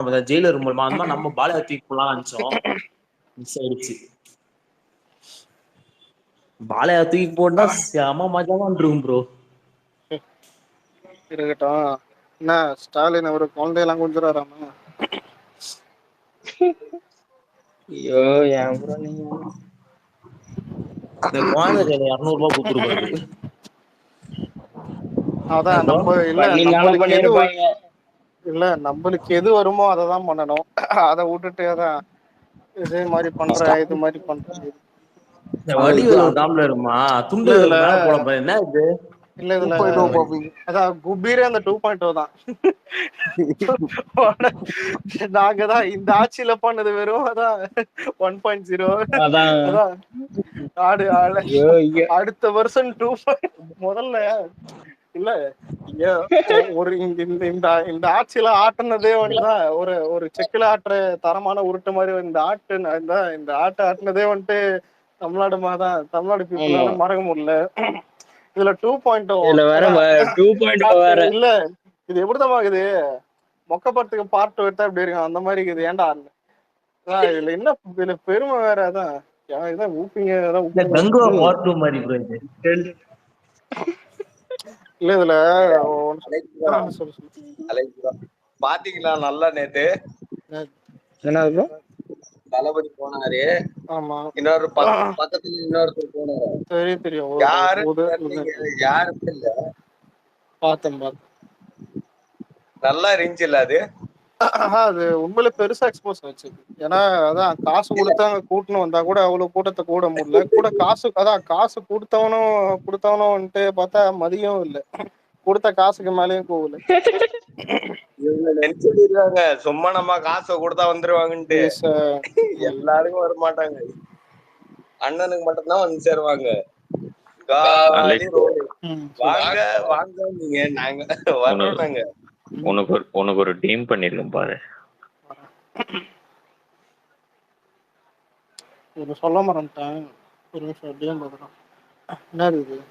Jailer மூலமா அந்த மாதிரி நம்ம பாலையா தூக்கி போடலாம்னு நினைச்சோம். மிஸ் ஆயிடுச்சு. பாலையா தூக்கி போட்டா செம மஜாவா இருக்கும் ப்ரோ. இருக்கட்டும். என்ன ஸ்டாலின் அவரு குழந்தையெல்லாம் கொஞ்சிறாராமா? ஐயோ ஏன் ப்ரோ நீங்க இந்த குழந்தை கையில 200 ரூபாய் கொடுத்துருப்பாரு. அதான் நம்ம இல்ல பண்ணினாலும் நம்மளுக்கு எது பண்ணிருப்பாங்க. இல்ல நம்மளுக்கு எது வருமோ அததான் பண்ணணும். அதை விட்டுட்டு அதான் இதே மாதிரி பண்றேன் இது மாதிரி பண்றேன். இந்த வடிவேலு ஒரு காமெடி வருமா, துண்டு இல்ல இதுல மேல போட போறேன் என்ன இது இல்ல இதுல 2.0 பாப்பீங்க. அதான் குபீரே அந்த 2.0 தான். நாங்க தான் இந்த ஆட்சியில பண்ணது வெறும் அதான் 1.0. அதான் அதான் ஆடு ஐயோ ஐயோ அடுத்த வருஷம் 2. முதல்ல இல்ல இங்க ஒரு இந்த ஆட்சியில ஆட்டுனதே வந்துதான் ஒரு செக்கில ஆட்டுற தரமான உருட்டு மாதிரி இந்த ஆட்டை ஆட்டுனதே வந்துட்டு தமிழ்நாடு மாதான் தமிழ்நாடு பீப்புளால மறக்க முடியல. இதுல 2.0 இதுல வேற 2.0 வேற. இல்ல இது எப்படிதான் ஆகுது, மொக்கப்படத்துக்கு பார்ட் எடுத்தா இப்படி இருக்கும் அந்த மாதிரி இருக்குது. ஏன்டா இதுல என்ன இதுல பெருமை வேற. அதான் இதான் ஊப்பிங்க கங்குவா பார்ட் 2 மாதிரி ப்ரோ இது. இல்ல இதுல பாத்தீங்களா நல்லா நேத்து என்ன ப்ரோ தளபதி போனாரு. ஆமா இன்னொரு பக்கத்துல இன்னொருத்தர் போனாரு. தெரியும் யாருமே இல்ல. பார்த்தேன் நல்லா இருந்துச்சு இல்ல அது. அது உண்மையில பெருசா எக்ஸ்போஸ் ஆச்சு. ஏன்னா அதான் காசு கொடுத்தா கூட்டணும் வந்தா கூட அவ்வளவு கூட்டத்தை கூட முடியல. கூட காசு கொடுத்தவனும் வந்துட்டு பார்த்தா மதியம் இல்ல, கொடுத்த காசுக்கு மேலேயும் போகல. நினைச்சிட்டு இருக்காங்க சும்மா நம்ம காசை கொடுத்தா வந்துருவாங்கன்ட்டு. எல்லாருக்கும் வர மாட்டாங்க, அண்ணனுக்கு மட்டும்தான் வந்து சேருவாங்க. வாங்க வாங்க நீங்க நாங்க வரோம். நாங்க உனக்கு ஒரு டீம் பண்ணிருக்கேன் பாரு. ஒரு சொல்ல மறந்துட்டேன், ஒரு நிமிஷம் அப்படியே பார்க்கலாம். என்ன இருக்குது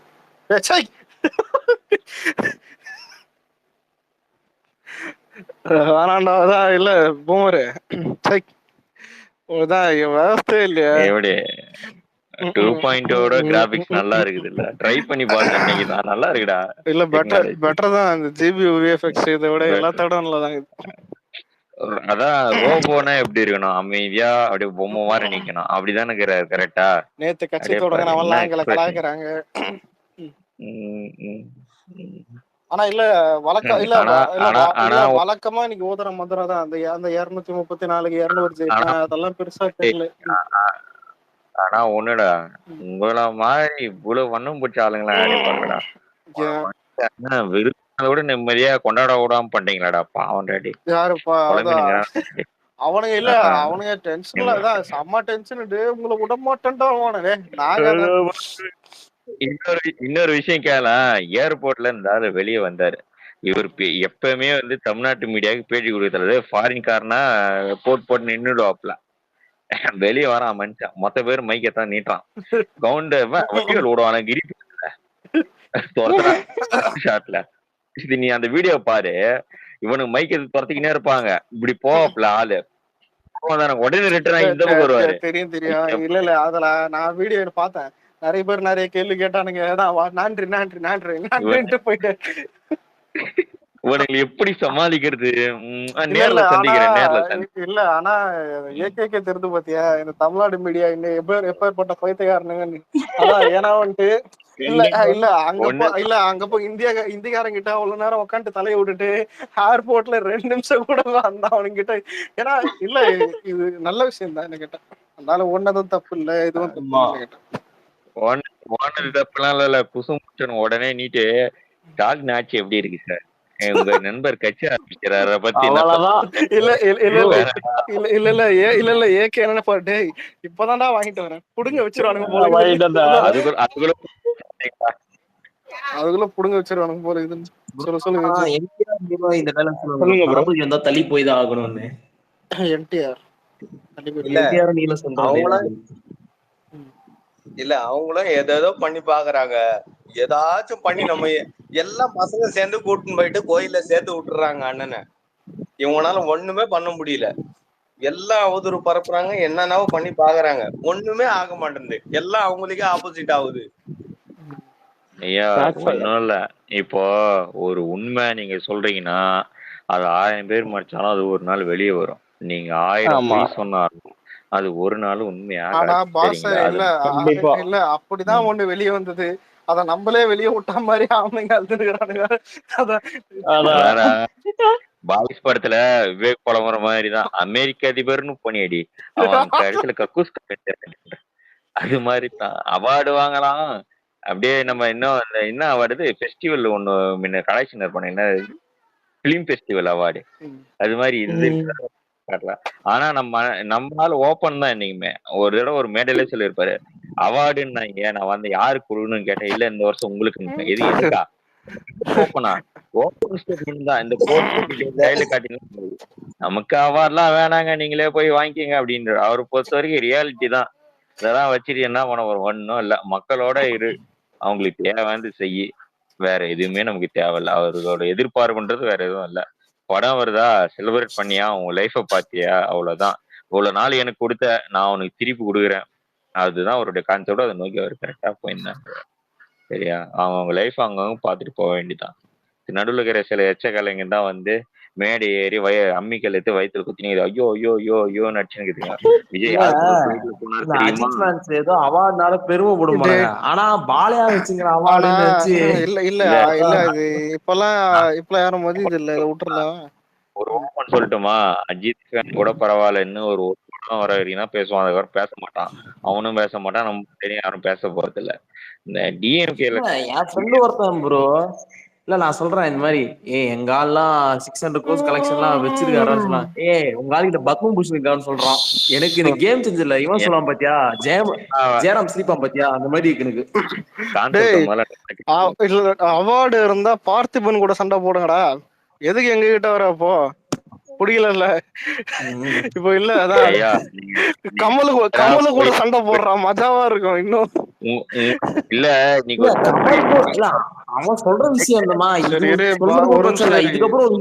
வேணாண்டாவதான் இல்ல பூமரு விவசாயம் இல்லையா. எப்படி 2.0 கிராபிக்ஸ் நல்லா இருக்குது இல்ல, ட்ரை பண்ணி பார்த்தேன் இன்னைக்கு தான், நல்லா இருக்குடா. இல்ல பெட்டர் தான் அந்த ஜிபி விஎஃப்எக்ஸ் இதை விட எல்லாத்தோட நல்லதான். அதான் ரோபோனா எப்படி இருக்கணும், அமைதியா அப்படியே பொம்மை மாதிரி நிக்கணும், அப்படிதானே கரெக்டா. நேத்து கட்சி தொடங்கினவெல்லாம் எங்களை கலாய்க்கிறாங்க. ஆனா இல்ல வழக்கமா இன்னைக்கு ஓதுற மதுரை தான் அந்த 234 200 அதெல்லாம் பெருசா தெரியல. ஆனா ஒண்ணுடா, உங்கள மாதிரி இவ்வளவு வண்ணம் பிடிச்ச ஆளுங்களா யாரையும் பாக்கடா. விருதுனோட நிம்மதியா கொண்டாட விடாம பண்றீங்களாடா பாவம் டாடி. யாருப்பா அவனுங்க இல்ல, அவனுங்க டென்ஷன்ல தான் செம்ம டென்ஷன். உங்களை விட மாட்டேன்டா அவனே. நாங்க இன்னொரு விஷயம் கேள, ஏர்போர்ட்ல இருந்தாரு வெளியே வந்தாரு. இவர் எப்பவுமே வந்து தமிழ்நாட்டு மீடியாவுக்கு பேட்டி கொடுக்கறது ஃபாரின் காரனா போட்டு நின்றுடுவாப்ல. வெளியே வரான் மனுஷன், மொத்த பேர் மைக்கத்தான் நீட்டான். கவுண்ட வண்டிகள் விடுவான கிரி ஷாட்ல. நீ அந்த வீடியோ பாரு, இவனுக்கு மைக்க துரத்திக்கினே இருப்பாங்க, இப்படி போவாப்ல ஆளு. உடனே ரிட்டர்ன் இந்த பக்கம் வருவாரு. தெரியும் இல்ல அதுல நான் வீடியோ பார்த்தேன். நிறைய பேர் நிறைய கேள்வி கேட்டானுங்க. நன்றி போயிட்டு உனக்கு எப்படி சமாளிக்கிறது, நேர்ல சந்திக்கிறேன். இல்ல ஆனா ஏகேகே தெரிந்து பாத்தியா இந்த தமிழ்நாடு மீடியா இன்னும் எப்பேற்பட்ட பைத்தியக்காரனுங்க. அதான் ஏன்னா வந்துட்டு அங்க போய் இந்தியாரங்கிட்ட அவ்வளவு நேரம் உட்காந்து தலையை விட்டுட்டு ஏர்போர்ட்ல 2 நிமிஷம் கூட வந்தான் அவனுங்கிட்ட. ஏன்னா இல்ல இது நல்ல விஷயம் தான் என்ன கேட்டேன். அதனால ஒன்னதும் தப்பு இல்ல, இதுவும் தப்பு கேட்டேன். தப்புலாம் இல்ல, குசும் உடனே நீட்டு டாக் நாச்சி எப்படி இருக்கு சார், உங்க நண்பர் கட்சி ஆரம்பிக்கிறார பத்தி இல்ல ஏகே என்ன பாட்டு இப்பதான்டா வாங்கிட்டு வரேன் புடுங்க வச்சிருவானுங்க போல. அதுக்குள்ள புடுங்க வச்சிருவானுங்க போல. இதுன்னு சொல்லுங்க. இந்த காலம் வந்தா தள்ளி போய் தான் ஆகணும்னு. என்டிஆர் இல்ல அவங்களும் ஏதோ பண்ணி பாக்குறாங்க. ஏதாச்சும் பண்ணி நம்ம எல்லாம் பசங்க சேர்ந்து கூட்டின்னு போயிட்டு கோயில சேர்த்து விட்டுறாங்க அண்ணனை. இவங்கனால ஒண்ணுமே பண்ண முடியல. எல்லாம் அவதூறு பரப்புறாங்க, என்னென்னவோ பண்ணி பாக்குறாங்க, ஒண்ணுமே ஆக மாட்டேங்குது. எல்லாம் அவங்களுக்கே ஆப்போசிட் ஆகுது. ஐயா ஒன்றும் இல்ல. இப்போ ஒரு உண்மை நீங்க சொல்றீங்கன்னா அது 1000 பேர் மறைச்சாலும் அது ஒரு நாள் வெளியே வரும். நீங்க 1000 ஆமா. பொய் சொன்னாலும் அது ஒரு நாள் ஆனா உண்மையாகாது. பாஸ் சரிங்களா? அது இல்ல கண்டிப்பா. இல்ல அப்படிதான் ஒண்ணு வெளியே வந்தது. அத நம்மளே வெளியே விட்டா மாதிரி ஆமைங்க அழுதுகிறானுங்க. அத அதான். வேற பாய்ஸ் படத்துல விவேக் புலம்புற மாதிரிதான் அமெரிக்க அதிபர்னு போனியடி அவன் கடைசியில கக்கூஸ் அது மாதிரி தான் அவார்டு வாங்கலாம். அப்படியே நம்ம இன்னும் என்ன அவார்டு ஃபெஸ்டிவல் ஒண்ணு முன்ன கலெக்ஷன் இருப்பானு என்ன பிலிம் ஃபெஸ்டிவல் அவார்டு அது மாதிரி இது காட்டலாம். ஆனா நம்மளால ஓப்பன் தான் என்னைக்குமே. ஒரு தடவை ஒரு மேடையில சொல்லியிருப்பாரு அவார்டுன்னாங்க, நான் வந்து யாருக்கு கொடுக்கணும்னு கேட்டேன். இல்ல இந்த வருஷம் உங்களுக்கு. எது எனக்கா? ஓப்பனா ஓப்பன் ஸ்டேட்மெண்ட் தான். இந்த கோட் கையில காட்டினா நமக்கு அவார்ட்லாம் வேணாங்க, நீங்களே போய் வாங்கிக்கங்க அப்படின்ற அவரை பொறுத்த வரைக்கும் ரியாலிட்டி தான். இதெல்லாம் வச்சுட்டு என்ன பண்ண வரும்? ஒன்றும் இல்லை. மக்களோட இரு, அவங்களுக்கு தேவையானது செய்யி, வேற எதுவுமே நமக்கு தேவையில்ல. அவர்களோட எதிர்பார்ப்புன்றது வேற எதுவும் இல்லை. படம் வருதா, செலிப்ரேட் பண்ணியா, உன் லைஃபை பார்த்தியா, அவ்வளவுதான். இவ்வளவு நாள் எனக்கு கொடுத்த, நான் உனக்கு திருப்பி கொடுக்குறேன். அதுதான் அவருடைய கான்செப்ட். அதை நோக்கி அவர் கரெக்டா போயிருந்தாங்க. சரியா? அவங்க லைஃப் அவங்கவுங்க பார்த்துட்டு போக வேண்டியதான். நடுவில் இருக்கிற சில எச்சக்கலைங்க தான் வந்து மேடை ஏறி அம்மிக்கல் எடுத்து வயிற்றுல குத்தினீங்க. ஐயோ ஐயோ ஐயோ ஐயோ நடிச்சுன்னு விஜய் யாரு கூட போயிட்டு போனாரு தெரியுமா? அஜித் ஃபேன்ஸ் ஏதோ அவார்ட்னால பெருமைப்படும் போறாங்க. ஆனா பாலையா வச்சுங்கிற ஆனா அவார்டுன்னு வச்சு இல்ல இல்ல இல்ல இது இப்பெல்லாம் யாரும் மதி இது இல்ல, இதை விட்டுறலாம். ஒரு ஓப்பன் சொல்லட்டுமா? அஜித் ஃபேன் கூட பரவாயில்ல, இன்னும் ஒரு படம் வர வரைக்கும் தான் பேசுவான். அதுக்கப்புறம் பேச மாட்டான். அவனும் பேச மாட்டான், நம்ம தெரியும் யாரும் பேச போறது இல்ல. இந்த டிஎம்கேல என் ஃப்ரெண்டு ஒருத்தன் ப்ரோ, இல்ல நான் சொல்றேன் இந்த மாதிரி, எங்க ஆள்லாம் 600 கோர்ஸ் கலெக்ஷன் எல்லாம் வச்சிருக்காருன்னு சொல்லலாம். உங்க ஆளுகிட்ட பத்ம பூஷன் இருக்கான்னு சொல்றான். எனக்கு இந்த கேம் செஞ்சல இவன் சொல்லுவான் பாத்தியா, ஜெயராம் ஸ்ரீபான் பாத்தியா, அந்த மாதிரி எனக்கு அவார்டு இருந்தா பார்த்திபன் கூட சண்டை போடுங்கடா. எதுக்கு எங்க கிட்ட வர அப்போ புடிக்கல. இப்போ இல்ல அதான் கமலு கூட சண்டை போடுறான், மஜாவா இருக்கும் இன்னும். இல்ல நீங்க அவன் சொல்ற விஷயம் என்னமா, இதுக்கப்புறம் ஒரு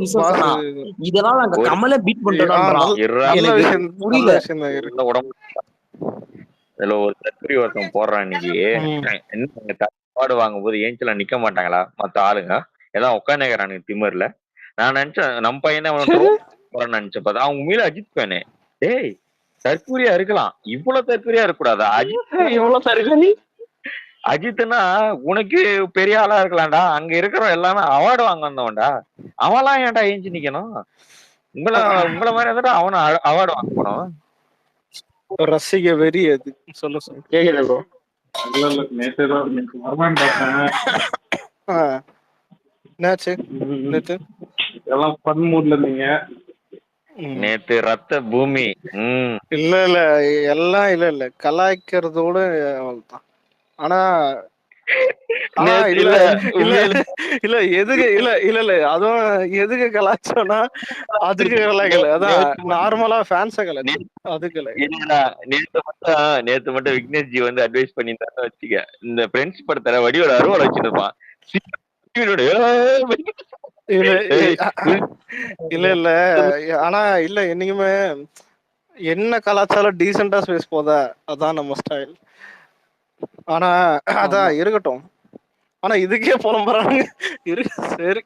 விஷயம் இதனால நாங்க கமலை பீட் பண்றோம். புரியல. இதுல ஒரு தற்கொலை ஒருத்தன் போடுறான் இன்னைக்கு. என்ன அவார்டு வாங்கும் போது ஏஞ்சலா நிக்க மாட்டாங்களா மத்த ஆளுங்க? ஏதாவது உட்காந்துக்கிறானுங்க திமிர்ல. நான் நினைச்சேன் நம்ம பையனை போறான்னு நினைச்சேன். பார்த்தா அவங்க உண்மையில அஜித் ஃபேனு. டேய் தற்கூரியா இருக்கலாம், இவ்வளவு தற்கூரியா இருக்கக்கூடாதா? இவ்வளவு தற்கூரி அஜித்னா உனக்கு பெரிய ஆளா இருக்கலாம்டா. அங்க இருக்கிற எல்லாமே அவார்டு வாங்க வந்தவன்டா. அவன்லாம் ஏன்டா ஏஞ்சி நிக்கணும்? உங்களை மாதிரி இருந்தா அவனை அவார்டு வாங்க போனவன். ரசிக வெறி அது. சொல்ல சொல்ல கேக்குது ப்ரோ. நேத்து ரத்த பூமி. இல்ல இல்ல எல்லாம் இல்ல கலாய்க்கிறதோட தான். ஆனா இல்ல இல்ல எதுக்கு இல்ல இல்ல இல்ல அதுவும் எதுக்கு கலாச்சோம்னா அதுக்கு கலாய்க்கல, அதான் நார்மலா ஃபேன்ஸ கலாச்சு அதுக்கு. நேத்து மட்டும் விக்னேஷ் ஜி வந்து அட்வைஸ் பண்ணியிருந்தாருன்னு வச்சுக்க, இந்த பிரெண்ட்ஸ் படத்துல வடிவோட அருவாள் வச்சிருப்பான். இல்ல இல்ல ஆனா இல்ல என்னைக்குமே என்ன கலாச்சாரம் டீசெண்டா ஸ்பேஸ் போதா, அதான் நம்ம ஸ்டைல். ஆனா அதான் இருக்கட்டும். ஆனா இதுக்கே புலம்புறாங்க. சரி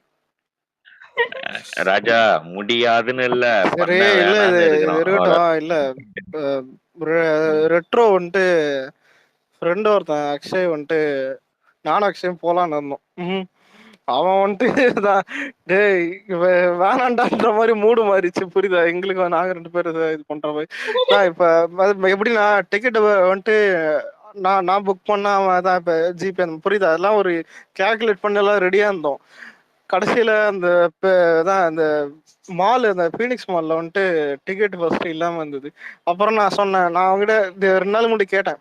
ராஜா முடியாதுன்னு இல்ல, சரி இல்ல இருக்கட்டும். இல்ல ரெட்ரோ வந்துட்டு ஃப்ரெண்ட் ஒருத்தன் அக்ஷய் வந்துட்டு நானும் அக்ஷயம் போலான்னு இருந்தோம். அவன் வந்துட்டு டேய் வேணாண்டான்ற மாதிரி மூடு மாறிச்சு, புரியுதா? எங்களுக்கு நாங்க 2 பேரும் இது பண்ற மாதிரி. இப்ப எப்படின்னா டிக்கெட் வந்துட்டு நான் புக் பண்ணா அவன் தான் இப்ப ஜிபே புரியுதா, அதெல்லாம் ஒரு கால்குலேட் பண்ண எல்லாம் ரெடியா இருந்தோம். கடைசியில அந்த அந்த மால், அந்த பீனிக்ஸ் மால்ல வந்துட்டு டிக்கெட் ஃபர்ஸ்ட் இல்லாம இருந்தது. அப்புறம் நான் சொன்னேன், நான் அவங்ககிட்ட 2 நாள் முன்னாடி கேட்டேன்,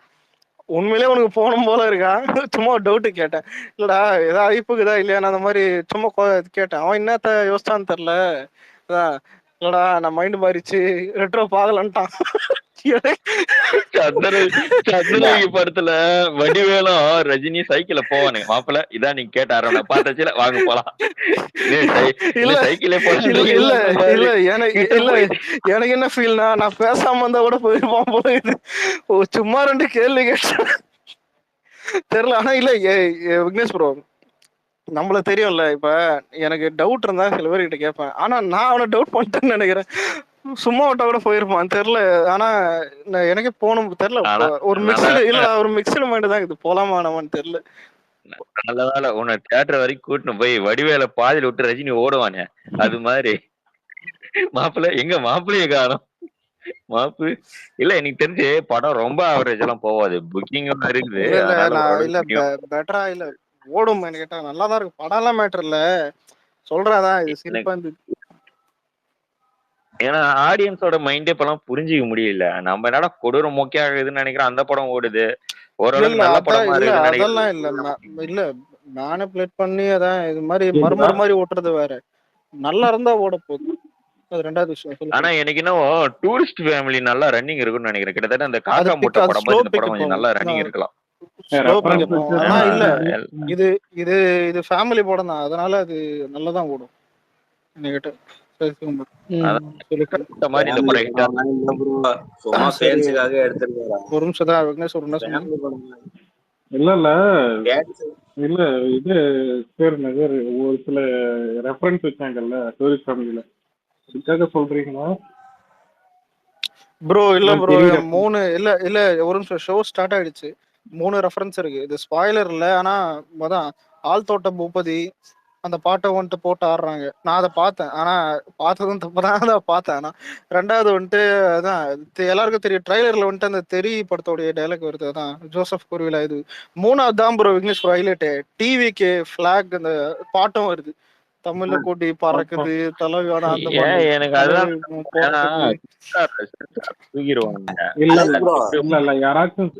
உண்மையிலே உனக்கு போகணும் போல இருக்கா? சும்மா டவுட்டு கேட்டேன். இல்லடா ஏதாவது அழைப்புக்குதா இல்லையா, நான் அந்த மாதிரி சும்மா கேட்டேன். அவன் என்னத்த யோசிச்சான்னு தெரியல. அதான் இல்லடா நான் மைண்டு மாறிச்சு, ரெட்ரோ பாக்கலன்ட்டான். சந்திரமுகி படத்துல வடிவேலும் ரஜினி சைக்கிள்ல போவானுங்க. மாப்பிள்ள இதான் நீங்க கேட்ட ஆரம்ப பார்த்தாச்சுல, வாங்க போலாம். இல்ல சைக்கிளே இல்ல இல்ல இல்ல போல எனக்கு என்ன ஃபீல்னா, நான் பேசாம இருந்தா கூட போயிருப்பான் போல இது. சும்மா 2 கேள்வி கேட்டேன் தெரியல. ஆனா இல்ல விக்னேஷ் ப்ரோ, நம்மள தெரியும்ல. இப்ப எனக்கு டவுட் இருந்தா சில பேர்கிட்ட கேட்பேன். ஆனா நான் அவனை டவுட் பண்ணிட்டேன்னு நினைக்கிறேன். சும்மா விட்டா கூட போயிருப்பான் தெரியல. ஆனா எனக்கே போகணும் தெரியல. ஒரு மிக்சடு மைண்ட் தான் இது, போலாமா வேணாமான்னு தெரியல. நல்ல வேலை உன்னை தியேட்டர் வரைக்கும் கூட்டின்னு போய் வடிவேல பாதியில விட்டு ரஜினி ஓடுவானே, அது மாதிரி. மாப்பிள்ள எங்க மாப்பிள்ளைய காணும். மாப்பு இல்ல, எனக்கு தெரிஞ்சு படம் ரொம்ப ஆவரேஜ் எல்லாம் போவாது. புக்கிங் இருக்குது. பெட்டரா இல்ல ஓடும் கேட்டா நல்லாதான் இருக்கு. படம் எல்லாம் மேட்டர் இல்ல, சொல்றாதான் இது சிரிப்பா இருந்துச்சு. ஏன்னா ஆடியன்ஸோட மைண்டே இப்பெல்லாம் புரிஞ்சிக்க முடியல. நம்ம என்னடா கொடூர மொக்கையா ஆகுதுன்னு நினைக்கிறோம், அந்த படம் ஓடுது. ஓரளவுக்கு நல்ல படமா இருக்குன்னு அதெல்லாம் இல்ல மேனிபுலேட் பண்ணி அதான் இது மாதிரி மர்மர் மாதிரி ஓட்டுறது வேற. நல்லா இருந்தா ஓட போகுது, அது ரெண்டாவது விஷயம். ஆனா எனக்கு என்னவோ டூரிஸ்ட் ஃபேமிலி நல்லா ரன்னிங் இருக்குன்னு நினைக்கிறேன். கிட்டத்தட்ட அந்த காக்கா முட்டை படம் மாதிரி இந்த படம் கொஞ்சம் நல்லா ரன்னிங் இருக்கலாம். ஆனா இல்ல இது இது இது ஃபேமிலி படம் தான், அதனால அது நல்லதான் ஓடும் என்கிட்ட. ஒரு நிமிஷம் தான் விக்னேஷ், ஒரு நிமிஷம். இல்ல இது பேர் நகர் ஒரு சில ரெஃபரன்ஸ் வச்சாங்கல்ல டூரிஸ்ட் ஃபேமிலில, அதுக்காக சொல்றீங்களா ப்ரோ? இல்ல ப்ரோ, 3 இல்ல ஒரு நிமிஷம், ஷோ ஸ்டார்ட் ஆயிடுச்சு. 3 ரெஃபரன்ஸ் இருக்கு. இது ஸ்பாயிலர் இல்ல, ஆனா அதான் ஆள் தோட்ட பூபதி அந்த பாட்டை வந்துட்டு போட்டு ஆடுறாங்க. நான் அதை பார்த்தேன், ஆனா பார்த்ததும் தப்புதான், அதை பார்த்தேன். ஆனா ரெண்டாவது வந்துட்டு அதான் எல்லாருக்கும் தெரியும், ட்ரைலர்ல வந்துட்டு அந்த தெரி படத்தோடைய டைலாக் வருது, அதான் ஜோசப் குருவிலா. இது 3வது தான் ப்ரோ விக்னேஷ் ப்ரோ ஹைலைட். டிவிக்கு ஃபிளாக் அந்த பாட்டும் வருது, தமிழ்ல கூட்டி பறக்குது தலைவியோட அந்த எனக்கு அதான் இல்ல யாராச்சும்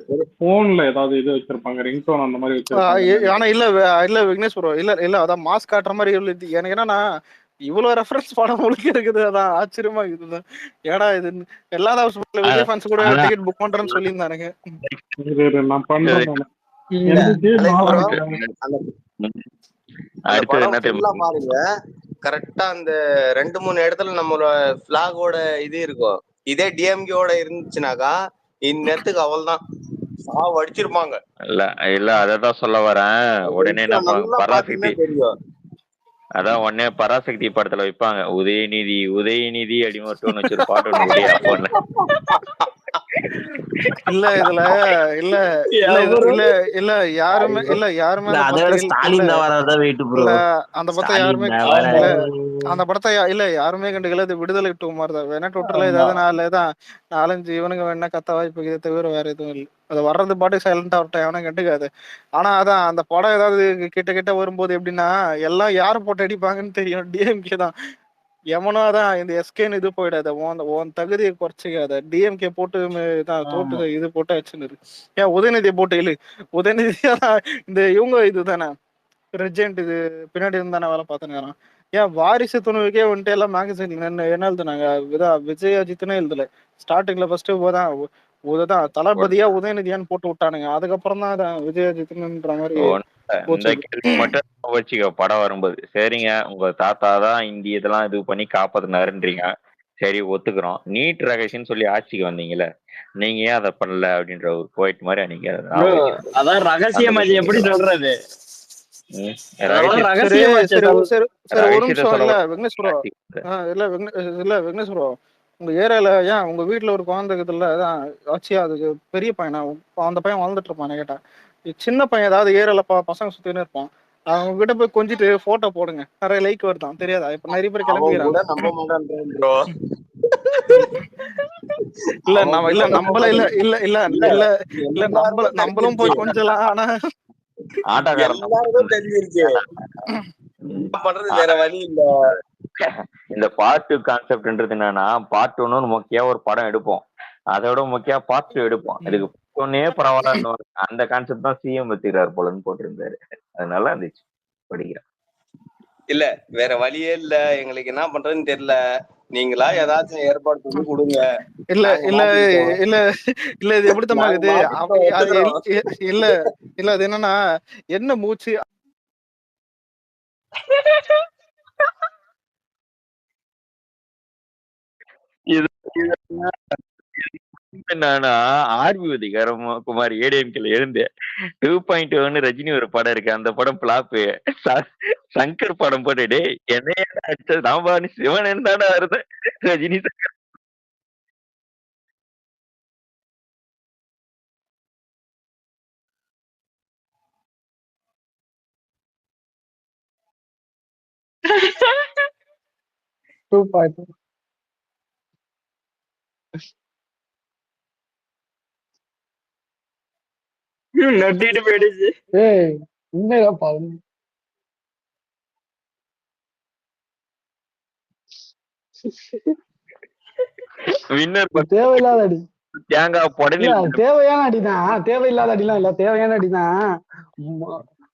போன்ல ஏதாவது இது வச்சிருப்பாங்க, ரிங்டோன் அந்த மாதிரி வச்சிருப்பாங்க. ஆனா இல்ல விக்னேஷ் ப்ரோ, இல்ல அதான் மாஸ் காட்டுற மாதிரி எனக்கு என்னன்னா இவ்வளவு ரெஃபரன்ஸ் படம் முழுக்க இருக்குது. அதான் ஆச்சரியமா இருக்குதுதான். ஏடா இது எல்லா விஜய் ஃபேன்ஸ் கூட டிக்கெட் புக் பண்றேன்னு சொல்லியிருந்தானுங்க. நான் பண்றேன் பாருங்க. கரெக்டா அந்த 2-3 இடத்துல நம்மளோட பிளாகோட இது இருக்கும். இதே டிஎம்கேவோட இருந்துச்சுனாக்கா இந்நேரத்துக்கு அவள்தான் அடிச்சிருப்பாங்க. இல்ல அததான் சொல்ல வரேன். உடனே பராசக்தி தெரியும், அதான் உடனே பராசக்தி படத்துல வைப்பாங்க, உதயநிதி அப்படின்னு ஒரு வச்சு பாட்டு ஒண்ணு. இல்ல இதுல இல்ல இல்ல யாருமே அந்த படத்தை யாருமே அந்த படத்தை இல்ல யாருமே கண்டுக்கல. இது விடுதலை 2 மாதிரி தான். வேணா ட்விட்டர்ல ஏதாவது 4-5 இவனுங்க வேணா கத்த வாய்ப்பு இதை தவிர வேற எதுவும் இல்லை. அது வர்றது பாட்டு சைலண்டா விட்டேன், எவனும் கண்டுக்காது. ஆனா அதான் அந்த படம் ஏதாவது கிட்ட வரும்போது எப்படின்னா எல்லாம் யாரு போட்டு அடிப்பாங்கன்னு தெரியும், டிஎம்கே தான். எவனோ அதான் இந்த எஸ்கேன்னு இது போயிடாத, உன் தகுதியை குறைச்சிக்காத, டிஎம்கே போட்டு தான் தோட்டு இது போட்டு வச்சுன்னு. ஏன் உதயநிதியை போட்டு இல்லு, உதயநிதியா இந்த இவங்க இதுதானே ரெஜென்ட் இது பின்னாடி இருந்தானே வேலை பார்த்துன்னு. ஏன் வாரிசு துணுவுக்கே வந்துட்டு எல்லாம் மேகசின் என்ன எழுதுனாங்க, விஜய் அஜித்னே எழுதல. ஸ்டார்டிங்ல ஃபர்ஸ்ட் தான் தளபதியா உதயநிதியான்னு போட்டு விட்டானுங்க. அதுக்கப்புறம் தான் விஜய் அஜித்ன்ற மாதிரி மட்டும் வச்சுக்க. படம் வரும்போது சரிங்க உங்க தாத்தா தான் இந்திய இதெல்லாம் இது பண்ணி காப்பாத்தினாருன்றீங்க, சரி ஒத்துக்கிறோம். நீட் ரகசியம் சொல்லி ஆட்சிக்கு வந்தீங்கல்ல, நீங்க ஏன் அதை பண்ணல அப்படின்ற ஒரு போயிட்டு மாதிரி நீங்க அதான் ரகசியம் எப்படி சொல்றது. விக்னேஷ் ப்ரோ, உங்க ஏரியால ஏன் உங்க வீட்டுல ஒரு குழந்தை இருக்குதுல்ல, அதான் ஆச்சியா அதுக்கு பெரிய பையனா அந்த பையன் வளர்ந்துட்டு இருப்பான் கேட்டா, சின்ன பையன் ஏதாவது ஏரியால பசங்க சுத்தினே இருப்பான், அவங்க கிட்ட போய் கொஞ்சிட்டு போட்டோ போடுங்க, நிறைய லைக் வருதான் தெரியாதா? இப்ப நிறைய பேர் கிளம்பிக்கிறாங்க. நம்மளும் போய் கொஞ்சலாம். ஆனா வேற வழி இல்ல. இந்த பார்ட் 2 கான்செப்ட்ன்றது என்னன்னா, பார்ட் 1 முக்கியா ஒரு படம் எடுப்போம், அதோட முக்கியா பார்ட் 2 எடுப்போம். இதுக்கு ஒன்னே பரவாயில்ல, அந்த கான்செப்ட் தான் சிஎம் வச்சுக்கிறாரு போலன்னு போட்டிருந்தாரு. அதனால இருந்துச்சு படிக்கிறேன். இல்ல வேற வழியே இல்ல, எங்களுக்கு என்ன பண்றதுன்னு தெரியல. நீங்களா ஏதாச்சும் ஏற்பாடு பண்ணி கொடுங்க. இல்ல நாங்க இல்ல மாட்டிக்கிட்டோம். இல்ல இல்ல இது எப்படி தம்மா நாங்க இருக்குது மாட்டிக்கிட்டோம், ஒத்துக்கிறோம். இல்ல இல்ல அது என்னன்னா என்ன மூச்சு இது என்னன்னா ஆர்வி குமார் ஏடிஎம்கேல இருந்து 2.1 ரஜினி ஒரு படம் இருக்கு. அந்த படம் பிளாப்பு. சங்கர் படம் போட்டு டேய் என்னைய அடிச்சது நான் சிவன் இருந்தாடா இருந்தேன் ரஜினி நட்டிட்டு போயிடுச்சு. உண்மையாப்பா வின்னர் தேவையில்லாத அடி. தேங்காய் புடனி இல்ல தேவையான அடிதான், தேவையில்லாத அடிலாம் இல்ல, தேவையான அடிதான்.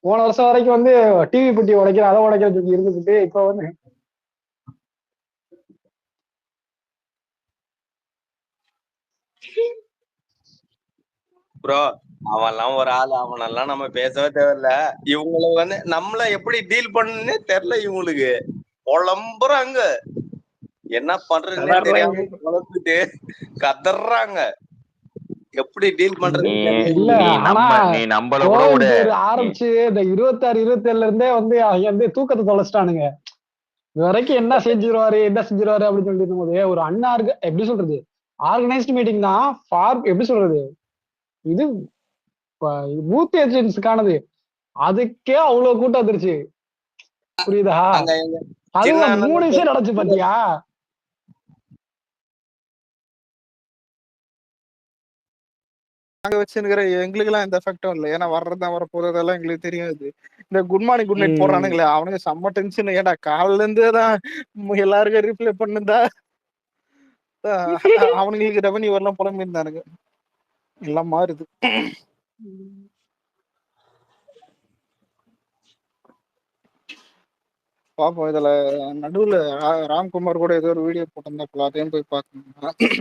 போன வருஷம் வரைக்கும் வந்து டிவி பெட்டி உடைக்கிற அதை உடைக்கிறதுக்கு இருந்துகிட்டு இப்ப வந்து ப்ரோ அவன்லாம் ஒரு ஆள், அவனெல்லாம் நம்ம பேசவே தேவையில்ல. இவங்களை வந்து நம்மள எப்படி டீல் பண்ணுன்னே தெரியல. இவங்களுக்கு புலம்புறாங்க, என்ன பண்றதுன்னே தெரியாம குழப்பிட்டு கதறாங்க. எப்படி டீல் பண்றது இல்ல. ஆனா நீ நம்மள கூட விட ஆரம்பிச்சு இந்த 26 27ல இருந்தே வந்து அவங்க வந்து தூக்கத்தை தொலைச்சிட்டானுங்க. இது வரைக்கும் என்ன செஞ்சிருவாரு அப்படின்னு சொல்லிட்டு இருக்கும்போது ஒரு அண்ணா இருக்கு எப்படி சொல்றது ஆர்கனைஸ்டு மீட்டிங் தான் எப்படி சொல்றது இது பூத் ஏஜென்ட்ஸுக்கானது. அதுக்கே அவ்வளவு கூட்டம் வந்துருச்சு, புரியுதா? அதுவும் 3 விஷயம் நடந்துச்சு பாத்தியா? நாங்க வச்சுருக்கிற எங்களுக்கு எல்லாம் எந்த எஃபெக்டும் இல்லை. ஏன்னா வர்றதுதான் வர போறதெல்லாம் எங்களுக்கு தெரியாது. இந்த குட் மார்னிங் குட் நைட் போடுறானுங்களே அவனுக்கு செம்ம டென்ஷன். ஏடா காலில இருந்தே தான் எல்லாருக்கும் ரீப்ளே பண்ணுதா அவனுங்களுக்கு ரெவன்யூ வரலாம் புலம்பி இருந்தானுங்க. எல்லாம் மாறுது. பாப்போம். இதுல நடுவுல ராம்குமார் கூட ஏதோ ஒரு வீடியோ போட்டிருந்தாப்புல, அதையும் போய் பாக்கணும்.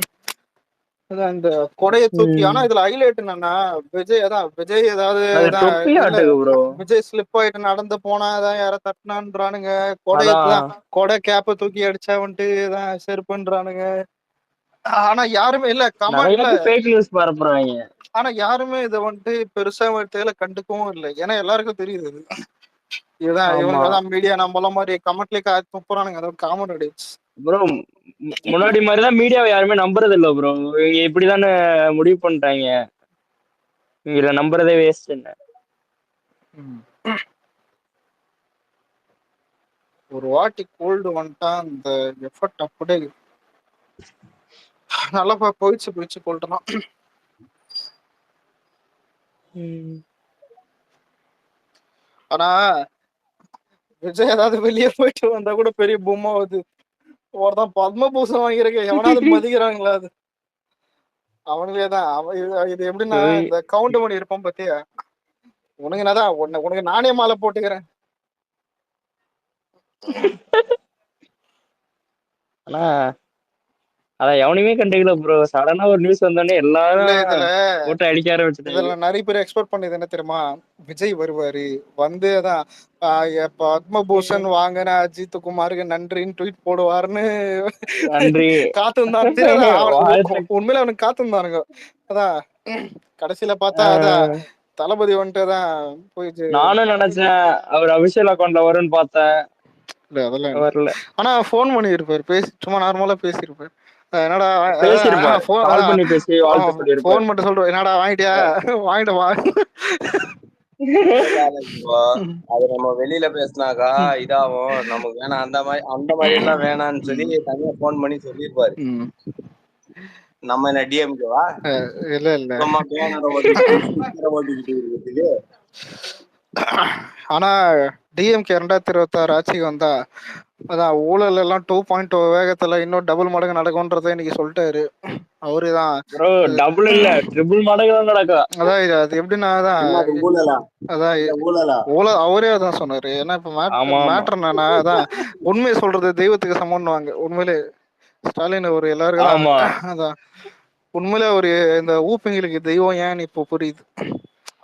அதான் இந்த கொடையை தூக்கி. ஆனா இதுல ஹைலைட் என்னன்னா விஜய் ஏதாவது விஜய் ஸ்லிப் ஆயிட்டு நடந்து போனா தான் யார தட்டினான்றானுங்க. கொடை கேப்ப தூக்கி அடிச்சா வந்துட்டு தான் செருப்புன்றானுங்க. ஆனா யாருமே இல்ல பரப்புறாங்க. ஆனா யாருமே இதை வந்துட்டு பெருசா தேவை கண்டுக்கவும் இல்லை. ஏன்னா எல்லாருக்கும் தெரியுது இதுதான் இவங்கதான் மீடியா நம்மள மாதிரி கமெண்ட்லயே துப்புறானுங்க. அதாவது காமன் அடிச்சு ப்ரோ முன்னாடி மாதிரிதான் மீடியாவை யாருமே நம்புறது இல்ல ப்ரோ. இவங்க இப்படிதானே முடிவு பண்ணிட்டாங்க. இவங்கள நம்புறதே வேஸ்ட். என்ன ஒரு வாட்டி கோல்டு வந்துட்டா அந்த எஃபர்ட் அப்படியே நல்லா போயிடுச்சு கோல்டுனா. ஆனா விஜய் ஏதாவது வெளியே போயிட்டு வந்தா கூட பெரிய பொம்மை ஆகுது. ஒருதான் பத்மபூஷன் வாங்கியிருக்க எவனாவது மதிக்கிறாங்களா? அது அவனுங்களேதான். இது எப்படின்னா இந்த கவுண்ட் பண்ணி இருப்பான் பத்தியா, உனக்கு என்னதான் உனக்கு நானே மாலை போட்டுக்கிறேன். ஆனா அதான் எவனையுமே கண்டுக்கல ப்ரோ. சடனா ஒரு நியூஸ் வந்தோடனே எல்லாரும் போட்டு அடிக்க ஆரம்பிச்சிட்டாங்க. இதுல நிறைய பேர் எக்ஸ்பெக்ட் பண்ணது என்ன தெரியுமா, விஜய் வருவாரு வந்து அதான் பத்மபூஷன் வாங்கின அஜித் குமாருக்கு நன்றின்னு ட்வீட் போடுவாருன்னு காத்திருந்தான். உண்மையில அவனுக்கு காத்திருந்தானுங்க. அதான் கடைசியில பார்த்தா அதான் தளபதி வந்துட்டு தான் போயிடுச்சு. நானும் நினைச்சேன் அவர் அபிஷியல் அக்கௌண்ட்ல வரும்னு பார்த்தேன். அதெல்லாம் வரல. ஆனா போன் பண்ணி இருப்பாரு, சும்மா நார்மலா பேசியிருப்பாரு. என்னடா போன் மட்டும் சொல்றேன், என்னடா வாங்கிட்டியா வாங்கிட்டு வா. அது நம்ம வெளியில பேசினாக்கா இதாகும், நமக்கு வேணாம் அந்த மாதிரி எல்லாம் வேணாம்னு சொல்லி தனியா போன் பண்ணி சொல்லிருப்பாரு. நம்ம என்ன டிஎம்கேவா? இல்ல நம்ம பேனரை ஓட்டிக்கிட்டு இருக்கிறதுக்கு. ஆனா டிஎம்கே 2026 ஆட்சிக்கு வந்தா அதான் ஊழல் எல்லாம் 2.0 வேகத்துல இன்னும் டபுள் மடங்கு நடக்கும்ன்றதை இன்னைக்கு சொல்லிட்டாரு அவருதான். டபுள் இல்ல ட்ரிபிள் மடங்கு நடக்கும். அதான் அது எப்படின்னா அதான் அவரே அதான் சொன்னாரு. ஏன்னா இப்ப மேட்டர் என்னன்னா அதான் உண்மையை சொல்றது தெய்வத்துக்கு சமம்னுவாங்க. உண்மையிலே ஸ்டாலின் ஒரு எல்லாருக்கும் ஆமா அதான் உண்மையில ஒரு இந்த ஊப்பிங்களுக்கு தெய்வம் ஏன்னு இப்போ புரியுது.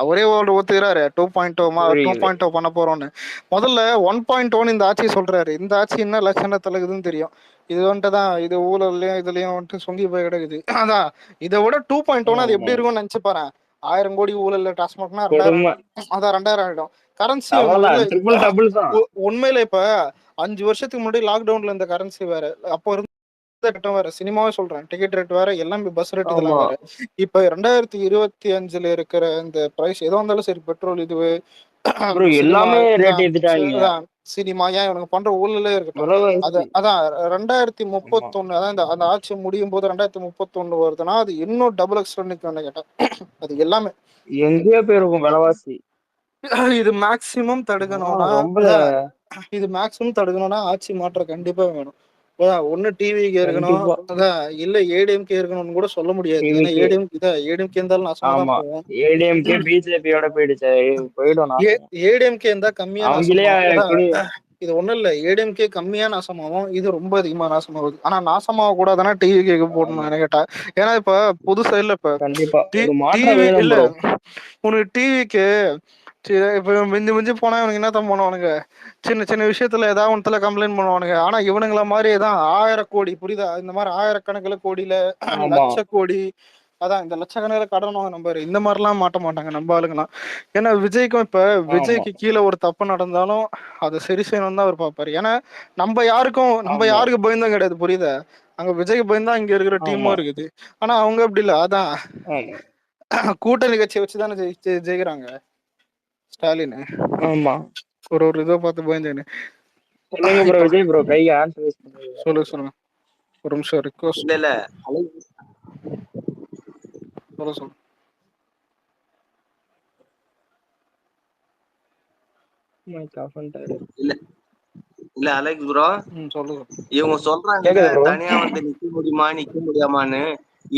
அவரே ஒத்துக்கிறாரு 2.0 பண்ண போறோம்னு. முதல்ல 1.1 இந்த ஆட்சி சொல்றாரு. இந்த ஆட்சி என்ன லட்சணத்துல இருக்குதுன்னு தெரியும். இது வந்துட்டு தான் இது ஊழல்லையும் இதுலயும் வந்துட்டு சொங்கி போய் கிடக்குது. அதான் இதை விட 2.1 அது எப்படி இருக்கும்னு நினைச்சு பாரு. 1000 கோடி ஊழல்ல டாஸ்மாக்னா 2000, கொடுமை. அதான் 2000 ஆயிடும். கரன்சி அவ்வளவுதான், ட்ரிபிள் டபுள் தான். உண்மையில இப்ப 5 வருஷத்துக்கு முன்னாடி லாக்டவுன்ல இந்த கரன்சி வேற, அப்போ இருந்த கட்டம் வேற, சினிமாவே சொல்றேன், டிக்கெட் ரேட் வேற, எல்லாமே பஸ் ரேட் இதெல்லாம் வேற. இப்ப 2025 இருக்கிற இந்த பிரைஸ் எதோ இருந்தாலும் சரி, பெட்ரோல் இதுவு ப்ரோ எல்லாமே ரேட் ஏத்திட்டாங்க. சினிமா ஏன் இவனுக்கு பண்ற ஊழலே இருக்கட்டும். அது அதான் 2031, அதான் அந்த ஆட்சி முடியும் போது 2031 வருதுன்னா அது இன்னும் டபுள் எக்ஸ்ட்ரா கேட்டா அது எல்லாமே எங்கேயோ போயிருக்கும் விலைவாசி. இது மேக்சிமம் தடுக்கணும்னா ரொம்ப இது மேக்சிமம் தடுக்கணும்னா ஆட்சி மாற்றம் கண்டிப்பா வேணும். ஒண்ணு டிவிக்கு இருக்கணும், அதான் இல்ல ஏடிஎம்கே இருக்கணும்னு கூட சொல்ல முடியாது. ஏன்னா ஏடிஎம்கே இருந்தாலும் நாசமா தான் போவோம். ஏடிஎம்கே பிஜேபியோட போயிடும். ஏடிஎம்கே இருந்தா கம்மியா நாசமாகும். இது ஒண்ணும் இல்ல, ஏடிஎம்கே கம்மியா நாசமாகும், இது ரொம்ப அதிகமா நாசமாகுது. ஆனா நாசமாக கூடாதுன்னா டிவி கேட்க போடணும் கேட்டா. ஏன்னா இப்ப புதுசா இல்ல, இப்ப டிவி இல்ல உனக்கு டிவிக்கு இப்ப மிஞ்சி போனா இவனுக்கு என்னத்தான் பண்ணுவானுங்க, சின்ன சின்ன விஷயத்துல ஏதாவது ஒன்றத்துல கம்ப்ளைண்ட் பண்ணுவானுங்க. ஆனா இவனுங்கள மாதிரிதான் 1000 கோடி, புரியுதா, இந்த மாதிரி 1000கணக்கில் கோடியில லட்ச கோடி, அதான் இந்த லட்சக்கணக்கில் கடன் வாங்க நம்பாரு, இந்த மாதிரிலாம் மாட்ட மாட்டாங்க நம்ம ஆளுங்கலாம். ஏன்னா விஜய்க்கும் இப்ப விஜய்க்கு கீழே ஒரு தப்பு நடந்தாலும் அதை சரி செய்யணும் தான் அவர் பார்ப்பாரு. ஏன்னா நம்ம யாருக்கு பயந்தும் கிடையாது, புரியுதா. அங்க விஜய்க்கு பயந்தா இங்க இருக்கிற டீமும் இருக்குது. ஆனா அவங்க அப்படி இல்ல, அதான் கூட்டணி கட்சியை வச்சுதானே ஜெயிக்கிறாங்க ஸ்டாலின். ஆமா, ஒரு இதை பார்த்து பயந்தேன்னு. சொல்லுங்க ப்ரோ, விஜய் ப்ரோ கை ஆன்சர் சொல்லுங்க ஒரு நிமிஷம் ரிக்வெஸ்ட். இல்ல சொல்லு இல்ல அலெக்ஸ் ப்ரோ, சொல்லுங்க. இவங்க சொல்றாங்க தனியா வந்து நிக்க முடியாமான்னு.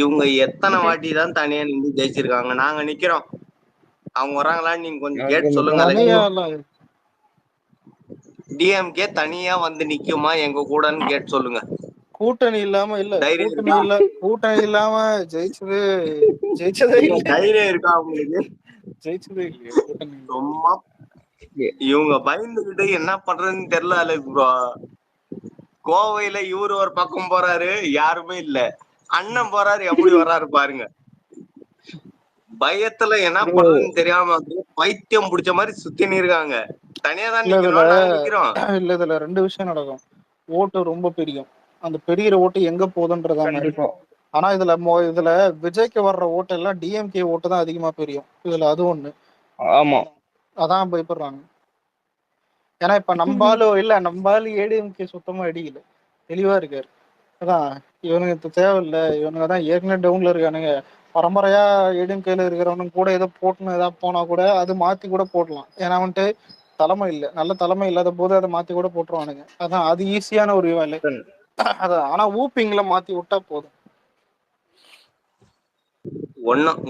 இவங்க எத்தனை வாட்டி தான் தனியா நின்று ஜெயிச்சிருக்காங்க? நாங்க நிக்கிறோம், அவங்க வராங்களான்னு நீங்க கொஞ்சம் கேட்டு சொல்லுங்க. டிஎம்கே தனியா வந்து நிக்குமா எங்க கூடன்னு கேட்டு சொல்லுங்க. கூட்டணி இல்லாம இல்ல, கூட்டணி இல்லாம ஜெயிச்சதே தைரியம் இருக்கா அவங்களுக்கு? ஜெயிச்சதே இல்லையா கூட்டணி? சும்மா இவங்க பயந்துகிட்டு என்ன பண்றதுன்னு தெரியல அலெக்ஸ் ப்ரோ. கோவையில இவரு ஒரு பக்கம் போறாரு, யாருமே இல்ல. அண்ணன் போறாரு, எப்படி வர்றாரு பாருங்க. பயத்துல என்ன பண்றதுன்னு தெரியாம பைத்தியம் பிடிச்ச மாதிரி சுத்தின்னு இருக்காங்க. தனியா தான் நிக்கிறோம். இல்ல இதுல 2 விஷயம் நடக்கும். ஓட்டு ரொம்ப பெரியும், அந்த பெரிய ஓட்டு எங்க போகுதுன்றதான். ஆனா இதுல விஜய்க்கு வர்ற ஓட்டு எல்லாம் டிஎம்கே ஓட்டு தான் அதிகமா பெரியும் இதுல, அது ஒண்ணு. ஆமா, அதான் பயப்படுறாங்க. ஏன்னா இப்ப நம்பாலு ஏடிஎம்கே சுத்தமா அடிக்கல, தெளிவா இருக்காரு. அதான் இவனுக்கு தேவையில்லை, இவனுங்க தான் ஏற்கனவே டவுன்ல இருக்கானுங்க. பரம்பரையா ஏடிஎம்கேல இருக்கிறவனுக்கு கூட ஏதோ போட்டுன்னு ஏதாவது போனா கூட அது மாத்தி கூட போடலாம். ஏன்னா வந்துட்டு தலைமை இல்லை, நல்ல தலைமை இல்லாத போது அதை மாத்தி கூட போட்டுருவானுங்க. அதான் அது ஈஸியான ஒரு வேலை. அதான் ஆனா ஊப்பிங்கள மாத்தி விட்டா போதும்.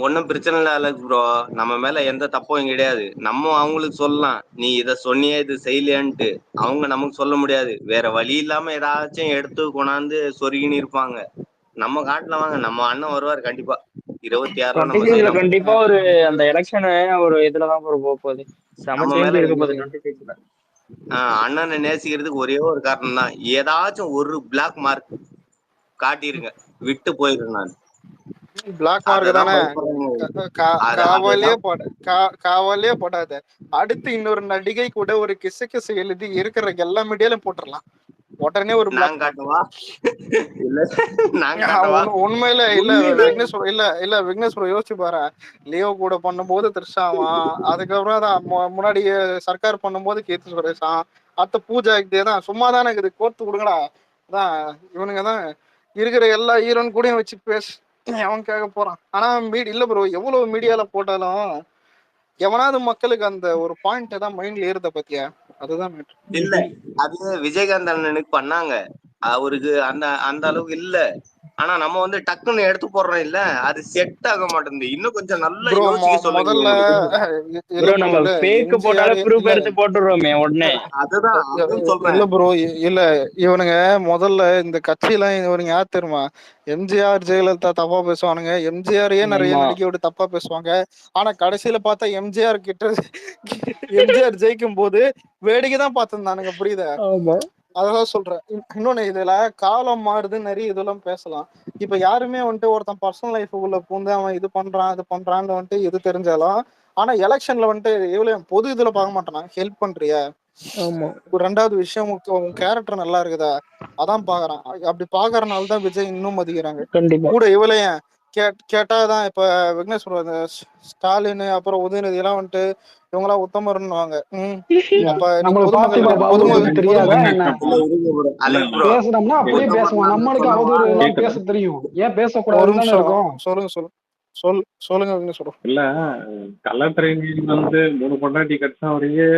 ஒன்னும் பிரச்சனை இல்ல அலெக்ஸ் ப்ரோ, நம்ம மேல எந்த தப்பும் கிடையாது. நம்ம அவங்களுக்கு சொல்லலாம், நீ இத சொன்னியே இது செய்யலையான்ட்டு. அவங்க நமக்கு சொல்ல முடியாது, வேற வழி இல்லாம ஏதாச்சும் எடுத்து கொண்டாந்து சொருகின்னு இருப்பாங்க. நம்ம காட்டுல வாங்க, நம்ம அண்ணன் வருவார் கண்டிப்பா 26 கண்டிப்பா. ஒரு அந்த எலெக்ஷன் ஒரு இதுலதான் போக போகுது. அண்ணனை நேசிக்கிறதுக்கு ஒரே ஒரு காரணம் தான், ஏதாச்சும் ஒரு பிளாக் மார்க் காட்டிருங்க, விட்டு போயிருங்க. நான் பிளாக் மார்க் தானே, காவாலே போடாத. அடுத்து இன்னொரு நடிகை கூட ஒரு கிசு எழுதி இருக்கிற எல்லா மீடியாலும் போட்டுடலாம், உடனே ஒரு பிளாக் காட்டுவா. உண்மையில இல்ல விக்னேஷ் ப்ரோ யோசிச்சு பாரு. லியோ கூட பண்ணும்போது த்ரிஷாவான், அதுக்கப்புறம் தான் முன்னாடி சர்க்கார் பண்ணும்போது கீர்த்தி சுரேஷான், அடுத்த பூஜா தான். சும்மா தானே இருக்குது, கோர்த்து கொடுங்கடா. அதான் இவனுங்க தான் இருக்கிற எல்லா ஹீரோன் கூடயும் வச்சு பேச அவன் கேட்க போறான். ஆனா இல்ல ப்ரோ, எவ்வளவு மீடியால போட்டாலும் எவனாவது மக்களுக்கு அந்த ஒரு பாயிண்ட் தான் மைண்ட்ல ஏறுத பத்தியா, அதுதான் இல்ல. அது விஜயகாந்த் அண்ணனுக்கு பண்ணாங்க, அவருக்கு அந்த அந்த அளவுக்கு இல்ல. ஆனா நம்ம வந்து டக்குன்னு எடுத்து போடுறோம் இல்ல, அது செட் ஆக மாட்டேங்குது. இன்னும் கொஞ்சம் நல்லா ப்ரோ யோசிக்க சொல்லுங்க முதல்ல இவங்களுக்கு. இல்ல ப்ரோ ப்ரோ நம்ம இல்ல ஃபேக் போட்டாலே எம்ஜிஆர் ப்ரூஃப் இல்ல எடுத்து போட்டுடுறோமே உடனே. அதுதான் அதுவும் சொல்றேன். இல்ல ப்ரோ இல்ல இவனுங்க முதல்ல இந்த கட்சியெல்லாம் இவனுங்க யார் தெரியுமா? எம்ஜிஆர் ஜெயலலிதா தப்பா பேசுவானுங்க, எம்ஜிஆரையே நிறைய ஆமா நடிக்க விட்டு தப்பா பேசுவாங்க. ஆனா கடைசியில பார்த்தா எம்ஜிஆர் கிட்ட எம்ஜிஆர் ஜெயிக்கும் போது வேடிக்கை தான் பார்த்திருந்தானுங்க. புரியுதா? ஆமா அதான் சொல்றேன். இன்னொன்னு இதுல காலம் மாறுது, நிறைய இதெல்லாம் பேசலாம். இப்ப யாருமே வந்துட்டு ஒருத்தன் பர்சனல் லைஃபுக்குள்ள பூந்து அவன் இது பண்றான் அது பண்றான்னு வந்துட்டு எது தெரிஞ்சாலும், ஆனா எலெக்ஷன்ல வந்துட்டு எவ்வளவு பொது இதுல பார்க்க மாட்டானா? ஹெல்ப் பண்றியா, ஆமா ஒரு ரெண்டாவது விஷயம் உன் கேரக்டர் நல்லா இருக்குதா, அதான் பாக்குறான். அப்படி பாக்குறதுனால தான் விஜய் இன்னும் மதிக்கிறாங்க. கண்டிப்பா கூட இவளையும் கேட்டாதான் இப்ப விக்னேஷ் சொல்றது ஸ்டாலின் அப்புறம் உதயநிதி எல்லாம் வந்துட்டு இவங்கெல்லாம் உத்தமர்ன்னுவாங்க. அப்ப நீ நம்மளுக்கு பாத்திமா பாபு தெரியாதா என்ன? பேசுறோம்னா அப்படியே பேசுவோம். நம்மளுக்கு அவதூறு எல்லாம் பேச தெரியும், ஏன் ஒரு பேசக்கூடாதுன்னு தானே நிமிஷம் இருக்கும். சொல்லுங்க விக்னேஷ் ப்ரோ. இல்ல கள்ளத்திரையில் வந்து 3 பொண்டாட்டி கட்சா வரையே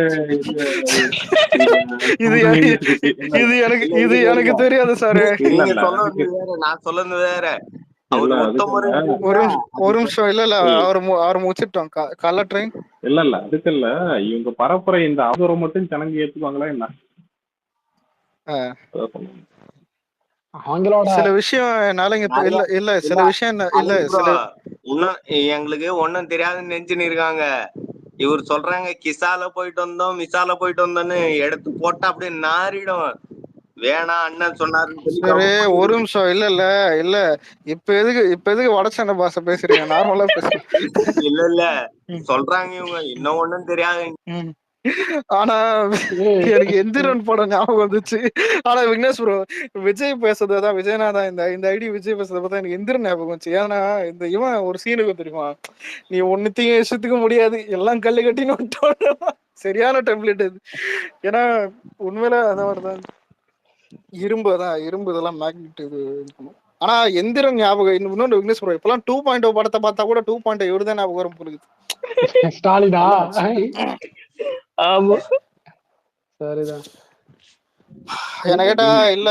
இது எனக்கு தெரியாது சார். இல்ல நீங்க இல்ல சொல்ல அதுக்கு வந்தது வேற, நான் சொல்ல வேற. அவர் இல்ல உத்தமர் ஒரு நிமிஷம் இல்ல அவர் முடிச்சிட்டோம். கள்ள ட்ரெயின் இல்ல இல்ல அதுக்கு இல்ல, இவங்க பரப்புரை இந்த அவதூறை மட்டும் ஜனங்க ஏத்துக்குவாங்களா என்ன? அதான் சொல்லுங்க. அவங்களோட சில விஷயம் என்னால இல்ல சில விஷயம் இல்ல சில இன்னும் எங்களுக்கு ஒண்ணும் தெரியாதுன்னு நினைச்சுன்னு இருக்காங்க. இவர் சொல்றாங்க கிசால போயிட்டு வந்தோம் மிசால போயிட்டு வந்தோம்னு எடுத்து போட்டா அப்படியே நாரிடும். வேணாம் அண்ணன் சொன்னாருன்னு சரி சொல்லி ஒரு நிமிஷம் இல்ல இப்ப எதுக்கு வடச்சென்னை பாஷை பேசுறீங்க? நார்மலா பேசுறீங்க. இல்ல சொல்றாங்க இவங்க இன்னும் ஒண்ணும் தெரியாது. ஆனா எனக்கு எந்திரன் படம் ஞாபகம் வந்துச்சு. ஆனா விக்னேஷ் ப்ரோ விஜய் பேசுறதுதான் விஜயநாதா இந்த ஐடி விஜய் பேசுறத பார்த்தா எனக்கு எந்திரன் ஞாபகம் வந்துச்சு. ஏன்னா இந்த இவன் ஒரு சீனுக்கு தெரியுமா, நீ ஒன்னுத்தையும் இஷ்டத்துக்க முடியாது எல்லாம் கல்லு கட்டின்னு சரியான டெம்ப்ளேட் அது. ஏன்னா உண்மையில அதான் இரும்பு இதெல்லாம் மேக்னெட் இது இருக்கணும். ஆனா எந்திரன் ஞாபகம் இன்னொன்று விக்னேஷ் ப்ரோ இப்பெல்லாம் 2.0 படத்தை பார்த்தா கூட 2.0 இவருதான் ஞாபகம் வரும் போகுது. ஸ்டாலினா? ஆமா சரிதான். என்ன கேட்டா இல்ல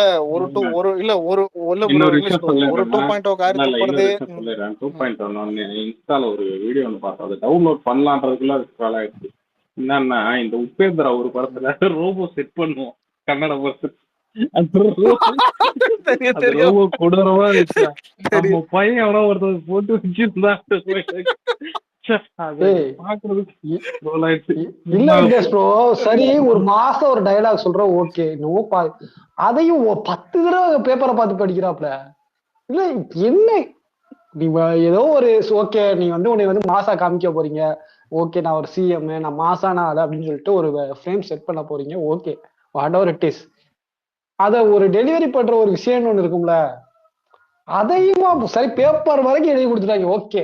இன்னொரு விஷயம் ஒரு 2.0 கார் தப்புறதே. சொல்லிடுறேன். 2.1 இன்ஸ்டால ஒரு வீடியோ ஒன்று பார்த்தோம், அதை டவுன்லோட் பண்ணலான்றதுக்குள்ள அது கால் ஆயிடுச்சு. என்னன்னா இந்த உபேந்திரா ஒரு படத்துல ரோபோ செட் பண்ணுவோம் கன்னட படத்துல, அந்த ரோபோ கொடூரமா இருந்துச்சு. நம்ம பையன் எவனோ ஒருத்தர் போட்டு வச்சிருந்தா சரி ஒரு மாசம் ஒரு டயலாக் சொல்றோம் ஓகே, அதையும் 10 தடவை பேப்பரை பார்த்து படிக்கிறாப்ல. இல்ல என்ன நீ ஏதோ ஒரு ஓகே, நீ வந்து உன்னை வந்து மாசா காமிக்க போறீங்க, ஓகே நான் ஒரு சிஎம் நான் மாசான ஆளு அப்படின்னு சொல்லிட்டு ஒரு ஃப்ரேம் செட் பண்ண போறீங்க, okay what ever it is. அத ஒரு டெலிவரி பண்ற ஒரு விஷயம்னு ஒண்ணு இருக்கும்ல, அதையும் சரி பேப்பர் வரைக்கும் எழுதி கொடுத்துட்டாங்க. ஓகே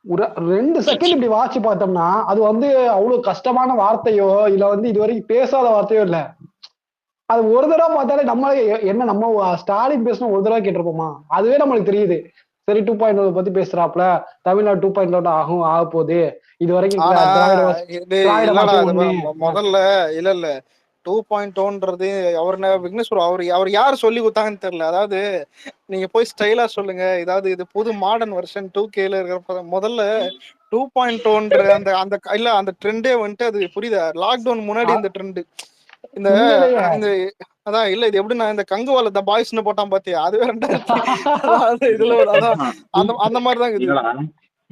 ஒரு 2 செகண்ட் இப்படி வாட்சி பார்த்தோம்னா அது வந்து அவ்வளவு கஷ்டமான வார்த்தையோ இல்ல வந்து இது வரைக்கும் பேசாத வார்த்தையோ இல்ல, அது ஒரு தடவை பார்த்தாலே நம்மளே என்ன நம்ம ஸ்டாலின் பேசணும் ஒரு தடவை கேட்டிருப்போமா, அதுவே நம்மளுக்கு தெரியுது. சரி 2.0 பத்தி பேசுறாப்ல, தமிழ்நாடு 2.0 ஆக போகுது, இது வரைக்கும் முதல்ல இல்ல 2.0ன்றது அவர் விக்னேஷ் அவர் யாரு சொல்லி கொடுத்தாங்கன்னு தெரியல. அதாவது நீங்க போய் ஸ்டைலா சொல்லுங்க, ஏதாவது இது புது மாடர்ன் வெர்ஷன் 2Kல இருக்கிற முதல்ல 2.0ன்ற அந்த அந்த இல்ல அந்த ட்ரெண்டே வந்துட்டு அது புரியுதா, லாக்டவுன் முன்னாடி இந்த ட்ரெண்ட் இந்த அதான் இல்ல இது எப்படின்னா இந்த கங்குவால த பாய்ஸ்னு போட்டான் பாத்தியா, அதுவே 2000 இதுல அதான் அந்த மாதிரிதான் இருக்குது.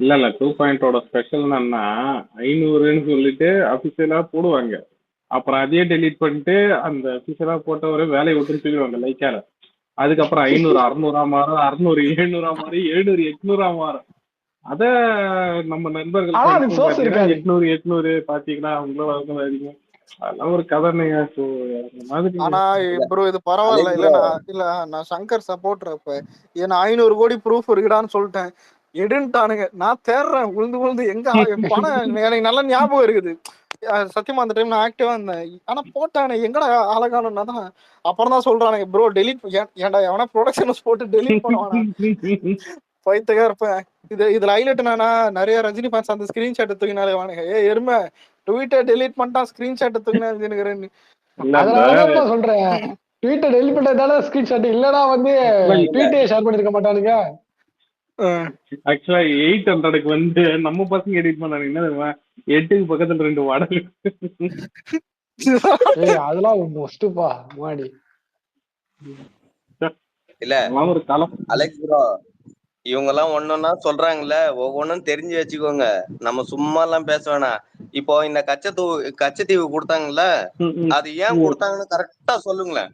இல்ல 2.0 ஸ்பெஷல் என்னன்னா 500ன்னு சொல்லிட்டு அபிஷியலா போடுவாங்க, அப்புறம் அதையே டெலீட் பண்ணிட்டு அந்த அபிஷியலா போட்டவரை வேலையை விட்டு சொல்லுவாங்க லைக்கால. அதுக்கப்புறம் 500 600 மாறும், 600 700 மாறும், 700 800 மாறும். அத நம்ம நண்பர்கள் 800 பாத்தீங்கன்னா அவங்களும் அதிகம். அதெல்லாம் ஒரு கதை. ஆனா ப்ரோ இது பரவாயில்ல. இல்ல நான் சங்கர் சப்போர்ட்டர். இப்ப ஏன்னா 500 கோடி ப்ரூஃப் இருக்குடான்னு சொல்லிட்டேன், எடுன்ட்டானுங்க. நான் தேடுறேன் உழுந்து எங்க பணம் எனக்கு நல்ல ஞாபகம் இருக்குது. சத்தியமா அந்த டைம் நான் ஆக்டிவா இருந்தேன். ஆனா போட்டானே எங்கடா அழகானு தான் அப்புறம் தான் சொல்றானுங்க ப்ரோ டெலிட் ஏன்டா எவனா ப்ரொடக்ஷன் போட்டு டெலிட் பண்ணுவானா பைத்தகா இருப்பேன். இதுல ஹைலைட் என்னன்னா நிறைய ரஜினி ஃபேன்ஸ் அந்த ஸ்கிரீன்ஷாட் தூக்கினாலே வானுங்க, எருமை ட்விட்டர் டெலிட் பண்ணிட்டான் ஸ்கிரீன்ஷாட் தூக்கினா இருக்கிறேன்னு. அதனாலதான் சொல்றேன் ட்வீட்டை டெலிட் பண்ணதால ஸ்கிரீன்ஷாட் இல்லனா வந்து ட்வீட்டே ஷேர் பண்ணிருக்க மாட்டானுங்க. ஆக்சுவலா 800க்கு வந்து நம்ம பசங்க எடிட் பண்ணாங்க என்ன தெரியுமா, 8க்கு பக்கத்துல 2 வடகு. அதெல்லாம் மொஸ்டுப்பா மாடி. இல்ல ஒரு காலம். அலெக்ஸ் ப்ரோ, இவங்க எல்லாம் ஒன்னொன்னா சொல்றாங்கல்ல, ஒவ்வொன்னும் தெரிஞ்சு வச்சுக்கோங்க. நம்ம சும்மா எல்லாம் பேச வேணாம். இப்போ இந்த கச்சத்தீவு கொடுத்தாங்கல்ல, அது ஏன் கொடுத்தாங்கன்னு கரெக்டா சொல்லுங்களேன்.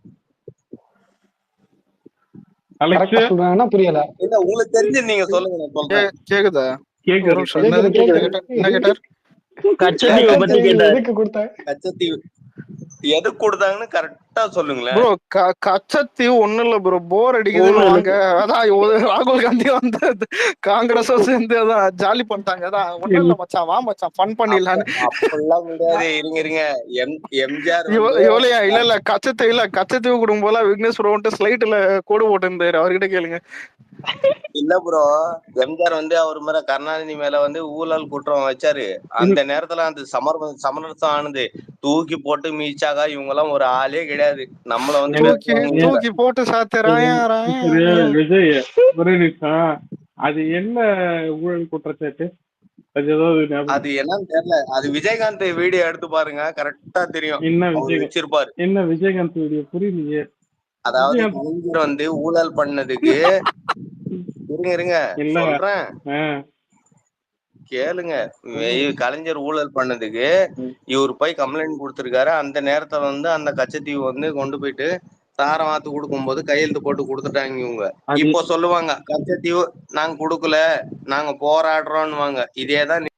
சொல்றாங்கன்னா புரியல. இல்ல உங்களுக்கு தெரிஞ்சு நீங்க சொல்லுங்க, நான் சொல்றேன். கேக்குதா? கச்சத்தீவை பத்தி கேட்டாரு. கச்சத்தீவு எதுக்கு கொடுத்தாங்கன்னு கரெக்டா சொல்லுங்களேன். ப்ரோ கச்சத்தீவு ஒண்ணும் இல்ல ப்ரோ, போர் அடிக்குதுன்னு வாங்க. அதான் ராகுல் காந்தி வந்து காங்கிரஸ் சேர்ந்து அதான் ஜாலி பண்ணிட்டாங்க. அதான் ஒண்ணும் இல்ல மச்சான், வா மச்சான் ஃபன் பண்ணிடலான்னு. அப்படிலாம் முடியாது, இருங்க எம்ஜிஆர் இவ்வளையா இல்ல கச்சத்தீவு குடும்பம் போல விக்னேஷ் ப்ரோ வந்துட்டு ஸ்லைட்ல கோடு போட்டு இருந்தாரு, அவர்கிட்ட கேளுங்க. இல்ல ப்ரோ, எம்ஜிஆர் வந்து அவர் மேல கருணாநிதி மேல வந்து ஊழல் குற்றம் வச்சாரு. அந்த நேரத்துல அந்த சமரசம் ஆனது. தூக்கி போட்டு மீச்சாக இவங்க எல்லாம் ஒரு ஆளே கிடையாது. நம்மள வந்து தூக்கி போட்டு விஜய் ஒரே நிமிஷம், அது என்ன ஊழல் குற்றச்சாட்டு? அது என்னன்னு தெரியல. அது விஜயகாந்த் வீடியோ எடுத்து பாருங்க, கரெக்டா தெரியும். என்ன விஜயகாந்த் வீடியோ புரியலையே. அதாவது வந்து ஊழல் பண்ணதுக்கு இருங்க சொல்றேன் கேளுங்க. கலைஞர் ஊழல் பண்ணதுக்கு இவர் போய் கம்ப்ளைண்ட் கொடுத்திருக்காரு. அந்த நேரத்துல வந்து அந்த கச்சத்தீவு வந்து கொண்டு போயிட்டு சாரவாத்து கொடுக்கும் போது கையெழுத்து போட்டு கொடுத்துட்டாங்க இவங்க. இப்போ சொல்லுவாங்க கச்சத்தீவு நாங்க கொடுக்கல, நாங்க போராடுறோம்னுவாங்க. இதேதான்.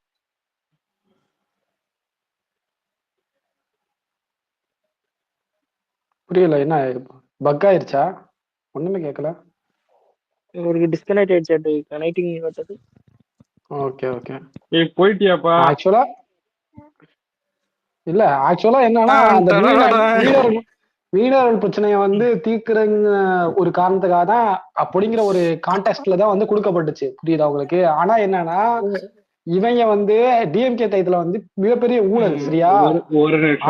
புரியல, என்ன பக் ஆயிருச்சா? ஒண்ணுமே கேட்கல. உங்களுக்கு டிஸ்கனெக்ட் ஆயிடுச்சு, கனெக்டிங் வந்தது. Okay okay. போயிட்டியாப்பா? ஆக்சுவலா இல்ல, ஆக்சுவலா என்னன்னா அந்த மீனவர்கள் பிரச்சனைய வந்து தீர்க்கிற ஒரு காரணத்துக்காக தான் அப்படிங்கிற ஒரு கான்டெக்ட்ல தான் வந்து கொடுக்கப்பட்டுச்சு. புரியுதா உங்களுக்கு? ஆனா என்னன்னா இவங்க வந்து டிஎம்கே டயத்துல வந்து மிகப்பெரிய ஊழல், சரியா?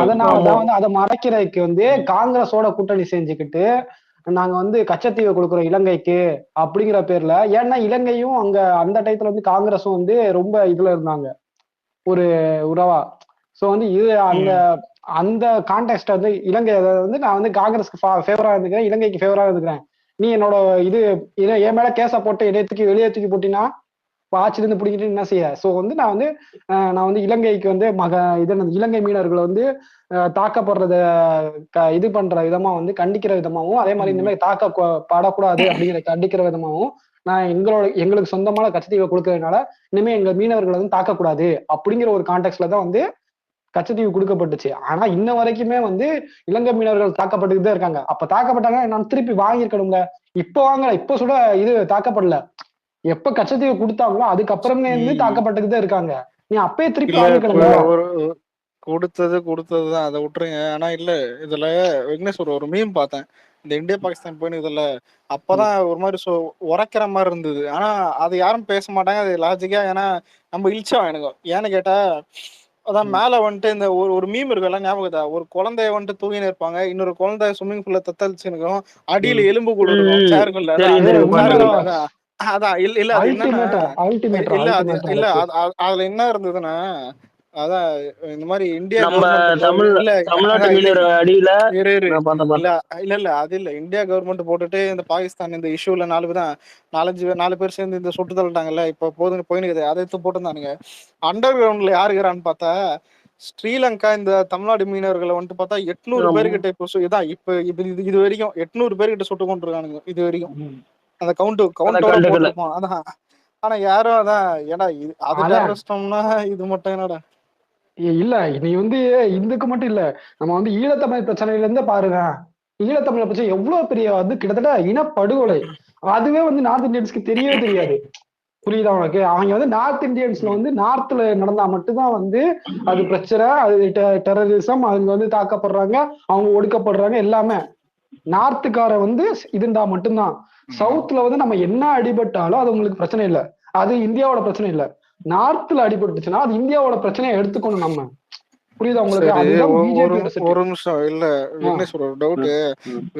அதனாலதான் வந்து அதை மறைக்கிறதுக்கு வந்து காங்கிரஸோட கூட்டணி செஞ்சுக்கிட்டு நாங்க வந்து கச்சத்தீவை கொடுக்குறோம் இலங்கைக்கு அப்படிங்கிற பேர்ல. ஏன்னா இலங்கையும் அங்க அந்த டயத்துல வந்து காங்கிரஸும் வந்து ரொம்ப இதுல இருந்தாங்க, ஒரு உறவா. சோ வந்து இது அந்த அந்த கான்டெக்ட் வந்து இலங்கை வந்து நான் வந்து காங்கிரஸ்க்கு ஃபேவரா இருந்துக்கிறேன், இலங்கைக்கு ஃபேவரா இருந்துக்கிறேன். நீ என்னோட என் மேல கேஸ போட்டு வெளியே தூக்கி போட்டினா ஆட்சியில இருந்து பிடிக்கிட்டு என்ன செய்ய? சோ வந்து நான் வந்து இலங்கைக்கு வந்து இலங்கை மீனவர்களை வந்து தாக்கப்படுறத இது பண்ற விதமா வந்து கண்டிக்கிற விதமாவும், அதே மாதிரி இந்த மாதிரி தாக்கப்படக்கூடாது அப்படிங்கிற கண்டிக்கிற விதமாவும் நான் எங்களுக்கு சொந்தமான கச்சத்தீவை கொடுக்கறதுனால இனிமே எங்க மீனவர்களை வந்து தாக்கக்கூடாது அப்படிங்கிற ஒரு கான்டெக்ட்ல தான் வந்து கச்சத்தீவு கொடுக்கப்பட்டுச்சு. ஆனா இன்ன வரைக்குமே வந்து இலங்கை மீனவர்கள் தாக்கப்பட்டுட்டு தான் இருக்காங்க. அப்ப தாக்கப்பட்டாங்க, நான் திருப்பி வாங்கியிருக்கணுங்க. இப்ப வாங்கல, இப்ப சுட இது தாக்கப்படல. எப்ப கச்சத்தீவு கொடுத்தாங்களோ அதுக்கப்புறமே இருந்து தாக்கப்பட்டுட்டு தான் இருக்காங்க. நீ அப்பயே திருப்பி வாங்கிக்கணும். கொடுத்ததுதான், அதை விட்டுருங்க. ஆனா இல்ல, இதுல விக்னேஷ் ஒரு மீம் பார்த்தேன். இந்த இந்தியா பாகிஸ்தான் போயின்னு இதுல அப்பதான் ஒரு மாதிரி உரைக்கிற மாதிரி இருந்தது. ஆனா அது யாரும் பேச மாட்டாங்க, அது லாஜிக்கா. ஏன்னா நம்ம இழிச்சா எனக்கு ஏன்னு கேட்டா, அதான் மேல வந்துட்டு இந்த ஒரு மீம் இருக்கு எல்லாம் ஞாபகத்தா, ஒரு குழந்தைய வந்துட்டு தூங்கின்னு இருப்பாங்க, இன்னொரு குழந்தை ஸ்விம்மிங் பூல்ல தத்தளிச்சு இருக்கும், அடியில எலும்பு கூட இருக்கும் சேருக்குள்ள. அதான் இல்ல அது என்னன்னா இல்ல அதுல என்ன இருந்ததுன்னா, அதான் இந்த மாதிரி இந்தியா இல்ல அது இல்ல, இந்தியா கவர்மெண்ட் போட்டுட்டு இந்த பாகிஸ்தான் இந்த இஷ்யூல 4 பேர் சேர்ந்து இந்த சுட்டு தள்ளிட்டாங்கல்ல, இப்ப போயினுக்குது. அதை எடுத்து போட்டுருந்தானுங்க. அண்டர் கிரவுண்ட்ல யாரு இருக்கிறான்னு பார்த்தா ஸ்ரீலங்கா இந்த தமிழ்நாடு மீனவர்களை வந்துட்டு பார்த்தா 800 பேர்கிட்ட இப்ப இது வரைக்கும் 800 பேர்கிட்ட சுட்டு கொண்டிருக்கானுங்க இது வரைக்கும். அந்த கவுண்டோட போட்டுருப்போம். அதான். ஆனா யாரும் அதான் ஏன்னா அது டெரரிஸ்டம்னா இது மட்டும் என்னடா இல்ல. நீ வந்து இதுக்கு மட்டும் இல்ல, நம்ம வந்து ஈழத்தமிழ் பிரச்சனையில இருந்து பாருங்க. ஈழத்தமிழ் பிரச்சனை எவ்வளவு பெரிய வந்து கிட்டத்தட்ட இனப்படுகொலை. அதுவே வந்து நார்த் இந்தியன்ஸ்க்கு தெரியவே தெரியாது. புரியுதா உனக்கு? அவங்க வந்து நார்த் இந்தியன்ஸ்ல வந்து நார்த்ல நடந்தா மட்டும்தான் வந்து அது பிரச்சனை, அது டெரரிசம், அவங்க வந்து தாக்கப்படுறாங்க, அவங்க ஒடுக்கப்படுறாங்க. எல்லாமே நார்த்துக்கார வந்து இருந்தா மட்டும்தான். சவுத்ல வந்து நம்ம என்ன அடிபட்டாலும் அது உங்களுக்கு பிரச்சனை இல்லை, அது இந்தியாவோட பிரச்சனை இல்லை. நார்த்ல அடிபட்டுச்சுன்னா அது இந்தியாவோட பிரச்சனையை எடுத்துக்கணும் நம்ம. புரியுதா உங்களுக்கு? சரி, அதுதான் ஒரு பிஜேபியோட செட்டு. ஒரு நிமிஷம் இல்ல விக்னேஷ் ஒரு டவுட்.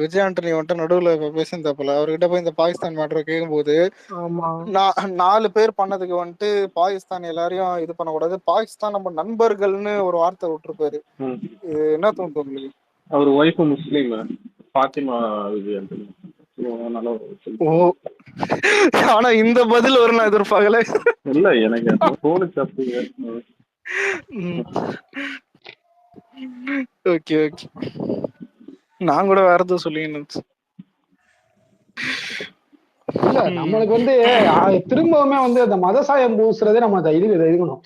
விஜய் ஆண்டனி வந்துட்டு நடுவுல பேசியிருந்தாப்புல, அவர்கிட்ட போய் இந்த பாகிஸ்தான் மேட்டரை கேட்கும்போது ஆமா 4 பேர் பண்ணதுக்கு வந்துட்டு பாகிஸ்தான் எல்லாரையும் இது பண்ணக்கூடாது, பாகிஸ்தான் நம்ம நண்பர்கள்னு ஒரு வார்த்தை விட்டுருப்பாரு. இது என்ன தோணுது உங்களுக்கு? அவர் ஒய்ஃபு முஸ்லீம் ஃபாத்திமா விஜய் ஆண்டனி. அதனால ஓ, ஆனா இந்த பதில் வரும் நான் எதிர்பார்க்கல. இல்ல எனக்கு தோணுச்சு அப்படிங்க. ஓகே ஓகே, நான் கூட வேற எதுவும் சொல்லிங்க. இல்ல நம்மளுக்கு வந்து திரும்பவுமே வந்து அந்த மதசாயம் பூசுறதே நம்ம இது இருக்கணும்.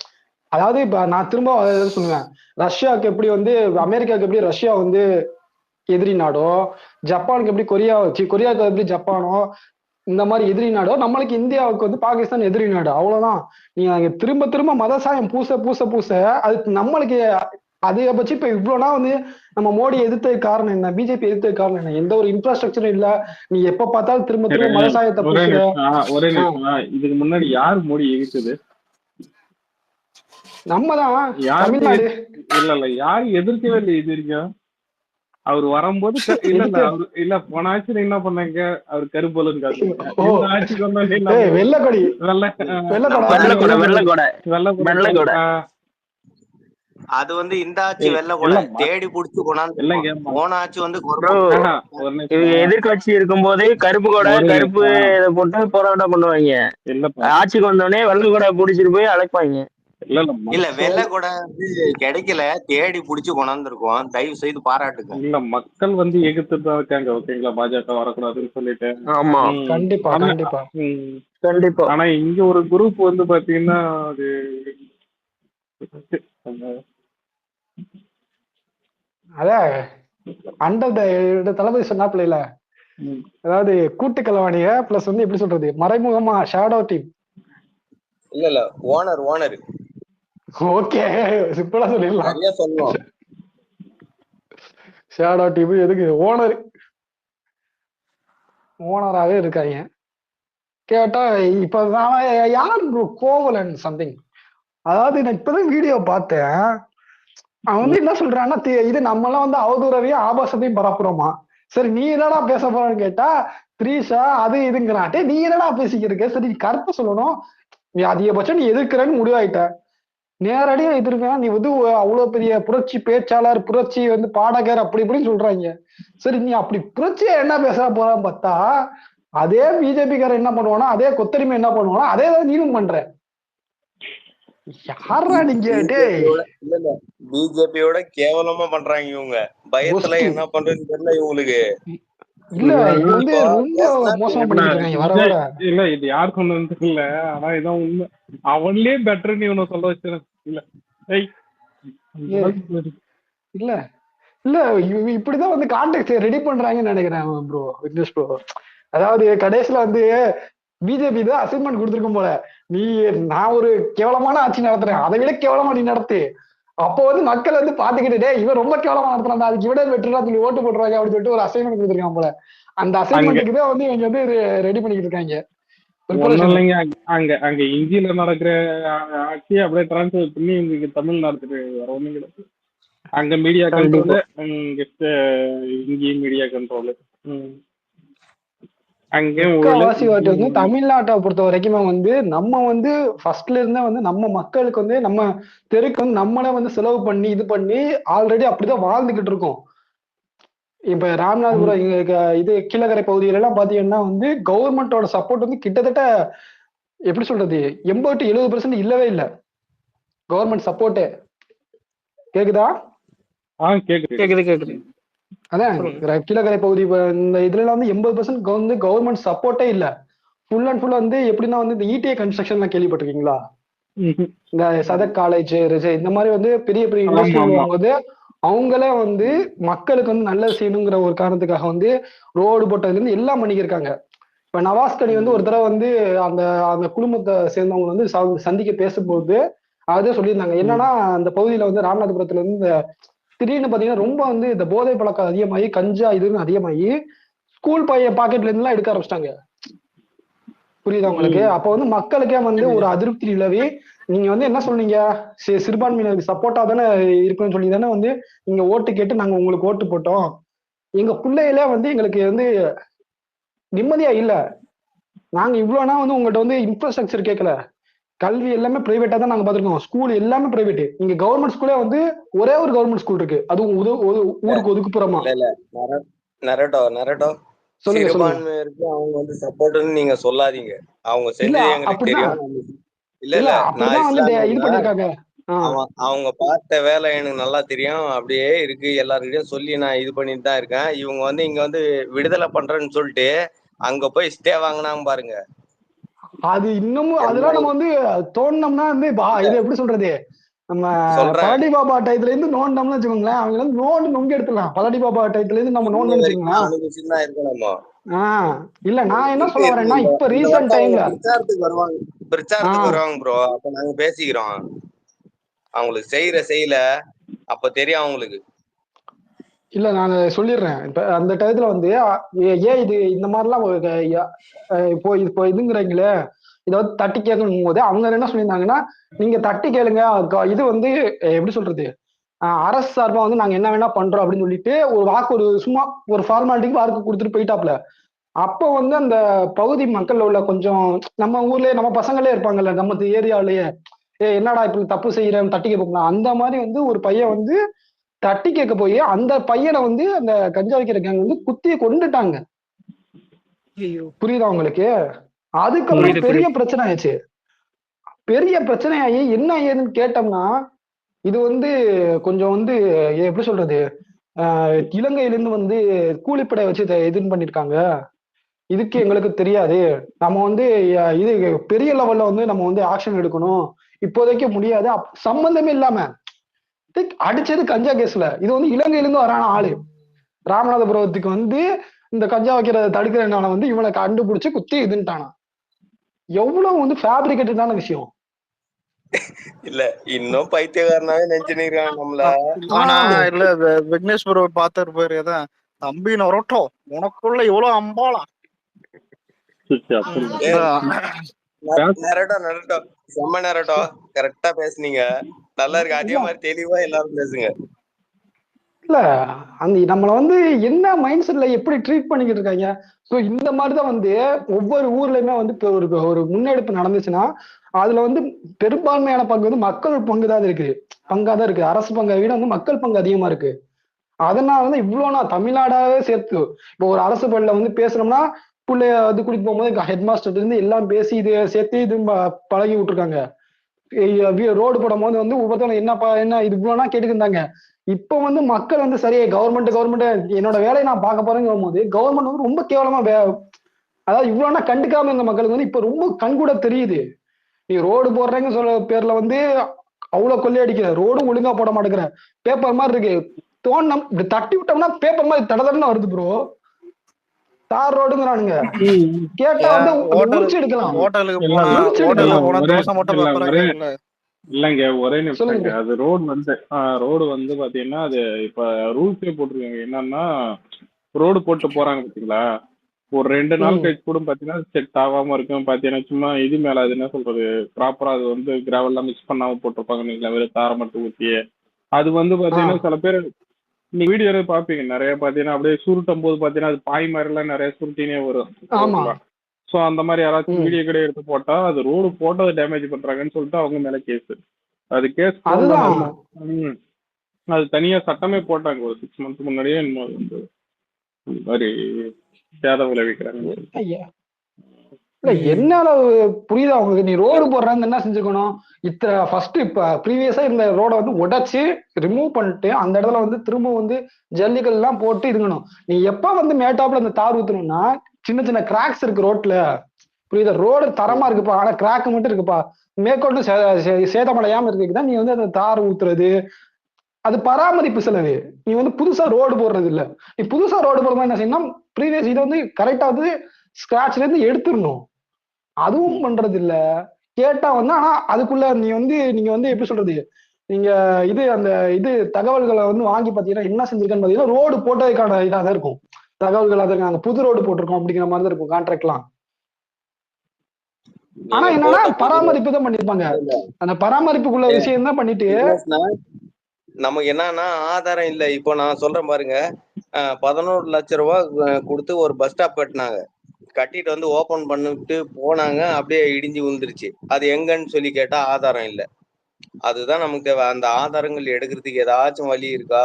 அதாவது இப்ப நான் திரும்ப சொல்லுவேன், ரஷ்யாவுக்கு எப்படி வந்து அமெரிக்காவுக்கு எப்படி ரஷ்யா வந்து எதிரி நாடோ, ஜப்பானுக்கு எப்படி கொரியாவுக்கு எப்படி ஜப்பானோ இந்த மாதிரி எதிரி நாடோ, நம்மளுக்கு இந்தியாவுக்கு வந்து பாகிஸ்தான் எதிரி நாடு. அவ்வளவுதான். நீங்க திரும்ப திரும்ப மதசாயம் பூச பூச பூச அது நம்மளுக்கு அதிகபட்சம் இப்ப இவ்வளவுனா வந்து நம்ம மோடி எதிர்த்தது காரணம் என்ன, பிஜேபி எதிர்த்தது காரணம் என்ன? எந்த ஒரு இன்ஃப்ராஸ்ட்ரக்சரும் இல்ல. நீ எப்ப பார்த்தாலும் திரும்ப திரும்ப மதசாயத்தை பூசுற. ஒரே நிமிஷம், இதுக்கு முன்னாடி யார் மோடி எதிர்த்தது? நம்மதான் தமிழ்நாடு. இல்ல யாரும் எதிர்க்கவே இல்லை இது வரைக்கும். அவர் வரும்போது இல்ல போன ஆட்சியில என்ன பண்ணாங்க, அவர் கருப்பொருள் ஆட்சிக்கு வெள்ளக்கொடி வெள்ளக்கொடை அது வந்து இந்த ஆட்சி வெள்ள கூட தேடி புடிச்சு கொண்டாந்து, போன ஆட்சி வந்து எதிர்கட்சி இருக்கும் போதே கருப்பு இதை போட்டு போராட்டம் பண்ணுவாங்க. ஆட்சிக்கு வந்தோடனே வெள்ளை கொடை புடிச்சிட்டு போய் அழைப்பாங்க. இல்ல வெள்ளை கூட வந்து கிடைக்கல, தேடி புடிச்சு கொண்டாந்துருக்கோம். தயவு செய்து பாராட்டுங்க. இல்ல மக்கள் வந்து எதிர்த்துதான் இருக்காங்க. ஓகேங்களா, பாஜக வரக்கூடாதுன்னு சொல்லிட்டு. ஆமா, கண்டிப்பா கண்டிப்பா கண்டிப்பா. ஆனா இங்க ஒரு குரூப் வந்து பாத்தீங்கன்னா அது அதான் அண்டர் தளபதி சொன்னாப்ல இல்ல, அதாவது கூட்டு கலவாணிய பிளஸ் வந்து எப்படி சொல்றது, மறைமுகமா ஷேடோ டீம். இல்ல ஓனர் ஓகே, சிம்பிளா சொல்லிடலாம். சரியா சொல்லணும். ஷேடோ டீம் எதுக்கு, ஓனராகவே இருக்காங்க. கேட்டா இப்பதான் யார் கோவலன் சம்திங், அதாவது நான் இப்பதான் வீடியோ பார்த்தேன். அவன் வந்து என்ன சொல்றான்னா, இது நம்ம எல்லாம் வந்து அவதூறவையும் ஆபாசத்தையும் பரப்புறோமா. சரி நீ என்னடா பேச போறான்னு கேட்டா த்ரீஷா அது இதுங்கிறான். நீ என்னடா பேசிக்கிட்டு இருக்க, சரி நீ கருத்து சொல்லணும், நீ அதிகபட்சம் நீ எதிர்க்கிறன்னு முடிவாயிட்ட, நேரடியா எதிர்க்க நீ வந்து அவ்வளவு பெரிய புரட்சி பேச்சாளர், புரட்சி வந்து பாடகர் அப்படி இப்படின்னு சொல்றாங்க. சரி நீ அப்படி புரட்சியா என்ன பேச போறான்னு பார்த்தா அதே பிஜேபி காரர் என்ன பண்ணுவானா, அதே கொத்தடிமை என்ன பண்ணுவானா, அதே தான் நீனும் பண்ற. யாரா நீங்க? பிஜேபியோட கேவலமா பண்றாங்க இவங்க. பயத்துல என்ன பண்றதுன்னு தெரியல இவங்களுக்கு. இல்ல இது வந்து ரொம்ப மோசமா பண்ணிட்டு இருக்காங்க வர வர. இல்ல இது யார் சொன்னது தெரியல, ஆனா இதான் உண்மை. அவன்லயே பெட்டர்னு இவனை சொல்ல வச்சிருக்கேன். இல்ல இல்ல இப்படிதான் வந்து கான்டெக்ட் ரெடி பண்றாங்கன்னு நினைக்கிறேன் ப்ரோ, விக்னேஷ் ப்ரோ. அதாவது கடைசியில வந்து பிஜேபி தான் அசைன்மெண்ட் கொடுத்துருக்கும் போல, நீ நான் ஒரு கேவலமான ஆட்சி நடத்துறேன், அதை விட கேவலமா நீ நடத்து. அப்போ வந்து மக்கள் வந்து பாத்துக்கிட்டே இவன் ரொம்ப கேவலமா நடத்துறான், அதுக்கு விட வெட்டுறா சொல்லி ஓட்டு போட்டுறாங்க அப்படின்னு சொல்லிட்டு ஒரு அசைன்மெண்ட் கொடுத்துருக்கான் போல. அந்த அசைன்மெண்ட்டுக்கு தான் வந்து இவங்க வந்து ரெடி பண்ணிக்கிட்டு இருக்காங்க. அங்க இந்தியில நடக்கிற ஆட்சி அப்படியே டிரான்ஸ்ஃபர் பண்ணி இங்க தமிழ் நடத்துட்டு வர ஒண்ணும் கிடையாது. அங்க மீடியா கண்ட்ரோல், இங்கேயும் மீடியா கண்ட்ரோல். முக்காவாசி வாட்டி வந்து தமிழ்நாட்டை பொறுத்த வரைக்குமே வந்து நம்ம வந்து ஃபர்ஸ்ட்ல இருந்தே வந்து நம்ம மக்களுக்கு வந்து நம்ம தெருக்கு வந்து நம்மளே வந்து செலவு பண்ணி இது பண்ணி ஆல்ரெடி அப்படிதான் வாழ்ந்துகிட்டு இருக்கோம். இப்ப ராமநாதபுரம் இது கீழக்கரை பகுதியில எல்லாம் பாத்தீங்கன்னா வந்து கவர்மெண்டோட சப்போர்ட் வந்து கிட்டத்தட்ட எப்படி சொல்றது 80-70% இல்லவே இல்லை கவர்மெண்ட் சப்போர்ட்டே. கேக்குதா? கேக்குது. அதான் கீழக்கரை பகுதி இந்த இதுல எல்லாம் வந்து 80% வந்து கவர்மெண்ட் சப்போர்ட்டே இல்ல. ஃபுல் அண்ட் ஃபுல் வந்து எப்படின்னா வந்து இந்த இடிஏ கன்ஸ்ட்ரக்ஷன் எல்லாம் கேள்விப்பட்டிருக்கீங்களா? இந்த சதக் காலேஜ் இந்த மாதிரி வந்து பெரிய பெரிய யூனிவர்சிட்டி வந்து அவங்களே வந்து மக்களுக்கு வந்து நல்லது செய்யணுங்கிற ஒரு காரணத்துக்காக வந்து ரோடு போட்டதுல இருந்து எல்லாம் பண்ணிக்கிருக்காங்க. இப்ப நவாஸ்கனி வந்து ஒரு தடவை வந்து அந்த அந்த குடும்பத்தை சேர்ந்தவங்க வந்து சந்திக்க பேசும்போது அதான் சொல்லியிருந்தாங்க. என்னன்னா அந்த பகுதியில வந்து ராமநாதபுரத்துல இருந்து இந்த திடீர்னு பாத்தீங்கன்னா ரொம்ப வந்து இந்த போதை பழக்கம் அதிகமாகி கஞ்சா இதுன்னு அதிகமாகி ஸ்கூல் பையன் பாக்கெட்ல இருந்து எல்லாம் எடுக்க ஆரம்பிச்சிட்டாங்க. புரியுதா உங்களுக்கு? அப்ப வந்து மக்களுக்கே வந்து ஒரு அதிருப்தி நிலவி, நீங்க வந்து என்ன சொன்னீங்க, சிறுபான்மையினருக்கு சப்போர்ட்டா தானே இருக்குன்னு சொல்லி தானே வந்து நீங்க ஓட்டு கேட்டு நாங்க உங்களுக்கு ஓட்டு போட்டோம். எங்க பிள்ளைகள வந்து எங்களுக்கு வந்து நிம்மதியா இல்ல. நாங்க இவ்வளவுனா வந்து உங்கள்ட்ட வந்து இன்ஃப்ராஸ்ட்ரக்சர் கேட்கல. கல்வி எல்லாமே பிரைவேட்டா தான் நாங்க பாத்துருக்கோம். ஸ்கூல் எல்லாமே பிரைவேட். இங்க கவர்மெண்ட் ஸ்கூலே வந்து ஒரே ஒரு கவர்மெண்ட் ஸ்கூல் இருக்கு, அதுவும் ஊருக்கு ஒதுக்குப்புறமா. இல்ல இல்ல நரட்டோ நரட்டோ சொல்லுங்க சொல்லுங்க. சிறுபான்மையருக்கு அவங்க வந்து சப்போர்ட்னு நீங்க சொல்லாதீங்க. அவங்க இல்ல செஞ்சது எங்களுக்கு அப்படிதான் தெரியும். இல்ல இல்ல இல்ல நான் அப்படிதான் வந்து இது இஸ்லாமியன்னா பண்ணிருக்காங்க. அவங்க பார்த்த வேலை எனக்கு நல்லா தெரியும். அப்படியே இருக்கு, எல்லாருக்கிட்டையும் சொல்லி நான் இது பண்ணிட்டு தான் இருக்கேன். இவங்க வந்து இங்க வந்து விடுதலை பண்றேன்னு சொல்லிட்டு அங்க போய் ஸ்டே வாங்கினாங்க பாருங்க. அது இன்னமும் அதெல்லாம் எல்லாம் நம்ம வந்து தோணுனோம்னா வந்து இது எப்படி சொல்றது, நம்ம சொல்றேன். பழனி பாபா டயத்துல இருந்து நோண்டோம்னு வச்சுக்கோங்களேன், அவங்க வந்து நோண்டு நொங்க எடுத்துக்கலாம். பழனி பாபா டயத்துல இருந்து நம்ம இன்ன நோண்டோம்னு வரைக்கும் வச்சுக்கோங்களேன். அனுபவிச்சுதான் இருக்கணுமோ. இல்ல நான் என்ன இருக்கு சொல்ல இருக்கு. வரேன்னா, இப்ப இந்த ரீசன்ட் வருஷம் அவங்க டைம்ல பிரச்சாரத்துக்கு வருவாங்க ப்ரோ. அப்ப நாங்க பேசிக்கிறோம். அவங்களுக்கு செய்யல அப்ப தெரியும் அவங்களுக்கு. இல்ல நான் சொல்லிடுறேன். இப்ப அந்த டயத்துல வந்து ஏன் இது இந்த மாதிரிலாம் இப்போ இப்போ இதுங்கிறீங்களே, இதை வந்து தட்டி கேட்கணும் போது அவங்க என்ன சொல்லியிருந்தாங்கன்னா, நீங்க தட்டி கேளுங்க, இது வந்து எப்படி சொல்றது, அரசு சார்பா வந்து நாங்க என்ன வேணா பண்றோம் அப்படின்னு சொல்லிட்டு ஒரு வாக்கு, ஒரு சும்மா ஒரு ஃபார்மாலிட்டிக்கு வாக்கு கொடுத்துட்டு போயிட்டாப்ல. அப்போ வந்து அந்த பகுதி மக்கள் உள்ள கொஞ்சம் நம்ம ஊர்லயே நம்ம பசங்களே இருப்பாங்கல்ல, நம்ம ஏரியாவிலேயே, என்னடா இப்படி தப்பு செய்யறேன் தட்டி கேட்போம், அந்த மாதிரி வந்து ஒரு பையன் வந்து தட்டி கேட்க போய் அந்த பையனை வந்து அந்த கஞ்சா வைக்கிற கேங் வந்து குத்தி கொண்டுட்டாங்க. புரியுதா உங்களுக்கு? அதுக்கப்புறம் பெரிய பிரச்சனை ஆயிடுச்சு. பெரிய பிரச்சனையாகி என்ன ஏதுன்னு கேட்டோம்னா, இது வந்து கொஞ்சம் வந்து எப்படி சொல்றது, இலங்கையிலிருந்து வந்து கூலிப்படை வச்சு இதுன்னு பண்ணிருக்காங்க, இதுக்கு எங்களுக்கு தெரியாது, நம்ம வந்து இது பெரிய லெவல்ல வந்து நம்ம வந்து ஆக்ஷன் எடுக்கணும், இப்போதைக்கு முடியாது, சம்பந்தமே இல்லாம அடிச்சது கஞ்சா கேஸ்ல. இது வந்து இலங்கையில இருந்து வரான ஆளு ராமநாதபுரத்துக்கு வந்து இந்த கஞ்சா வைக்கிறத தடுக்கிறனால வந்து இவனை கண்டுபிடிச்சு குத்தி இதுன்ட்டானா. எவ்வளவு வந்து ஃபேப்ரிகேட்டடான விஷயம். இல்ல இன்னும் பைத்தியக்காரனாவே நினைச்சுக்கிறான் நம்மள. ஆனா இல்ல விக்னேஷ் ப்ரோ பாத்தாரு பாரு, அதான் தம்பி நொரட்டோ உனக்குள்ள இவ்வளவு அம்பாளா. நரட்டோ செம்ம நரட்டோ, கரெக்டா பேசுனீங்க, நல்லா இருக்கு. அதே மாதிரி தெளிவா எல்லாரும் பேசுங்க. இல்ல அந்த நம்மள வந்து என்ன மைண்ட் செட்ல எப்படி ட்ரீட் பண்ணிக்கிட்டு இருக்காங்க. சோ இந்த மாதிரிதான் வந்து ஒவ்வொரு ஊர்லயுமே வந்து இப்போ ஒரு முன்னெடுப்பு நடந்துச்சுன்னா அதுல வந்து பெரும்பான்மையான பங்கு வந்து மக்கள் பங்குதான் பங்காதான் இருக்கு. அரசு பங்கை விட வந்து மக்கள் பங்கு அதிகமா இருக்கு. அதனால வந்து இவ்வளவு நான் தமிழ்நாடாவே சேர்த்து இப்போ ஒரு அரசு பள்ளியில வந்து பேசுறோம்னா பிள்ளைய வந்து கூட்டிட்டு போகும்போது ஹெட் மாஸ்டர் இருந்து எல்லாம் பேசி இது சேர்த்து இது பழகி விட்டுருக்காங்க. ரோடு போடும் போது வந்து ஒவ்வொருத்தவங்க என்னப்பா என்ன இது இவ்வளவுனா கேட்டுக்கு இருந்தாங்க. இப்ப வந்து மக்கள் வந்து சரியா கவர்மெண்ட் என்னோட வேலையை நான் பார்க்க போறேங்கும் போது கவர்மெண்ட் வந்து ரொம்ப கேவலமா அதாவது இவ்வளவுனா கண்டுக்காம இருந்த மக்களுக்கு வந்து இப்ப ரொம்ப கண்கூட தெரியுது. நீ ரோடு போடுறேங்க சொல்ல பேர்ல வந்து அவ்வளவு கொள்ளையடிக்கிற, ரோடும் ஒழுங்கா போட மாட்டேங்கிற, பேப்பர் மாதிரி இருக்கு, தோணும் இப்படி தட்டி விட்டோம்னா பேப்பர் மாதிரி தடதடன்னு வருது ப்ரோ. தார் ரோடுங்கிறானுங்க, கேட்டா வந்து உரிச்சு எடுக்கலாம். ஹோட்டலுக்கு போனா தோசை மட்டும் பேப்பராக்கல. இல்லங்க ஒரே நிமிஷங்க. அது ரோடு வந்து பாத்தீங்கன்னா அது இப்ப ரூல்ஸே போட்டிருக்காங்க. என்னன்னா ரோடு போட்டு போறாங்க பாத்தீங்களா, ஒரு 2 நாள் கழிச்சு கூட பாத்தீங்கன்னா செட் ஆகாம இருக்கும். பாத்தீங்கன்னா சும்மா இது மேல அது என்ன சொல்றது, ப்ராப்பரா அது வந்து கிராவல்லாம் மிக்ஸ் பண்ணாம போட்டிருப்பாங்க, வெறும் தாரை மட்டும் ஊத்தியே. அது வந்து பாத்தீங்கன்னா சில பேர் நீங்க வீடியோ பாப்பீங்க, நிறைய பாத்தீங்கன்னா அப்படியே சுருட்டும் போது பாத்தீங்கன்னா அது பாய் மாதிரி எல்லாம் நிறைய சுருட்டினே வரும். சோ அந்த மாதிரி யாராச்சும் வீடியோ கிடையாது எடுத்து போட்டா அது ரோடு போட்டதை டேமேஜ் பண்றாங்கன்னு சொல்லிட்டு அவங்க மேல கேஸ். அது கேஸ் அது தனியா சட்டமே போட்டாங்க ஒரு 6 months முன்னாடியே. வந்து இந்த மாதிரி சேதம் விளைவிக்கிறாங்க. என்ன புரியுதா உங்களுக்கு? நீ ரோடு போடுறாங்க என்ன செஞ்சுக்கணும், ஃபர்ஸ்ட் இப்ப ப்ரீவியஸா இந்த ரோட வந்து உடைச்சு ரிமூவ் பண்ணிட்டு அந்த இடத்துல வந்து திரும்ப வந்து ஜல்லிகள் எல்லாம் போட்டு இருக்கணும். நீ எப்ப வந்து மேட்டாப்ல இந்த தார் ஊத்தணும்னா சின்ன சின்ன கிராக்ஸ் இருக்கு ரோட்ல, புரியுதா, ரோடு தரமா இருக்குப்பா ஆனா கிராக் மட்டும் இருக்குப்பா, மேற்கொண்டு சேதமடையாம இருக்குதான் நீ வந்து அந்த தார் ஊத்துறது, அது பராமரிப்பு செலவு. நீ வந்து புதுசா ரோடு போடுறது இல்ல. நீ புதுசா ரோடு போடுறது என்ன செய்யணும், ப்ரீவியஸ் இதை வந்து கரெக்டா வந்து ஸ்கிராச்ல இருந்து எடுத்துடணும். அதுவும் பண்றது இல்ல. கேட்டா வந்து ஆனா அதுக்குள்ள நீங்க வந்து எப்படி சொல்றது, நீங்க அந்த தகவல்களை வந்து வாங்கி பாத்தீங்கன்னா என்ன செஞ்சிருக்கேன்னு பாத்தீங்கன்னா ரோடு போட்டதுக்கான இதாக இருக்கும் தகவல்கள். அதை நாங்க புது ரோடு போட்டிருக்கோம் அப்படிங்கிற மாதிரி தான் இருக்கும் கான்ட்ராக்ட்லாம். ஆனா நீங்க என்னன்னா போட்ட பராமரிப்பு தான் பண்ணிருப்பாங்க. அந்த பராமரிப்புக்குள்ள விஷயம் தான் பண்ணிட்டு நமக்கு என்னன்னா ஆதாரம் இல்ல. இப்போ நான் சொல்றேன் பாருங்க, 11 லட்சம் ரூபாய் கொடுத்து ஒரு பஸ் ஸ்டாப் கட்டினாங்க. கட்டிட்டு வந்து ஓபன் பண்ணிட்டு போனாங்க, அப்படியே இடிஞ்சு விழுந்துருச்சு. அது எங்கன்னு சொல்லி கேட்டா ஆதாரம் இல்ல. அதுதான் நமக்கு தேவை. அந்த ஆதாரங்கள் எடுக்கிறதுக்கு ஏதாச்சும் வழி இருக்கா?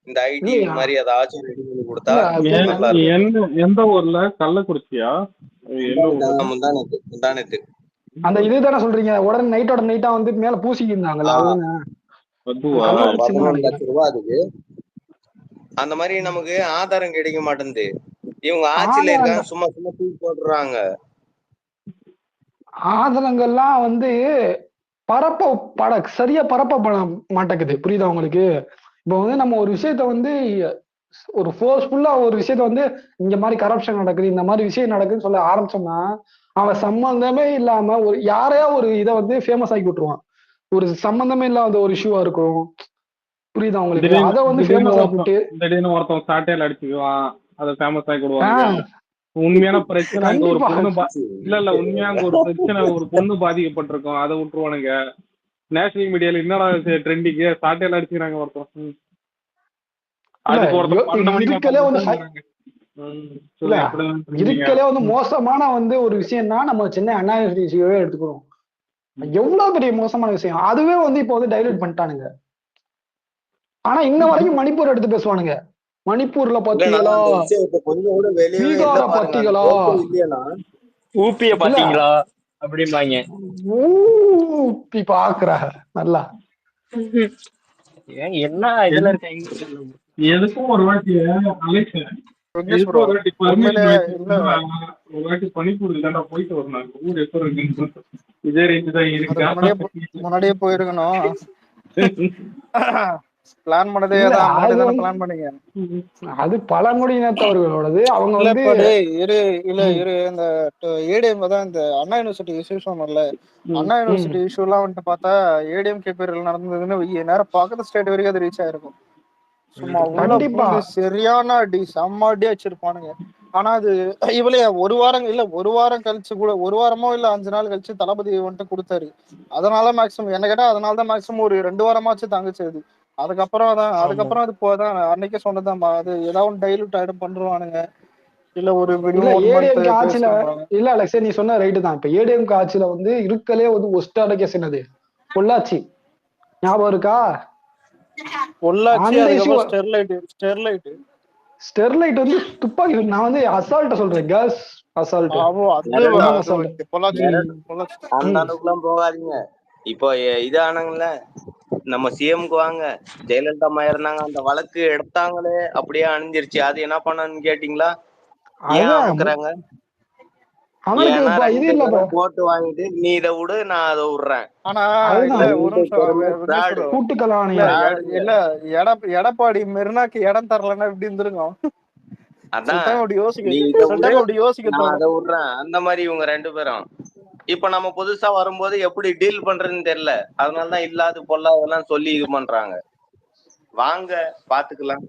இந்த ஐடி இல்லையா மாதிரி ஏதாச்சும் ரெடி பண்ணி கொடுத்தா இல்ல இப்ப நல்லா இருக்கும். எந்த ஊர்ல? கள்ளக்குறிச்சியா? எந்த ஊர்ல? முந்தானத்து அந்த இதுதானே சொல்றீங்க, உடனே நைட்டோட நைட்டா வந்து மேல பூசிக்கு இருந்தாங்கல்ல, அதுதானே அதுவா? கள்ளக்குறிச்சி 11 நினைக்கிறேன். லட்சம் ரூபாய் அதுக்கு. அந்த மாதிரி நமக்கு ஆதாரம் கிடைக்க மாட்டேங்குது. இவங்க ஆட்சியில ஆதாரங்க இருக்காங்க, சும்மா சும்மா தூக்கி போட்டுறாங்க. ஆதாரங்கள்லாம் வந்து சரியா பரப்ப மாட்டேங்குது. புரியுதா உங்களுக்கு? இப்போ வந்து நம்ம ஒரு விஷயத்த வந்து ஒரு ஃபோர்ஸ்ஃபுல்லா ஒரு விஷயத்த வந்து இங்க மாதிரி கரப்ஷன் நடக்குது, இந்த மாதிரி விஷயம் நடக்குதுன்னு சொல்ல ஆரம்பிச்சோம்னா, அவன் சம்பந்தமே இல்லாம ஒரு யாரையா ஒரு இதை வந்து ஃபேமஸ் ஆக்கி விட்டுருவான். ஒரு சம்பந்தமே இல்லாத ஒரு இஷ்யூவா இருக்கும். புரியுதா உங்களுக்கு? அதை வந்து ஃபேமஸ் ஆக்கி விட்டு திடீர்னு ஒருத்தன் சாட்டையில அடிச்சுக்குவான், அதை ஃபேமஸ் ஆகி விடுவாங்க. உண்மையான பிரச்சனை அங்க ஒரு கண்டிப்பா பொண்ணு இல்ல உண்மையா அங்க ஒரு பிரச்சனை, ஒரு பொண்ணு பாதிக்கப்பட்டிருக்கும், அதை விட்டுருவானுங்க. நேஷனல் மீடியால என்னடா ட்ரெண்டிங்கு, சாட்டையில அடிச்சுக்கிறாங்க ஒருத்தன். அதுக்கு ஒருத்தன் 12 மணிக்கு இருக்கலே வந்து இல்ல இருக்கலே வந்து மோசமான வந்து ஒரு விஷயம்னா நம்ம சென்னை அண்ணா யூனிவர்சிட்டியே எடுத்துக்கிறோம். எவ்வளவு பெரிய மோசமான விஷயம். அதுவே வந்து இப்போ வந்து டைலூட் பண்ணிட்டானுங்க. ஆனா இன்ன வரைக்கும் மணிப்பூர் எடுத்து பேசுவானுங்க. மணிப்பூர்ல பாத்தீங்களா, கொஞ்சம் கூட வெளியவே இல்ல பீகார பாருங்க. பாத்தீங்களா, இல்லையா ஊப்பிய பாத்தீங்களா அப்படிம்பாங்க. ஊப்பி பாக்குற நல்லா என்ன இதுல இருக்க எதுக்கும் ஒரு வாட்டி அலெக்ஸ், யோகேஷ் ப்ரோ, உண்மையிலே இல்ல ஒரு வாட்டி பனிப்பூர் தாண்டா போயிட்டு வரணும். ஊர் எப்ப இருக்கு இதே ரேஞ்சு தான் அது முன்னாடியே போயிருக்கணும். பிளான் பண்ணதே இல்ல தான், முன்னாடி அது தானே வந்து பிளான் பண்ணீங்க. அது பழங்குடியினத்தவர்களோடது. அவங்க இல்ல வந்து இப்ப இரு இந்த ஏடிஎம் தான் இந்த அண்ணா யூனிவர்சிட்டி இஷ்யூஸ் ஒண்ணும்ல, அண்ணா யூனிவர்சிட்டி இஷ்யூ எல்லாம் வந்துட்டு பார்த்தா ஏடிஎம் கேப்பீர்கள் நடந்ததுன்னு நேரம் பக்கத்து ஸ்டேட் வரைக்கும் அது ரீச் ஆயிருக்கும். சும்மா உள்ள கண்டிப்பா பூந்து சரியான அடி, செம்ம அடி வச்சிருப்பானுங்க. ஆனா அது இவளே ஒரு வாரம் கழிச்சு கூட, ஒரு வாரமோ இல்ல 5 நாள் கழிச்சு தளபதி வந்துட்டு கொடுத்தாரு. அதனால மேக்ஸிமம் என்ன கேட்டா அதனாலதான் மேக்ஸிமம் ஒரு 2 வாரமாச்சு தாங்குச்சு அது. அதுக்கப்புறம் அது போதான் அன்னைக்கே சொன்னதான், அது ஏதாவது டைலூட் ஆயிடும் பண்றானுங்க. இல்ல ஒரு இல்ல மினிமம் 1 மந்த் ஏடிஎம்கே ஆட்சியில பேசுறாங்க. இல்ல அலெக்ஸ், நீ சொன்ன ரைட்டு தான். இப்ப ஏடிஎம்கே ஆட்சியில வந்து இருக்கலே வந்து ஒஸ்டான கேஸ் என்னது, பொள்ளாச்சி ஞாபகம் இருக்கா? பொள்ளாச்சி, அந்த இஷ்யூ அதுக்கப்புறம் ஸ்டெர்லைட் வந்து துப்பாக்கி, நான் வந்து அசால்ட்ட சொல்றேன், கேர்ள்ஸ் அசால்ட், பொள்ளாச்சி. அந்த அளவுக்கு எல்லாம் போகாதீங்க. இப்போ இது ஆனாங்கல்ல, நம்ம சிஎம்க்கு வாங்க, ஜெயலலிதா அம்மா இருந்தாங்க, அந்த வழக்கு எடுத்தாங்களே அப்படியே அணிஞ்சிருச்சு. அது என்ன பண்ணான்னு கேட்டீங்களா? ஏன் அமுக்குறாங்க? அவனுக்கு ஏன்னா இப்ப இது 2 இல்ல, பேரும் போட்டு வாங்கிட்டு நீ இதை விடு, நான் அதை விடுறேன். ஆனா இல்ல அதுதான் ஒரு நிமிஷம் கூட்டுக்கலானியா. இல்ல எடப்பாடி மெரினாக்கு இடம் தரலன்னா எப்படி இருந்திருக்கும்? அதான் அப்படி நீ இதை விடு, யோசிக்க நான் அதை விடுறேன். அந்த மாதிரி இவங்க 2 பேரும் இப்ப நம்ம புதுசா வரும்போது எப்படி டீல் பண்றதுன்னு தெரியல. அதனாலதான் இல்லாத பொல்லாதெல்லாம் சொல்லி இது பண்றாங்க. வாங்க பாத்துக்கலாம்.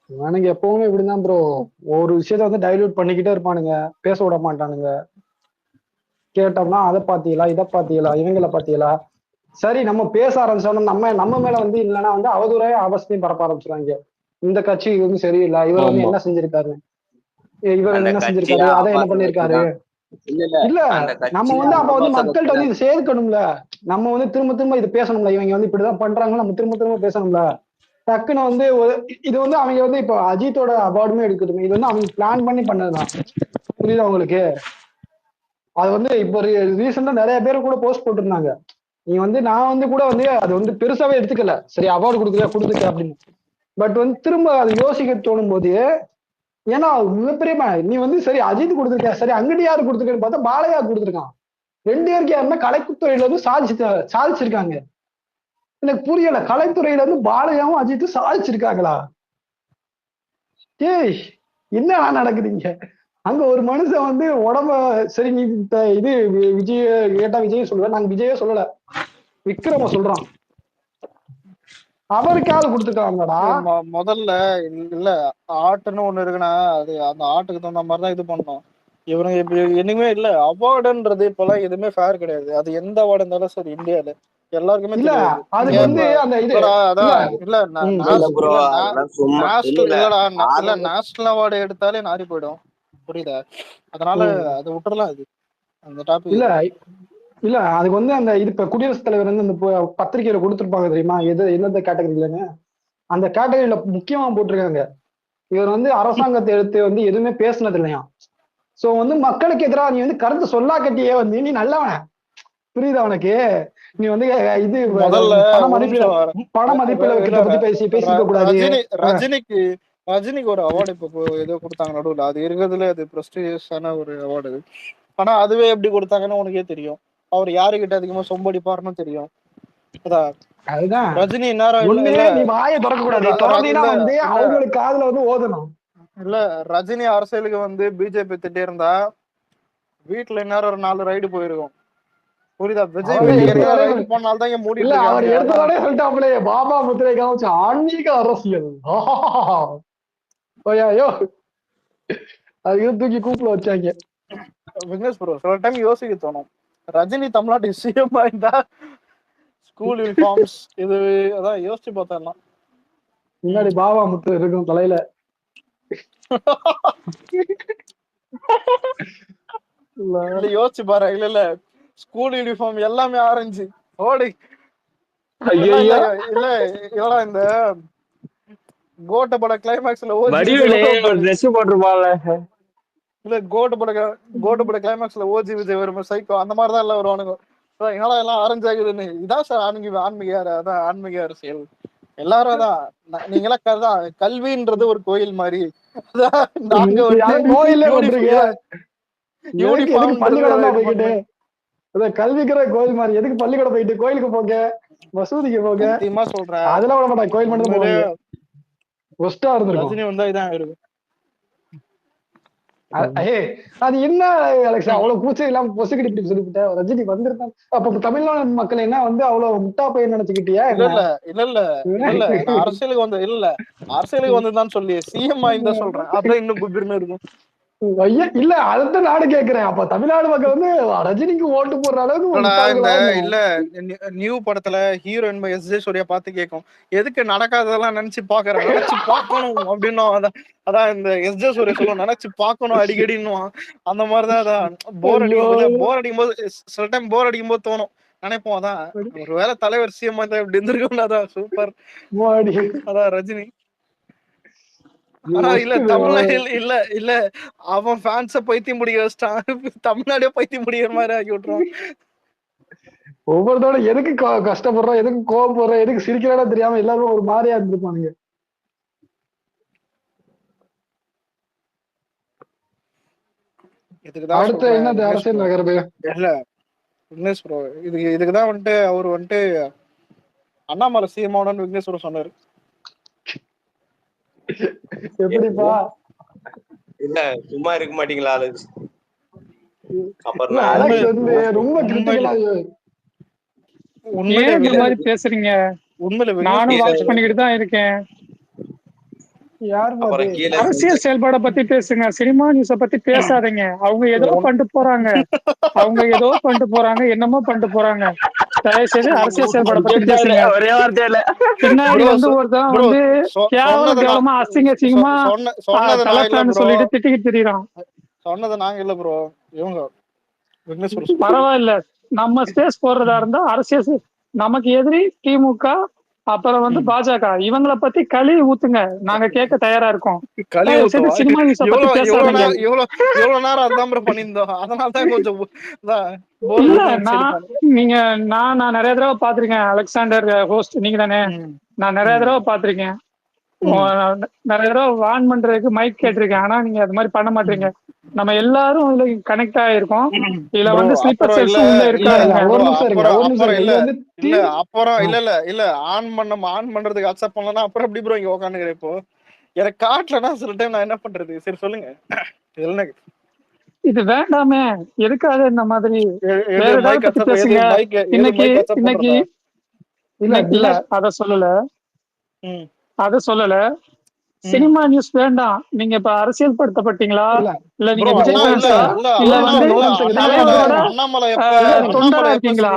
இவனுங்க எப்பவுமே இப்படிதான் ப்ரோ, ஒரு விஷயத்த வந்து டைல்யூட் பண்ணிக்கிட்டே இருப்பானுங்க, பேச விட மாட்டானுங்க. கேட்டோம்னா அதை பாத்தீங்களா, இதை பாத்தீங்களா, இவங்களை பாத்தீங்களா. சரி நம்ம பேச ஆரம்பிச்சோம்னா நம்ம மேல வந்து இல்லைன்னா வந்து அவதூறையும் அவஸ்தையும் பரப்ப ஆரம்பிச்சுறாங்க. இந்த கட்சி வந்து சரியில்லை, இவர் வந்து என்ன செஞ்சிருக்காரு, இவர் அந்த என்ன கட்சியா செஞ்சிருக்காரு, அதை என்ன ஆபாச பண்ணிருக்காரு. கட்சிதான். இல்ல அந்த நம்ம கட்சியா வந்து அப்ப வந்து ஆபாச மக்கள்கிட்ட வந்து கட்சிதான். இது சேர்க்கணும்ல. நம்ம வந்து திரும்ப திரும்ப இது பேசணும்ல, இவங்க வந்து இப்படிதான் பண்றாங்க, நம்ம திரும்ப திரும்ப பேசணும்ல. டக்குன்னு வந்து இது வந்து அவங்க வந்து இப்போ அஜித்தோட அவார்டுமே எடுக்கணும், இது வந்து அவங்க பிளான் பண்ணி பண்ணதுதான். புரியுதா உங்களுக்கு? அது வந்து இப்போ ரீசெண்டா நிறைய பேர் கூட போஸ்ட் போட்டிருந்தாங்க. நீ வந்து நான் வந்து கூட வந்து அது வந்து பெருசாவே எடுத்துக்கல, சரி அவார்டு கொடுத்துக்க அப்படின்னு. பட் வந்து திரும்ப அது யோசிக்க தோணும் போது, ஏன்னா மிகப்பெரிய நீ வந்து சரி அஜித் கொடுத்துருக்க, சரி அங்கிட்டு யாரு கொடுத்துருக்கன்னு பார்த்தா பாலையா கொடுத்துருக்கான். 2 பேருக்கு யாருன்னா கலைத்துறையில வந்து சாதிச்சிருக்காங்க. எனக்கு புரியல, கலைத்துறையில இருந்து பாலையாவும் அஜித்தும் சாதிச்சிருக்காங்களா? ஏய் என்ன நடக்குதுங்க அங்க? ஒரு மனுஷன் வந்து உடம்ப சரி, நீ இது விஜய கேட்டா விஜய் சொல்லுவேன், நாங்க விஜயே சொல்லல, விக்ரம சொல்றான். அவருக்கு ஆள் கொடுத்துருக்காங்கடா. முதல்ல இல்ல ஆட்டுன்னு ஒண்ணு இருக்குன்னா அது அந்த ஆட்டுக்கு தகுந்த மாதிரிதான் இது பண்ணணும். இவனுங்க இப்ப என்னைக்குமே இல்ல அவார்டுன்றது இப்பெல்லாம் எதுவுமே ஃபேர் கிடையாது. அது எந்த அவார்டு இருந்தாலும் சரி இந்தியால எல்லாருக்குமே இல்ல தெரியாது. அதுக்கு வந்து அந்த இது இல்லடா இல்ல அதான் இல்ல இல்ல ப்ரோ அதெல்லாம் சும்மா இல்ல இல்ல நேஷனல் அவார்டு எடுத்தாலே நாரி போயிடும். புரியுதா? அதனால அது விட்டுறலாம். அது அந்த டாபிக் இல்ல இல்ல அதுக்கு வந்து அந்த இது இப்ப குடியரசுத் தலைவர் வந்து அந்த பத்திரிகையில கொடுத்துருப்பாங்க தெரியுமா, எது எந்தெந்த கேட்டகரியிலன்னு. அந்த கேட்டகரியில முக்கியமா போட்டிருக்காங்க, இவர் வந்து அரசாங்கத்தை எடுத்து வந்து எதுவுமே பேசினது இல்லையா. சோ வந்து மக்களுக்கு எதிராக நீ வந்து கருத்து சொல்லா கட்டியே வந்து நீ நல்லவன. புரியுதா உனக்கு? நீ வந்து இது முதல்ல பண மதிப்பீடு பத்தி பேசிக்க கூடாது. ரஜினிக்கு ஒரு அவார்டு இப்ப ஏதோ கொடுத்தாங்க நடுவில். அது இருக்கிறதுல அது பிரஸ்டீஜியஸான ஒரு அவார்டு. ஆனா அதுவே எப்படி கொடுத்தாங்கன்னு உனக்கே தெரியும். அவர் யாருக்கிட்ட அதிகமா சொம்படிப்பாருன்னு தெரியும். அதுதான் ரஜினி நேரம் ஒண்ணு நீ வாயை திறக்க கூடாது, திறந்தீங்கன்னா வந்து அவங்களுக்கு காதுல வந்து ஓதணும். இல்ல ரஜினி அரசியலுக்கு வந்து பிஜேபி திட்டே இருந்தா வீட்டுல நேரம் ஒரு 4 ரைடு போயிருக்கும். புரியுதா? விஜய் ரைடு போனால்தான் இங்க மூடிட்டு இருக்காங்க. அவர் எடுத்ததோட சொல்லிட்டாப்லே பாபா முத்திரை காமிச்சு ஆன்மீக அரசியல். ஐயோ அது தூக்கி கூப்பிட வச்சாங்க. விக்னேஷ் ப்ரோ சில டைம் யோசிக்க தோணும், ரஜினி தமிழ்நாட்டு சிஎம் இருந்தா ஸ்கூல் யூனிஃபார்ம்ஸ் இது அதான் யோசிச்சு பார்த்தேன். முன்னாடி பாபா முத்து இருக்கும் தலையில. யோசிச்சு பாரு. இல்ல ஸ்கூல் யூனிஃபார்ம் எல்லாமே ஆரஞ்சு ஓடி. இல்ல இவளா இந்த கோட்டப்பட கிளைமேக்ஸ்ல இல்ல கோட்டப்பட கிளைமேக்ஸ்ல ஓஜி விஜய் வரும் சைக்கோ அந்த மாதிரிதான் எல்லாம் வருவானுங்க. எல்லாம் ஆரஞ்சு ஆகுதுன்னு. இதான் சார் ஆன்மீக அதான் ஆன்மீக அரசியல். எல்லாரும் அதான். நீங்க எல்லாம் கல்வின்றது ஒரு கோயில் மாதிரி. கல்விக்கிற கோயில் மாதிரி எதுக்கு பள்ளிக்கூடம் போயிட்டு கோயிலுக்கு போங்க, மசூதிக்கு போங்க. சொல்றேன் அதெல்லாம் விட மாட்டாங்க, கோயில் மட்டும் போவாங்க. ஒஸ்டா இருந்திருக்கும். ரஜினி வந்தா இதான் இருக்கும். அது என்ன அலெக்ஸா அவ்வளவு கூச்சம் இல்லாம பொசுக்கிட்டு இப்படி சொல்லிவிட்ட? ரஜினி வந்திருந்தாங்க அப்ப தமிழ்நாடு மக்கள் என்ன வந்து அவ்வளவு முட்டா பையன் நினைச்சுக்கிட்டியா? இல்ல அரசியலுக்கு வந்து இல்ல அரசியலுக்கு வந்துதான் சொல்லி சிஎம் ஆயிருந்தா சொல்றேன். அதான் இன்னும் குபிர்னு இருக்கும். இல்ல அதுதான் நாடு கேக்குறேன். அப்ப தமிழ்நாடு மக்கள் வந்து ரஜினிக்கு ஓட்டு போடுற அளவுக்கு இல்ல நியூ படத்துல ஹீரோயின் எஸ்.ஜே. சூர்யா பார்த்து கேட்கும், எதுக்கு நடக்காததெல்லாம் நினைச்சு பாக்குறேன், நினைச்சு பாக்கணும் அப்படின்னு. அதான் இந்த எஸ்.ஜே. சூர்யா சொல்லுவோம், நினைச்சு பாக்கணும் அடிக்கடின்னு. அந்த மாதிரிதான் அதான் போர் அடிக்கும் போது சில டைம் போர் அடிக்கும் போது தோணும், நினைப்போம். அதான் ஒரு வேளை தலைவர் சிஎம் இப்படி இருந்திருக்கும். அதான் சூப்பர். அதான் ரஜினி. ஆனா இல்ல தமிழ்நாடு இல்ல அவன் ஃபேன்ஸ பைத்தியம் முடிய வச்சிட்டான். தமிழ்நாடே பைத்தியம் முடிகிற மாதிரி ஆக்கி விட்டுருவான். ஒவ்வொருத்தோட எதுக்கு கஷ்டப்படுறோம், எதுக்கு கோவப்படுறோம், எதுக்கு சிரிக்கிறானோ தெரியாம எல்லாரும் ஒரு மாதிரியா இருந்திருப்பானுங்க. அடுத்து என்ன அரசியல் நகருது? இல்ல விக்னேஷ் ப்ரோ இதுக்குதான் வந்துட்டு அவரு வந்துட்டு அண்ணாமலை சிஎம் ஆகணும்னு விக்னேஷ் ப்ரோ சொன்னாரு. எப்படிப்பா? இல்ல சும்மா இருக்க மாட்டீங்களா? ரொம்ப இந்த மாதிரி பேசுறீங்க. நானும் வாட்ச் பண்ணிக்கிட்டு தான் இருக்கேன். அரசியல் செயல்பாட பத்தி பேசுங்க, சினிமா நியூஸ பத்தி பேசாதீங்க. அவங்க ஏதோ பண்ணிட்டு போறாங்க, என்னமோ பண்ணிட்டு போறாங்க. தயவுசெய்து அரசியல் செயல்பாட பத்தி பேசுங்க. ஒரே வார்த்தையில பின்னாடி வந்து ஒருத்தன் வந்து கேவலமா அசிங்கமா தலைப்பான்னு சொல்லிட்டு திட்டிக்கிட்டு தெரியுறான். சொன்னது நாங்க இல்ல ப்ரோ, இவங்க பரவாயில்ல. நம்ம ஸ்பேஸ் போடுறதா இருந்தா அரசியல் நமக்கு எதிரி திமுக, அப்புறம் வந்து பாஜக, இவங்களை பத்தி களி ஊத்துங்க, நாங்க கேட்க தயாரா இருக்கோம். சினிமா நியூஸ பத்தி பேசாதீங்க. எவ்வளவு நேரம் அதான் பண்ணிருந்தோம். அதனாலதான் கொஞ்சம் நீங்க நான் நிறைய தடவை பாத்திருக்கேன். அலெக்சாண்டர் ஹோஸ்ட் நீங்க தானே? நான் நிறைய தடவை பாத்திருக்கேன். நிறைய தடவை வான் பண்றதுக்கு மைக் கேட்டிருக்கேன். ஆனா நீங்க அது மாதிரி பண்ண மாட்டீங்க. நம்ம எல்லாரும் இதுல கனெக்ட் ஆயிருக்கோம். இதுல வந்து ஸ்லீப்பர் செல்ஸ் உள்ள இருக்காங்க. அப்புறம் இல்ல ஆன் பண்றதுக்கு அக்செப்ட் பண்ணலன்னா அப்புறம் எப்படி ப்ரோ இங்க உட்காந்துக்கிறேன்? இப்போ எனக்கு காட்டலன்னா சில டைம் நான் என்ன பண்றது? சரி சொல்லுங்க. இது வேண்டாமே, எதுக்காக இந்த மாதிரி வேற ஏதாவது பத்தி பேசுங்க. இன்னைக்கு அத சொல்லல. ம். அத சொல்லல. சினிமா நியூஸ் வேண்டாம். நீங்க இப்ப அரசியல் படுத்தப்பட்டீங்களா? இல்ல இல்ல ப்ரோ நீங்க விஜய் இல்ல ஃபேன்ஸா? இல்ல இல்ல அண்ணா வந்து இல்ல தலைவரோட அண்ணாமலை எப்ப தொண்டரா அண்ணாமலை எப்ப இருக்கீங்களா?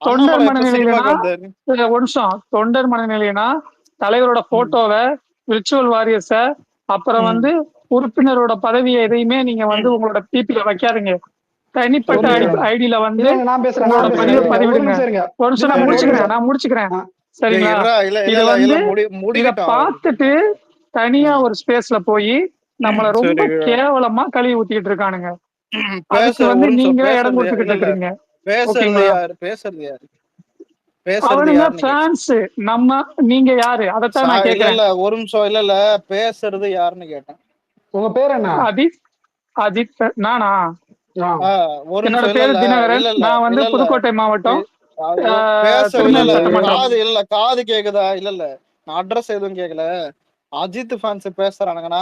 தொண்டர் அண்ணாமலை எப்ப மனநிலையிலனா சினிமாக்கு வந்தாரு? ஒரு நிமிஷம். தொண்டர் மனநிலையினா தலைவரோட போட்டோவை, விர்ச்சுவல் வாரியர்ஸ, அப்புறம் வந்து உறுப்பினரோட பதவியை எதையுமே நீங்க வந்து உங்களோட பிபில வைக்காதீங்க. தனிப்பட்ட ஐடியில வந்து இல்ல நான் பேசுறேன் உங்களோட நான் பதிவை பேசுறேன் ஒரு பதிவிடுங்க. நிமிஷம் இருங்க. ஒரு நிமிஷம் நான் முடிச்சுக்கிறேன். சரிங்களா? இத வந்து இத முடிக்கட்டும். பார்த்துட்டு தனியா ஒரு ஸ்பேஸ்ல போய் நம்மள ரொம்ப கேவலமா கழுவி ஊத்திட்டு இருக்கானுங்க. அதுக்கு வந்து நீங்களே இடம் கொடுத்துக்கிட்டு இருக்கீங்க. பேசுறது யாரு? பேசுறது யாரு? அவனுங்க பிரான்ஸ். நம்ம நீங்க யாரு? அதத்தான் நான் கேக்குறேன். இல்ல ஒரு நிமிஷம் இல்ல பேசுறது யாருன்னு கேட்டேன். உங்க பேர் என்ன? அஜித். நானா? ஒரு என்னோட பேரு தினகரன். நான் வந்து புதுக்கோட்டை மாவட்டம். காது கேக்குதா? இல்ல நான் அட்ரஸ் எதுவும் கேட்கல. அஜித் ஃபேன்ஸ் பேசுறானுங்கன்னா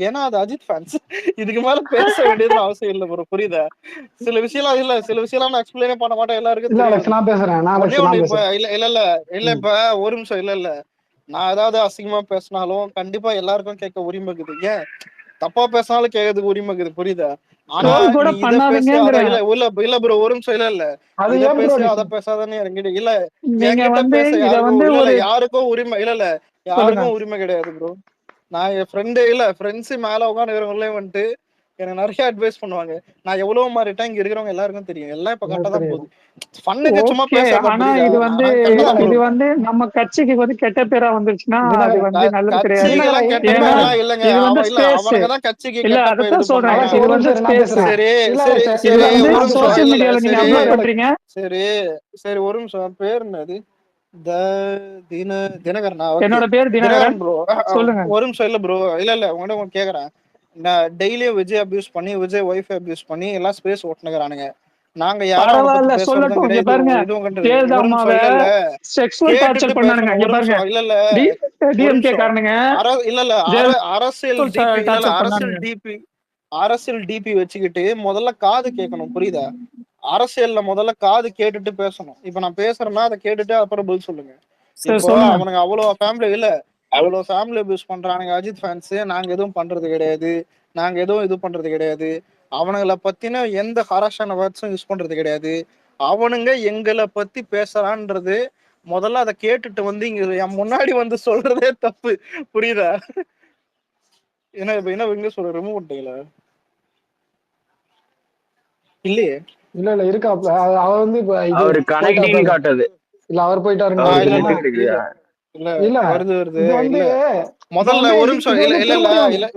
ஏன்னா அது அஜித் ஃபேன்ஸ். இதுக்கு மேல பேச வேண்டியது அவசியம் இல்ல ப்ரோ. புரியுதா? சில விஷயம் நான் எக்ஸ்பிளைனே பண்ண மாட்டேன். எல்லாருக்கும் இல்ல இப்ப ஒரு நிமிஷம் இல்ல நான் ஏதாவது அசிங்கமா பேசினாலும் கண்டிப்பா எல்லாருக்கும் கேட்க உரிமை இருக்குது. ஏன் தப்பா பேசினாலும் கேட்கறதுக்கு உரிமை இருக்குது. புரியுதா? ஆனா இத பேசி இல்ல ப்ரோ ஒரு நிமிஷம் இல்ல இத பேசி அத பேசாதானே இறங்கிட்டு இல்ல என்கிட்ட பேச யாருக்கும் உரிமை இல்ல யாருக்கும் உரிமை கிடையாது ப்ரோ. நான் என் ஃப்ரெண்ட்ஸ் மேல உட்காந்துக்கிறவங்களே வந்துட்டு எனக்கு நிறைய அட்வைஸ் பண்ணுவாங்க. நான் எவ்வளவு மாறிட்டேன் இங்க இருக்கிறவங்க எல்லாருக்கும் தெரியும். எல்லாம் இப்ப கரெக்டா தான் போகுது. ஃபன்னுக்கு சும்மா பேசுறது. ஆனா இது வந்து நம்ம கட்சிக்கு வந்து கெட்ட பேரா வந்துருச்சுன்னா அது வந்து நல்லது கிடையாது. இது வந்து ஸ்பேஸ் கட்சிக்கு இல்ல. அதான் சொல்றேன். இது வந்து ஸ்பேஸ். இது வந்து சோசியல் மீடியால நீங்க அப்லோட் பண்றீங்க. சரி ஒரு நிமிஷம். பேர் என்னது? தினகரனா? என்னோட பேர் தினகரன் ப்ரோ. சொல்லுங்க. ஒரு நிமிஷம் இல்ல ப்ரோ இல்ல உங்ககிட்ட கேக்குறேன். நான் டெய்லியும் விஜய் அபியூஸ் பண்ணி விஜய் ஒய்ஃப் அபியூஸ் பண்ணி எல்லாம் ஸ்பேஸ் ஓட்டுனுக்குறானுங்க. நாங்க பரவாயில்ல சொல்லட்டும். இங்க பாருங்க ஜெயலலிதாவை செக்சுவல் டார்ச்சர் பண்ணானுங்க. இங்க பாருங்க டிஎம்கே காரணங்க அரசியல் டிபி வச்சுக்கிட்டு முதல்ல காது கேட்கணும். புரியுதா? அரசியல்ல முதல்ல காது கேட்டுட்டு பேசணும். இப்ப நான் பேசுறேன்னா அதை கேட்டுட்டு அப்புறம் பதில் சொல்லுங்க. இப்போ அவனுங்க அவ்வளவு ஃபேமிலி அபியூஸ் பண்றானுங்க அஜித் ஃபேன்ஸ். நாங்க எதுவும் பண்றது கிடையாது. நாங்க எதுவும் இது பண்றது கிடையாது. அவனுங்களை பத்தின எந்த ஹராஷான வேர்ட்ஸும் யூஸ் பண்றது கிடையாது. அவனுங்க எங்களை பத்தி பேசுறான்றது முதல்ல அதை கேட்டுட்டு வந்து இங்க என் முன்னாடி வந்து சொல்றதே தப்பு. புரியுதா? என்ன இங்க சொல்ற ரிமூவ் பண்ணிட்டீங்களா? இல்லையே. இல்ல இருக்கா. அவர் வந்து அவரு கனெக்டிங் காட்டுது. இல்ல அவர் போயிட்டாரு. இல்ல வருது இல்ல முதல்ல ஒரு நிமிஷம்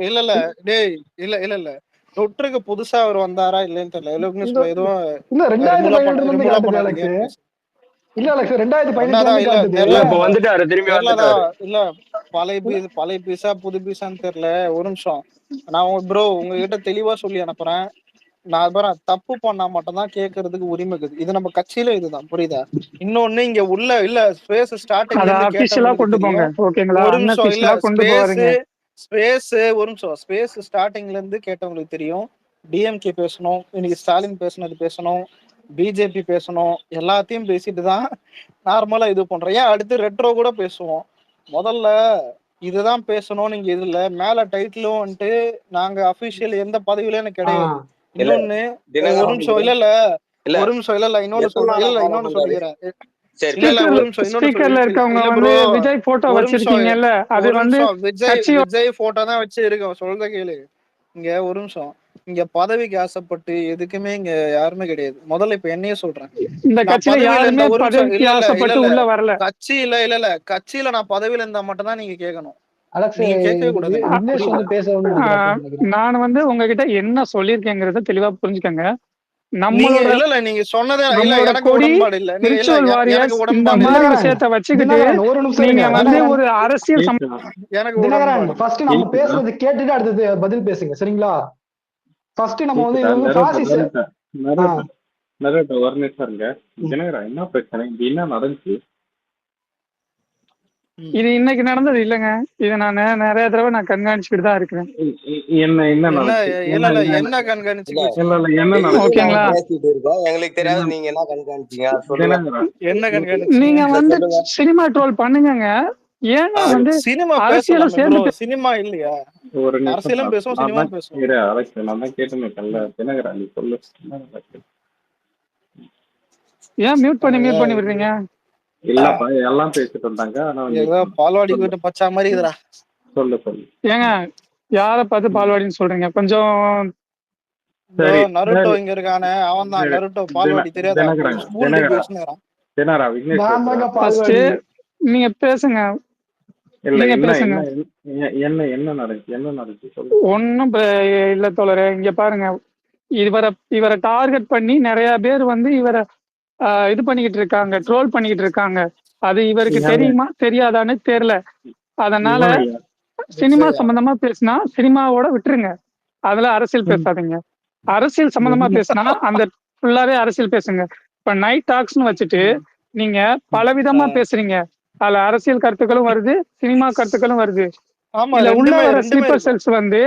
இல்ல டேய் இல்ல தொற்றுக்கு புதுசா அவர் வந்தாரா இல்லன்னு தெரியல. எதுவும் இல்ல 2018 இல்ல அலெக்ஸ் 2018 வந்துட்டாரு திரும்பி வந்துட்டாரு. இல்ல பழைய பீஸா புது பீஸான்னு தெரியல. ஒரு நிமிஷம் நான் ப்ரோ உங்ககிட்ட தெளிவா சொல்லி அனுப்புறேன். நான் தப்பு பண்ணா மட்டும் தான் கேட்கறதுக்கு உரிமை இருக்குது. இது நம்ம கட்சியில இதுதான். புரியுதா? இன்னொன்னு இங்க உள்ள இல்ல ஸ்பேஸ் ஸ்டார்டிங்ல இருந்து கேட்டவங்களுக்கு தெரியும். ஒரு நிமிஷம் இல்ல ஸ்பேஸ் ஸ்டார்டிங்ல இருந்து கேட்டவங்களுக்கு தெரியும். டிஎம்கே பேசணும், இன்னைக்கு ஸ்டாலின் பேசணும், பிஜேபி பேசணும், எல்லாத்தையும் பேசிட்டு தான் நார்மலா இது பண்றோம். ஏன் அடுத்து ரெட்ரோ கூட பேசுவோம். முதல்ல இதுதான் பேசணும். நீங்க இதுல மேல டைட்டிலும் வந்துட்டு நாங்க அபிஷியல் எந்த பதவியில எனக்கு கிடையாது. இன்னொன்னு ஒரு நிமிஷம் இல்ல இன்னொன்னு சொல்லிக்கிறேன். விஜய் போட்டோ தான் வச்சு இருக்கோம். சொல்றத கேளு. இங்க ஒரு நிமிஷம் இங்க பதவிக்கு ஆசைப்பட்டு எதுக்குமே இங்க யாருமே கிடையாது. முதல்ல இப்ப என்னையே சொல்றேன். கட்சியில நான் பதவியில இருந்தா மட்டும் தான் நீங்க கேட்கணும். நான் வந்து உங்ககிட்ட என்ன சொல்லிருக்கேங்கிறத தெளிவா புரிஞ்சுக்கங்க. நம்மளோட நீங்க சொன்னதே எனக்கு உடன்பாடு இல்ல. இந்த மாதிரி விஷயத்தை வச்சுக்கிட்டு நீங்க வந்து ஒரு அரசியல் எனக்கு ஃபர்ஸ்ட் நம்ம பேசுறது கேட்டுட்டு அடுத்தது பதில் பேசுங்க. சரிங்களா? ஃபர்ஸ்ட் நம்ம வந்து ஒரு நிமிஷம் இருங்க. தினகரன் என்ன பிரச்சனை? என்ன நடந்துச்சு? இது இன்னைக்கு நடந்தது இல்லங்க. இத நான் நிறைய தடவை நான் கண்காணிச்சுக்கிட்டு தான் இருக்கிறேன். என்ன கண்காணிச்சீங்க? ஓகேங்களா? எங்களுக்கு தெரியாது நீங்க என்ன கண்காணிச்சீங்க. நீங்க வந்து சினிமா ட்ரோல் பண்ணுங்க. ஏங்க வந்து சினிமா அரசியலும் பேசலாமே சேர்ந்து ப்ரோ, சினிமா இல்லையா? ஒரு நிமிஷம் அரசியலும் பேசுவோம், நான் சினிமாவும் தான் பேசுவோம். இரு அலெக்ஸ், நான் தான் கேட்டுன்னு தினகரா நீ சொல்லு. ஏன் மியூட் பண்ணி விடுறீங்க? இல்லப்பா எல்லாம் பேசிட்டு இருந்தாங்க. ஆனா நீ ஏதோ பால்வாடி போயிட்டு பச்சா மாதிரி இருக்குதுடா. சொல்லு சொல்லு. ஏங்க யார பார்த்து பால்வாடின்னு சொல்றீங்க? கொஞ்சம் ப்ரோ நருட்டோ இங்க இருக்கானே, அவன் தான் நருட்டோ. பால்வாடி தெரியாதா? தினகரன் ஸ்கூல் பேசுனாராம். தினகரா விக்னேஷ் நான் தாங்க பேசுறேன். ஃபர்ஸ்ட் பால்வாடி. நீங்க பேசுங்க. இல்ல நீங்க என்ன பேசுங்க. என்ன நடந்துச்சு சொல்லு. ஒன்னும் இல்ல தோழரே, இங்க பாருங்க. இவரை டார்கெட் பண்ணி நிறைய பேர் வந்து இவரை இது பண்ணிக்கிட்டு இருக்காங்க, ட்ரோல் பண்ணிக்கிட்டு இருக்காங்க. அது இவருக்கு தெரியுமா தெரியாதான்னு தெரியல. அதனால சினிமா சம்பந்தமா பேசினா சினிமாவோட விட்டுருங்க, அதுல அரசியல் பேசாதீங்க. அரசியல் சம்பந்தமா பேசினா அந்த ஃபுல்லாவே அரசியல் பேசுங்க. இப்ப நைட் டாக்ஸ்னு வச்சுட்டு நீங்க பலவிதமா பேசுறீங்க. அதுல அரசியல் கருத்துக்களும் வருது, சினிமா கருத்துக்களும் வருது. ஆமா, இல்ல உள்ள ரெண்டுமே வர ரெண்டுமே ஸ்லீப்பர் இருக்கும். செல்ஸ் வந்து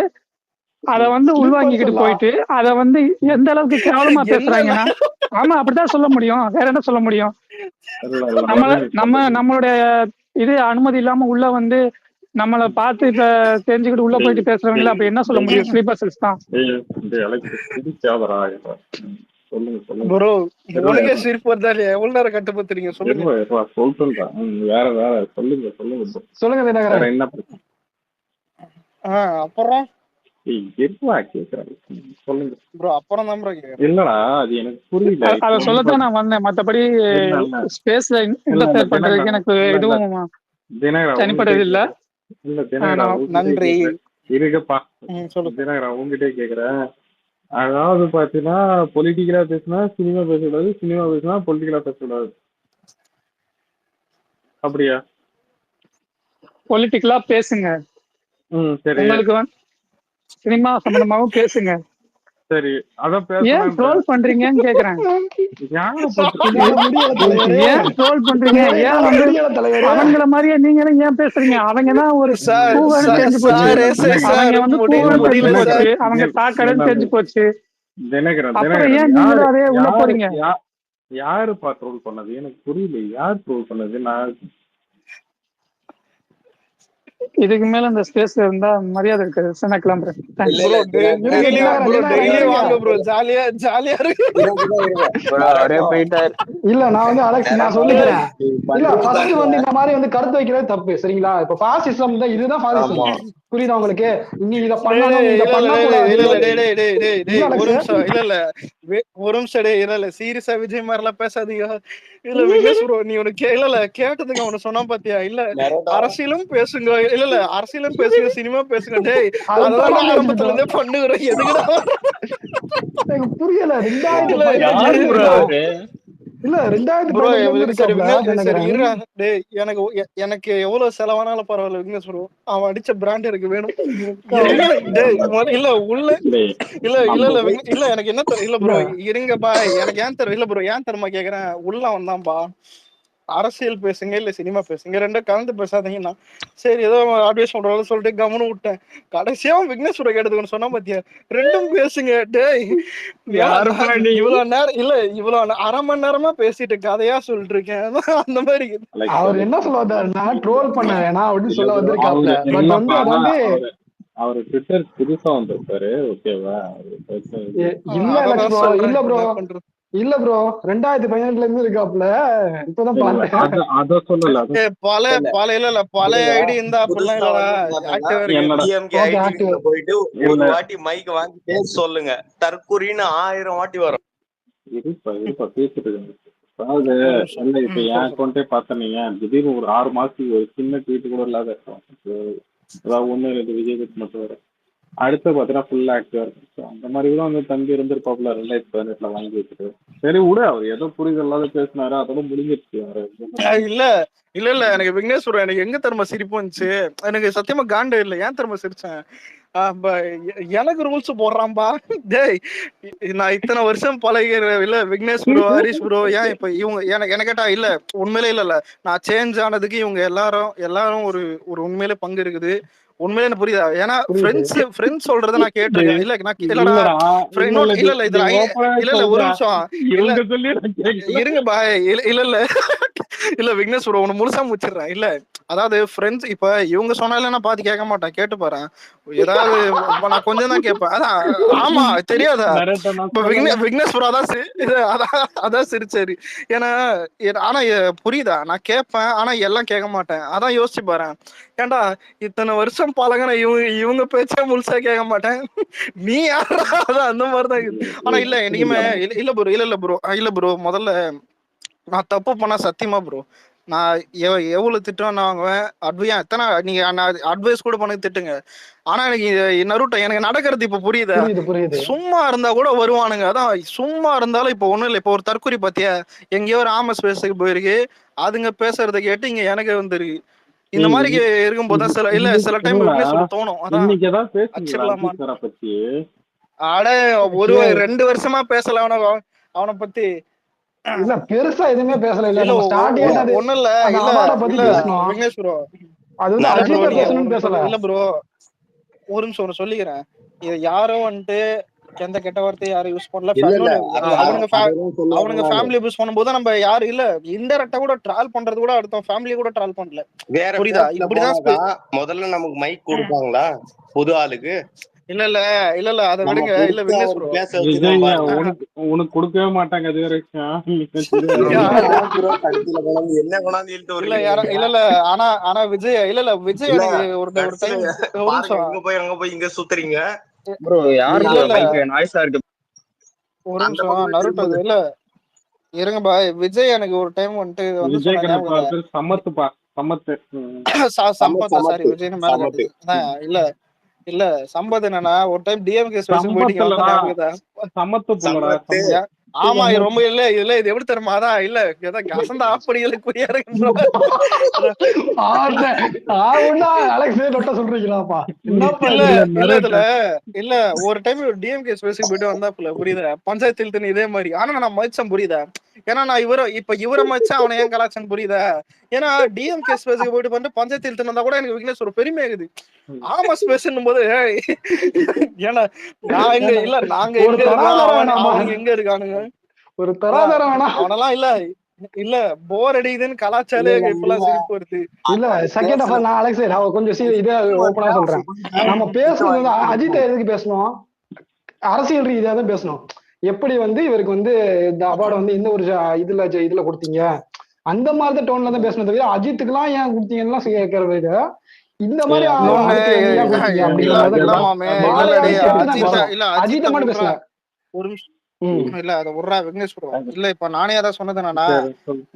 அத வந்து உள்வாங்கிக்கிட்டு போயிட்டு அத வந்து எந்த அளவுக்கு கேவலமா பேசுறாங்கன்னா, ஆமா அப்படித்தான் சொல்ல முடியும். வேற என்ன சொல்ல முடியும்? நம்மளுடைய இது அனுமதி இல்லாம உள்ள வந்து நம்மள பார்த்து இப்ப தெரிஞ்சுக்கிட்டு உள்ள போயிட்டு பேசுறவங்கள அப்ப என்ன சொல்ல முடியும்? ஸ்லீப்பர் செல்ஸ் தான். ப்ரோ உனக்கே சிரிப்பு வருதா இல்லையா? எவ்வளவு நேரம் கட்டுப்படுத்துறீங்க சொல்லுங்க. வேற வேற சொல்லுங்க சொல்லுங்க சொல்லுங்க தினகரன். என்ன பிரச்சனை? அப்புறம் சொல்லுங்க ப்ரோ. அப்புறம் தான் ப்ரோ கேக்குறேன். இல்லடா அது எனக்கு புரியல. அத சொல்லத்தான் நான் வந்தேன். மத்தபடி ஸ்பேஸ்ல இன்டர்ஃபியர் பண்றதுக்கு எனக்கு எதுவும் தனிப்பட்டது இல்ல. இல்ல தினகரா நன்றி. இருக்கப்பா தினகரா உங்ககிட்டே கேக்குறேன். அதாவது பாத்தீங்கன்னா பொலிட்டிக்கலா பேசினா சினிமா பேசக்கூடாது, சினிமா பேசினா பொலிட்டிக்கலா பேசக்கூடாது, அப்படியா? பொலிட்டிக்கலா பேசுங்க. சரி உங்களுக்கு சினிமா சம்பந்தமாவும் பேசுங்க. சரி அதான் ஏன் ட்ரோல் பண்றீங்கன்னு கேக்குறேன். ஏன் ட்ரோல் பண்றீங்க? ஏன் வந்து அவங்கள மாதிரியே நீங்களும் ஏன் பேசுறீங்க? அவங்க தான் ஒரு பூவன்னு தெரிஞ்சு போச்சு, அவங்க வந்து பூவன்னு தெரிஞ்சு போச்சு, அவங்க தாக்கடன்னு தெரிஞ்சு போச்சு. அப்புறம் ஏன் நீங்களும் அதே உள்ள போறீங்க? யாருப்பா ட்ரோல் பண்ணது எனக்கு புரியல. யார் ட்ரோல் பண்ணது? நான் இதுக்கு மேல இந்த ஸ்பேஸ்ல இருந்தா மரியாதை இருக்காது. நான் கிளம்புறேன். இல்ல நான் வந்து அலெக்ஸ் நான் சொல்லிக்கிறேன். இல்ல ஃபர்ஸ்ட் வந்து இந்த மாதிரி வந்து கருத்து வைக்கிறது தப்பு, சரிங்களா? இப்ப பாசிசம் தான், இதுதான் பாசிசம். புரியுதா உங்களுக்கு? நீ இத பண்ணணும், இத பண்ணக்கூடாது. ஒரு நிமிஷம் இல்ல சீரியஸா விஜய் மாதிரி எல்லாம் பேசாதீங்க. இல்ல விக்னேஷ் ப்ரோ, நீ உனக்கு இல்ல கேட்டதுக்கு அவனை சொன்னா பாத்தியா? இல்ல அரசியலும் பேசுங்க, இல்ல அரசியலும் பேசுங்க, சினிமா பேசுங்க. டேய் அதான் ஆரம்பத்துல இருந்தே பண்ணுகிறேன். எதுக்குடா எனக்கு புரியல. 2015 இல்ல 2015 எனக்கு எவ்வளவு செலவானாலும் பரவாயில்ல விக்னேஷ் ப்ரோ, அவன் அடிச்ச பிராண்ட் எனக்கு வேணும். இல்ல உள்ள இல்ல இல்ல இல்ல இல்ல எனக்கு என்ன தெரியல. இல்ல ப்ரோ இருங்க பா, எனக்கு ஏன் தெரியல. இல்ல ப்ரோ ஏன் தெரியுமா கேக்குறேன்? உள்ள வந்தான்பா அரசியல் பேசுங்க இல்ல சினிமா பேசுங்க, ரெண்டும் கலந்து பேசாதீங்கன்னா சரி ஏதோ அட்வைஸ் பண்றாலும் சொல்லிட்டு கவனம் விட்டேன். கடைசியா விக்னேஷ் ப்ரோ கேட்டதுன்னு சொன்னா பாத்தியா, ரெண்டும் பேசுங்க. டேய் இவ்வளவு நேரம் இல்ல இவ்வளவு அரை மணி நேரமா பேசிட்டு கதையா சொல்லிட்டு இருக்கேன். அந்த மாதிரி அவர் என்ன சொல்ல வந்தாருன்னா ட்ரோல் பண்ண வேணாம் அப்படின்னு சொல்ல வந்திருக்காப்ல. பட் வந்து அது வந்து அவரு ட்விட்டர் புதுசா வந்திருப்பாரு. ஓகேவா? இல்ல ப்ரோ இல்ல ப்ரோ 2015 இருந்து இருக்காப்ல. இப்பதான் பார்த்தேன். அத சொல்லல. பழைய ஐடி இருந்தா அப்படிலாம் போயிட்டு ஒரு வாட்டி மைக் வாங்கி பேச சொல்லுங்க. தற்குறின்னு 1000 வாட்டி வரும். இருப்பா பேசிட்டு அதாவது இப்ப என் அக்கௌண்ட்டே பார்த்தனீங்க, திடீர்னு ஒரு 6 மாசத்துக்கு ஒரு சின்ன ட்வீட் கூட இல்லாத இருக்கும். அதாவது 1-2 விஜய் மட்டும் வரும். அடுத்த பாத்தீங்கன்னா ஃபுல் ஆக்டிவா இருக்கும். அந்த மாதிரி கூட வந்து தம்பி இருந்திருப்பாப்புல 2018 வாங்கி வச்சுட்டு. சரி விட, அவர் ஏதோ புரிதல் இல்லாத பேசினாரு, அதோட முடிஞ்சிருச்சு. இல்ல எனக்கு விக்னேஷ் ப்ரோ எனக்கு எங்க தர்ம சிரிப்பு வந்துச்சு. எனக்கு சத்தியமா காண்டு இல்ல. ஏன் தர்ம சிரிச்சேன்? எனக்கு ரூல்ஸ் போடுறான்பா. டேய் நான் இத்தனை வருஷம் பழகிற இல்ல விக்னேஷ் ப்ரோ, ஹரிஷ் ப்ரோ, ஏன் இப்ப இவங்க எனக்கு கேட்டா இல்ல உண்மையிலே இல்ல நான் சேஞ்ச் ஆனதுக்கு இவங்க எல்லாரும் ஒரு உண்மையிலே பங்கு இருக்குது. உண்மையிலே எனக்கு புரியுதா? ஏன்னா ஃப்ரெண்ட்ஸ் சொல்றதை நான் கேட்டிருக்கேன். இல்ல நான் இல்லடா இல்ல ஒரு நிமிஷம் இருங்க பாய். இல்ல விக்னேஷ் ப்ரோ உன்னை முழுசா முடிச்சிடுறேன். இல்ல அதாவது ஃப்ரெண்ட்ஸ் இப்ப இவங்க சொன்னால நான் பாத்து கேட்க மாட்டேன், கேட்டு பாறேன். ஏதாவது நான் கொஞ்சம் தான் கேட்பேன். அதான் ஆமா தெரியாதா? நரேட்டர் நான் இப்ப சொல்லல. விக்னேஷ் ப்ரோ அதான் சிரிச்சாரு. ஏன்னா ஆனா புரியுதா, நான் கேட்பேன் ஆனா எல்லாம் கேட்க மாட்டேன். அதான் யோசிச்சு பாறேன். ஏன்டா இத்தனை வருஷம் பழகின இவங்க பேச்சே முழுசா கேட்க மாட்டேன், நீ யாரா? அதான் அந்த மாதிரிதான் இருக்குது. ஆனா இல்ல என்னைக்குமே இல்ல ப்ரோ, இல்ல ப்ரோ முதல்ல நான் தப்பு பண்ணா சத்தியமா ப்ரோ, நான் எவ்வளவு திட்டம் நான் வாங்குவேன். எத்தனை நீங்க அட்வைஸ் கூட பண்ணி திட்டுங்க. ஆனா எனக்கு நருட்டோ எனக்கு நடக்கிறது இப்ப புரியுதா? புரியுது. சும்மா இருந்தா கூட வருவானுங்க. அதான் சும்மா இருந்தாலும் இப்ப ஒண்ணும் இல்ல. இப்ப ஒரு தற்கொலை பாத்தியா, எங்கேயோ ஒரு ஆமஸ் பேசுக்கு போயிருக்கு, அதுங்க பேசுறத கேட்டு இங்க எனக்கு வந்துருக்கு. இந்த மாதிரி இருக்கும்போது சில டைம் விக்னேஷ் தோணும், அதான் இன்னைக்குதான் பேசுனீங்களா அடிச்சிடலாமா. அஜித் சாரை பத்தி? அட ஒரு 2 வருஷமா பேசல அவனை பத்தி. இல்ல பெருசா எதுவுமே பேசல. இல்ல இல்ல நம்ம ஸ்டார்டிங் அது ஒண்ணும் இல்ல அந்த இல்ல அவார்ட பத்தி இல்ல பேசணும். விக்னேஷ் ப்ரோ, அது வந்து இல்ல ப்ரோ அஜித்தை நீங்க பேசணும்னு பேசல. இல்ல ப்ரோ ஒரு நிமிஷம் ஒண்ணு சொல்லிக்கிறேன். இது யாரும் வந்துட்டு எந்த கெட்ட வார்த்தையும் யாரும் யூஸ் பண்ணல. இல்ல இல்ல அவனுங்க அதுதான் சொல்ல அவனுங்க ஃபேமிலி யூஸ் பண்ணும்போது நம்ம யாரும் இல்ல இன்டெரக்டா கூட ட்ரால் பண்றது கூட அடுத்த ஃபேமிலி கூட ட்ரால் பண்ணல. வேற புரியுதா? கோர்ட்ல இப்படிதான் போனாதான் முதல்ல நமக்கு மைக் கொடுப்பாங்களா புது ஆளுக்கு? இல்ல அத நம்ம விடுங்க. இல்ல கொடுத்து விக்னேஷ் அவர் ப்ரோ பேச விஜய் வச்சுதான் பாருங்க. உனக்கு கொடுக்கவே மாட்டாங்க, அது வேற விஷயம். கடைசியில கொண்டாந்து என்ன கொண்டாந்து இழுத்து இல்ல வருவீங்க? இல்ல ஆனா விஜய் விஜய் இல்ல எனக்கு ஒரு கடைசியில டைம் ஒரு பாருங்க, நிமிஷம் அங்க போய் இங்க சுத்துறீங்க. ப்ரோ யார் இல்ல ப்ரோ இல்ல மைக் நாய்ஸா இருக்கு? ஒரு அந்த நிமிஷம் பக்கமே நருட்டோ திரும்புது. இல்ல இருங்க பாய். விஜய் எனக்கு ஒரு டைம் வந்துட்டு வந்து விஜய் சொன்ன ஞாபகம் கண்ணப்பா பேர் சமத்துப்பா, சமத்து. சம்பத்தா சாரி சமத்து விஜய்னு மேல சமத்து காட்டுது. இல்ல சம்பத் என்னன்னா ஒரு டைம் டிஎம்கே ஸ்பேஸுக்கு போயிட்டு இங்க வந்த சம்பத்துலடா, ஞாபகம். சமத்து புள்ளடா, சமத்து ஆமா ரொம்ப இல்ல இது எப்படி தெரியுமா? அதான் இல்ல ஏதோ அசந்த ஆப்படிகளை குறியா இருக்கு. அலெக்ஸே நொட்ட சொல்றீங்களாப்பா? என்னப்பா இல்ல இது? இல்ல இதுல இல்ல ஒரு டைம் டிஎம்கே ஸ்பேஸுக்கு போயிட்டு வந்தாப்புல புரியுதா, பஞ்சாயத்து இழுத்துன்னு இதே மாதிரி. ஆனா நான் மதிச்சேன் புரியுதா, ஏன்னா நான் இவரை மதிச்சா அவனை ஏன் கலாச்சன் புரியுதா. ஏன்னா டிஎம்கே ஸ்பேஸுக்கு போயிட்டு பண்ணிட்டு பஞ்சாயத்து இழுத்துன்னு வந்தா கூட எனக்கு விக்னேஷ் ஒரு பெருமை இருக்குது. ஆமா ஸ்பேஸ்ன்னும் போது ஏன்னா நான் எங்க இல்ல நாங்க ஒரு எங்க இருக்கோம், தராதரம் வேணாமா? அவனுங்க எங்க இருக்கானுங்க. ஒரு தராதரம் வேணாம். அவனெல்லாம் இல்ல போர் அடிக்குதுன்னு கலாச்சாலே இப்பெல்லாம் சிரிப்பு வருது. இல்ல செகண்ட் ஆஃப் ஆல் நான் அலெக்ஸே நான் கொஞ்சம் இதே ஓப்பனா சொல்றேன். நம்ம பேசுறது வந்து அஜித்தை எதுக்கு பேசணும்? அரசியல் ரீதியா தான் பேசணும். எப்படி வந்து இவருக்கு வந்து இந்த அவார்டு வந்து இந்த ஒரு இதுல கொடுத்தீங்க, அந்த மாதிரிதான் டோன்ல தான் பேசணும். தவிர அஜித்துக்கு எல்லாம் ஏன் கொடுத்தீங்கன்னா கேட்கற விட இந்த மாதிரி அஜித்தை மட்டும் பேசல. ஒரு இல்ல அத விட்றா விக்னேஷ் ப்ரோ. இல்ல இப்ப நானே அதான் சொன்னது என்னன்னா,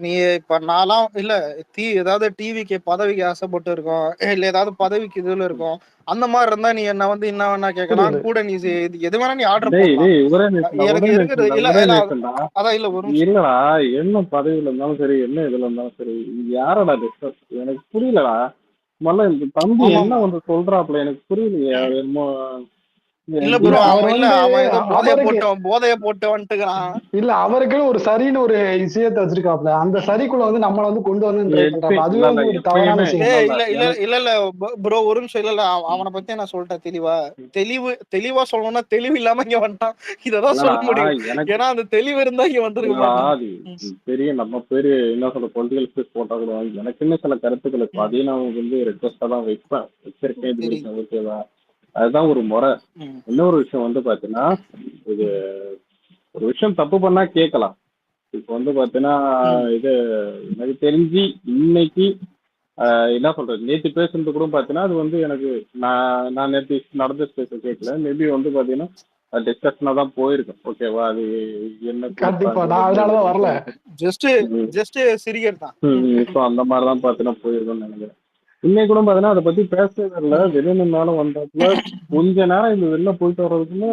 நீ இப்ப நான்லாம் இல்ல ஏதாவது டிவிக்கு பதவிக்கு ஆசைப்பட்டு இருக்கோம், இல்ல ஏதாவது பதவிக்கு இதுல இருக்கும், அந்த மாதிரி இருந்தா நீ என்ன வந்து என்ன வேணா கேட்கலாம் கூட. நீ எது வேணா நீ ஆர்டர் பண்ணலாம். எனக்கு இருக்கிறது இல்ல அதான் இல்ல ஒரு இல்லடா, என்ன பதவியில இருந்தாலும் சரி, என்ன இதுல இருந்தாலும் சரி, யாரோட டிஸ்கஸ் எனக்கு புரியலடா. முதல்ல இந்த தம்பி என்ன வந்து சொல்றாப்புல எனக்கு புரியலையே. என்னமோ இல்ல ப்ரோ அவன் ஏதோ போதைய போட்டு வந்துட்டுக்கிறான். இல்ல அவருக்குன்னு ஒரு சரின்னு ஒரு விஷயத்தை வச்சிருக்காப்ல, அந்த சரிக்குள்ள வந்து நம்மள வந்து கொண்டு வந்து ட்ரை பண்றாப்ல. அதுவே வந்து ஒரு தவறான விஷயம். இல்ல ப்ரோ ஒரு நிமிஷம். இல்ல அவனை பத்தி நான் சொல்லிட்டேன் தெளிவா சொல்லணும்னா தெளிவு இல்லாம இங்க வந்துட்டான். இததான் சொல்ல முடியும். ஏன்னா அந்த தெளிவு இருந்தா இங்க வந்துருக்க மாட்டான். பெரிய நம்ம பேரு என்ன சொல்ற பொலிட்டிகல் ஸ்பேஸ் போட்டா கூட எனக்குன்னு சில கருத்துக்கள் இருக்கும். அதையும் நான் வந்து ரெக்வஸ்டா தான் வச்சிருக்கேன். ஓகேவா? அதுதான் ஒரு முறை. இன்னொரு விஷயம் வந்து பாத்தீங்கன்னா, இது ஒரு விஷயம் தப்பு பண்ணா கேட்கலாம். இப்ப வந்து பாத்தீங்கன்னா இது எனக்கு தெரிஞ்சு இன்னைக்கு என்ன சொல்றது, நேற்று பேசுறது கூட பாத்தீங்கன்னா அது வந்து எனக்கு நான் நேற்று நடந்த ஸ்பேஸ கேட்கல. மேபி வந்து பாத்தீங்கன்னா டிஸ்கஷனா தான் போயிருக்கேன். ஓகேவா? அது என்ன அதனாலதான் வரல. ஜஸ்ட் சிரிக்கர் தான். அந்த மாதிரிதான் பாத்தீங்கன்னா போயிருக்கோம்னு நினைக்கிறேன். இன்னைக்கு கூட பாத்தீங்கன்னா அதை பத்தி பேசவே இல்லை. வெளியே நின்னாலும் வந்தாப்புல கொஞ்ச நேரம் இந்த வெளில போயிட்டு வர்றதுக்குள்ள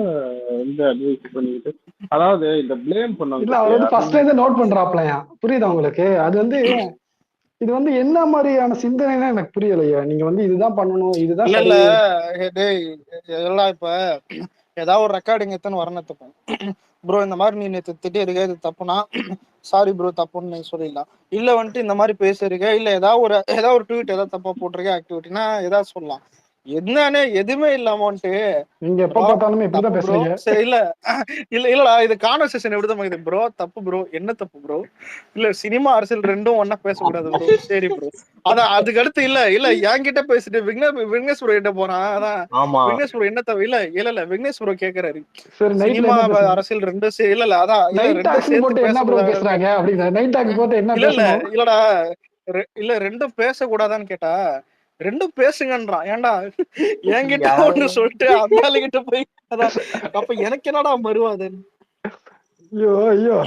வந்து அட்வைஸ் பண்ணிக்கிட்டு, அதாவது இந்த பிளேம் பண்ண நோட் பண்றாப்லயா? புரியுதா உங்களுக்கு? அது வந்து இது வந்து என்ன மாதிரியான சிந்தனைன்னா எனக்கு புரியலையா. நீங்க வந்து இதுதான் பண்ணணும், இதுதான் இல்ல எல்லாம் இப்ப ஏதாவது ஒரு ரெக்கார்டிங் எத்தனை வரணும் ப்ரோ, இந்த மாதிரி நீ நேற்று திட்டி இருக்க, இது தப்புனா சாரி ப்ரோ தப்புன்னு நீ சொல்லிடலாம். இல்ல வந்துட்டு இந்த மாதிரி பேசுறீங்க, இல்ல ஏதாவது ஒரு ட்வீட் ஏதாவது தப்பா போட்டிருக்க ஆக்டிவிட்டினா ஏதாவது சொல்லலாம். என்னன்னு எதுவுமே இல்லாம வந்துட்டு நீங்க எப்ப ப்ரோ பார்த்தாலுமே இப்படிதான் தப்பு ப்ரோ பேசுறீங்க. சரி இல்லடா இது கான்வர்சேஷன் எப்படிதான் இது ப்ரோ தப்பு ப்ரோ என்ன தப்பு ப்ரோ இல்ல சினிமா அரசியல் ரெண்டும் ஒன்னா பேசக்கூடாது ப்ரோ சரி ப்ரோ அதான் அதுக்கு அடுத்து இல்ல என்கிட்ட பேசிட்டு விக்னேஷ் ப்ரோ கிட்ட போறான். அதான் ஆமா விக்னேஷ் ப்ரோ என்ன தப்பு இல்ல விக்னேஷ் ப்ரோ கேக்குறாரு சரி நைட்ல சினிமா என்ன பேசணும்? அரசியல் ரெண்டும் இல்ல அதான் இல்ல நைட் ரெண்டும் டாக்ஸ் சேர்த்து போட்டு என்ன ப்ரோ பேசக்கூடாது பேசுறாங்க அப்படின்னா நைட் டாக் போட்டு என்ன இல்ல பேசணும்? இல்லடா இல்ல ரெண்டும் பேசக்கூடாதான்னு கேட்டா ரெண்டும் பேசுங்கன்றான். ஏன்டா என்கிட்ட ஒண்ணு சொல்லிட்டு அந்த ஆளு கிட்ட போய் அதான் அப்ப எனக்கு என்னடா மறுவாதன். ஐயோ ஐயோ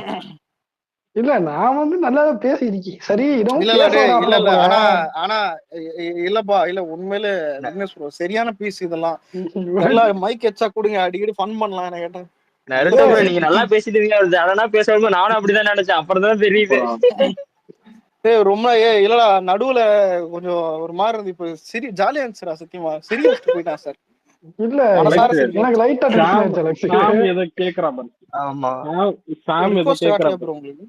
இல்ல நான் வந்து நல்லா பேசியிருக்கேன். சரி இதுவும் இல்ல பேச டேய் வராப்புல இல்ல போல. ஆனா இல்லப்பா இல்ல உண்மையில விக்னேஷ் ப்ரோ சரியான பீஸ் இதெல்லாம் நல்லா மைக் எச்சா கொடுங்க அடிக்கடி ஃபன் பண்ணலாம் என்ன கேட்டேன். நருட்டோ ப்ரோ நீங்க நல்லா பேசிட்டீங்க. அதனா பேசும்போது நானும் அப்படிதான் நினைச்சேன். அப்புறம் தான் தெரியுது. ரொம்ப இல்லடா நடுவுல கொஞ்சம் ஒரு மாதிரி இருந்து இப்ப ஜாலியா இருந்துச்சுடா சத்தியமா சிரி வச்சுட்டு போயிட்டான் சார். இல்ல மனசார சிரிக்க எனக்கு லைட்டா டென்ஷன் ஆயிடுச்சு அலெக்ஸ். சாம் எதை கேக்குறான் பாரு. ஆமா சாம் எதை ரிக்வெஸ்ட் கேக்குறான் காட்டலையா ப்ரோ உங்களுக்கு?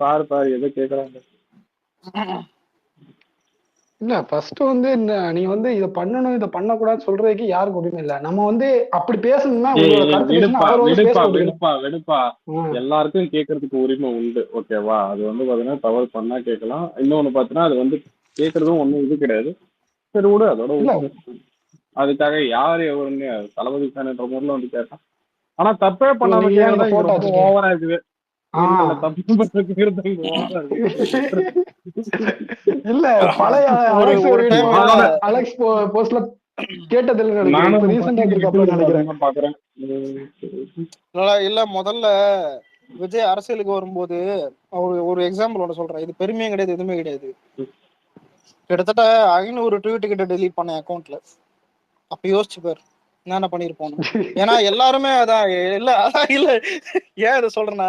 பாரு எதை கேக்குறாங்க. இல்ல ஃபர்ஸ்ட் வந்து நீங்க வந்து இதை பண்ணணும் இதை பண்ணக்கூடாதுன்னு சொல்றதுக்கு யாருக்கு உரிமை இல்ல. நம்ம வந்து அப்படி பேசணும்னா உங்களோட கருத்து பேசணும் அவர் வந்து பேச வெடுப்பா எல்லாருக்கும் கேட்கறதுக்கு உரிமை உண்டு. ஓகேவா? அது வந்து பாத்தீங்கன்னா தவறு பண்ணா கேட்கலாம். இன்னொன்னு பாத்தீங்கன்னா அது வந்து கேட்கறதும் ஒண்ணும் இது கிடையாது. சரி விடு அதோட விட்டு. அதுக்காக யாரு எவருன்னு தளபதி ஃபேன்ன்ற முறையில வந்து கேட்டான். ஆனா தப்பே பண்ணாம கேட்கறதா இங்க ரொம்ப ஓவரா இருக்குது. இல்ல பழைய அலெக்ஸ் போஸ்ட்ல கேட்டதில்லை நினைக்கிறேன். பாக்குறேன் இல்ல முதல்ல விஜய் அரசியலுக்கு வரும்போது ஒரு எக்ஸாம்பிள் ஒன்று சொல்றேன். இது பெருமையும் கிடையாது எதுவுமே கிடையாது. கிட்டத்தட்ட 500 ட்வீட் கிட்ட டெலீட் பண்ண அக்கௌண்ட்ல. அப்ப யோசிச்சு பேர் என்ன பண்ணிருப்போம். ஏன்னா எல்லாருமே அதான் இல்ல ஏன் இதை சொல்றேன்னா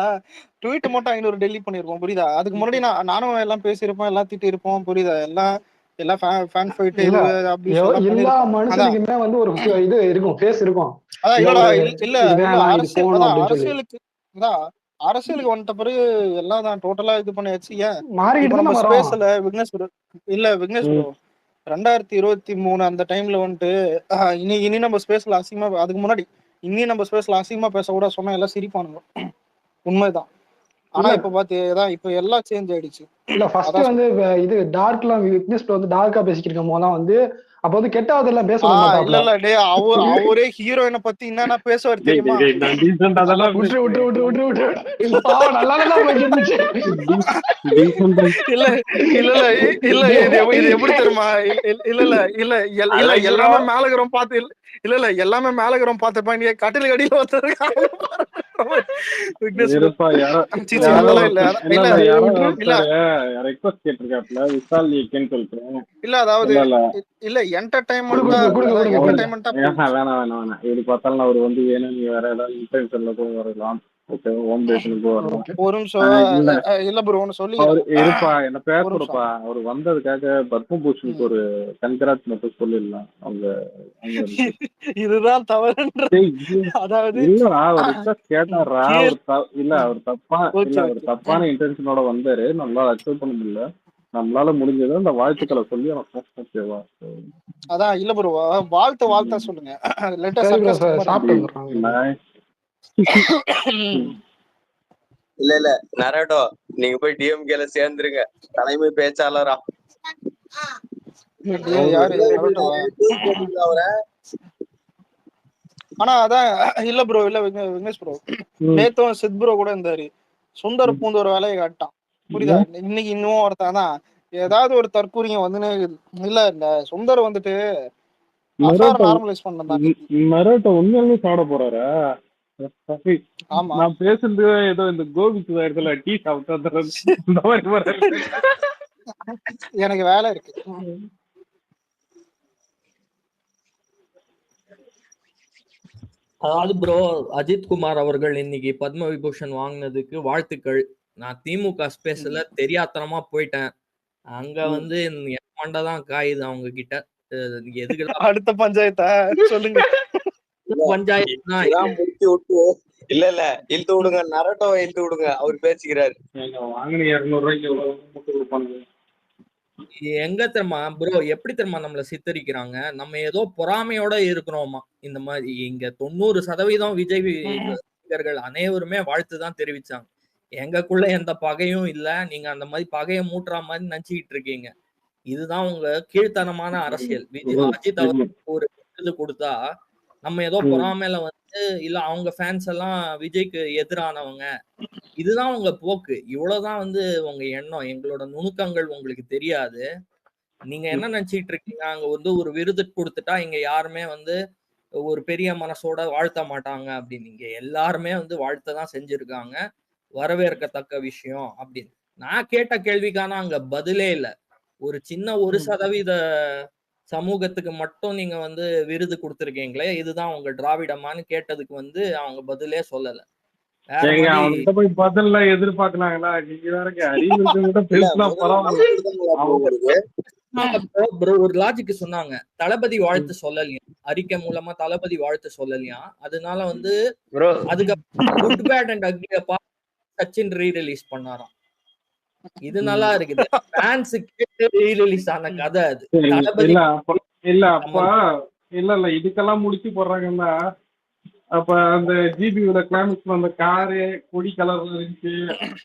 ட்வீட் மட்டும் 500 டெலீட் பண்ணிருப்போம். புரியுதா? அதுக்கு முன்னாடி நானும் எல்லாம் பேசியிருப்போம் எல்லாம் திட்டி இருப்போம். புரியுதா? எல்லா ஃபேன் ஃபைட் இது அப்படி எல்லா மனுஷனுக்குமே வந்து ஒரு இது இருக்கும் ஃபேஸ் இருக்கும். அதான் இல்லடா இல்ல அரசியலுக்கு வந்துட்ட பிறகு எல்லாம் தான் டோட்டலா இது பண்ணியாச்சு. ஏன் நம்ம ஸ்பேஸ்ல விக்னேஷ் ப்ரோ 2023 அந்த டைம்ல வந்துட்டு இனி நம்ம ஸ்பேஸ்ல அசிங்கமா அதுக்கு முன்னாடி இனி நம்ம ஸ்பேஸ்ல அசிங்கமா பேச கூட சொன்னா எல்லாம் சிரிப்பானுங்க. உண்மைதான். ஆனா இப்ப பாத்தீங்கன்னா இப்ப எல்லாம் சேஞ்ச் ஆயிடுச்சு. இல்ல ஃபர்ஸ்ட் வந்து இது டார்க்லாம் விக்னேஷ் ப்ரோ வந்து டார்க்கா பேசிக்கிட்டு இருக்கும் போதெல்லாம் வந்து அப்ப வந்து கெட்டதெல்லாம் பேச மாட்டாப்ல. இல்ல டேய் அவரே ஹீரோயினை பத்தி என்னன்னா பேசுவார் தெரியுமா? நல்லா போயிட்டு இருந்துச்சு. இல்ல இது எப்படி தெரியுமா? இல்ல எல்லாமே மேலகரம் பார்த்து எல்லாமே மேலகரம் பார்த்துப்பா நீ கட்டில கடியில வச்சிருக்காங்க. இல்ல அதாவது இல்ல என்டர்டைன்மெண்டா வேணாம் இது பார்த்தாலும் அவர் வந்து வேணும் நீ வேற ஏதாவது இன்டென்ஷன்ல போய் வரலாம். ஒரு நிமிஷம் இல்ல ப்ரோ ஒன்னு சொல்லி இருப்பா என்ன பேசுறப்பா அவர் வந்ததுக்காக பத்மபூஷனுக்கு ஒரு கன்கிராட் மட்டும் சொல்லிடலாம். அவங்க இதுதான் தவறுன்ற அதாவது இல்லடா ஒரு ரிக்வெஸ்ட் கேட்டாரா அவர் தப்பான இன்டென்ஷனோட வந்தாரு. நம்மளால அக்செப்ட் பண்ண முடியல. நம்மளால முடிஞ்சது அந்த வாழ்த்துக்களை சொல்லி ஓகேவா? அதான் இல்ல ப்ரோ வாழ்த்த சொல்லுங்க. இல்ல நரேட்டோ நீங்க போய் டிஎம்கேல சேர்ந்துருங்க தலைமை பேச்சாளரா. ஆனா அதான் இல்ல ப்ரோ இல்ல விக்னேஷ் ப்ரோ நேத்தும் சித் ப்ரோ கூட இருந்தாரு. சுந்தர் பூந்த ஒரு வேலையை காட்டான். புரியுதா? இன்னைக்கு இன்னும் ஒருத்தான் தான் ஏதாவது ஒரு தற்கூரியம் வந்து இல்ல இந்த சுந்தர் வந்துட்டு நார்மலைஸ் பண்ணதான் உண்மையாலுமே சாப்பிட போறாரா? நான் பேசுறது ஏதோ இந்த கோபிக்கு இடத்துல டீ சாப்பிட்டு எனக்கு வேலை இருக்கு. அதாவது ப்ரோ அஜித் குமார் அவர்கள் இன்னைக்கு பத்ம விபூஷன் வாங்கினதுக்கு வாழ்த்துக்கள். நான் திமுக ஸ்பேஸ்ல தெரியாத்தனமா போயிட்டேன். அங்க வந்து மண்டதான் காயுது அவங்க கிட்ட. எதுக்கு அடுத்த பஞ்சாயத்தா சொல்லுங்க. பஞ்சாயத்து விட்டு இல்ல இழுத்து விடுங்க. நரட்டோ இழுத்து விடுங்க. அவர் பேசிக்கிறாரு. வாங்கின 200 ரூபாய்க்கு எவ்வளவு கொடுப்பாங்க? எங்க தெரியுமா ப்ரோ, எப்படி தெரியுமா நம்மள சித்தரிக்கிறாங்க? நம்ம ஏதோ பொறாமையோட இருக்கிறோமா இந்த மாதிரி. இங்க 90% விஜய் ரசிகர்கள் அனைவருமே வாழ்த்து தான் தெரிவிச்சாங்க. எங்களுக்குள்ள எந்த பகையும் இல்ல. நீங்க அந்த மாதிரி பகைய மூட்டுற மாதிரி நினைச்சுக்கிட்டு இருக்கீங்க. இதுதான் உங்க கீழ்த்தனமான அரசியல். அஜித் அவர்களுக்கு ஒரு விருது கொடுத்தா நம்ம ஏதோ பொறாமையில வந்து இல்ல அவங்க ஃபேன்ஸ் எல்லாம் விஜய்க்கு எதிரானவங்க. இதுதான் உங்க போக்கு. இவ்வளவுதான் வந்து உங்க எண்ணம். எங்களோட நுணுக்கங்கள் உங்களுக்கு தெரியாது. நீங்க என்ன நினைச்சிட்டு இருக்கீங்க? அங்க வந்து ஒரு விருது கொடுத்துட்டா இங்க யாருமே வந்து ஒரு பெரிய மனசோட வாழ்த்த மாட்டாங்க அப்படின்னு. இங்க எல்லாருமே வந்து வாழ்த்த தான் செஞ்சிருக்காங்க. வரவேற்கத்தக்க விஷயம் அப்படின்னு. நான் கேட்ட கேள்விக்கான அங்க பதிலே இல்ல. ஒரு சின்ன 1% சமூகத்துக்கு மட்டும் நீங்க வந்து விருது கொடுத்திருக்கீங்களே, இதுதான் உங்க திராவிடமான்னு கேட்டதுக்கு வந்து அவங்க பதிலே சொல்லல. வேற ஏங்க மாதிரி அவன்கிட்ட போய் பதில்லாம் எதிர்பார்க்கலாங்களா? நீங்க வேறங்க அறிவு இருக்கவங்ககிட்ட இல்ல பேசினா பரவாயில்ல. உங்களுக்கு ப்ரோ ஒரு லாஜிக் சொன்னாங்க. தளபதி வாழ்த்து சொல்லலையா, அறிக்கை மூலமா தளபதி வாழ்த்து சொல்லலையா, அதனால வந்து ப்ரோ அதுக்கப்புறம் குட் பேட் அண்ட் அக்லிய சச்சின் ரீ ரிலீஸ் பண்ணாராம். இது நல்லா இருக்குது. ஃபேன்ஸ் கேட்டு ரீ ரிலீஸ் ஆன கதை அது. தளபதி அப்பா இல்ல இதுக்கெல்லாம் முடிச்சு போடுறாங்கன்னா அப்ப அந்த ஜிபியோட கிளைமேக்ஸ்ல அந்த காரு கொடி கலர்ல இருந்துச்சு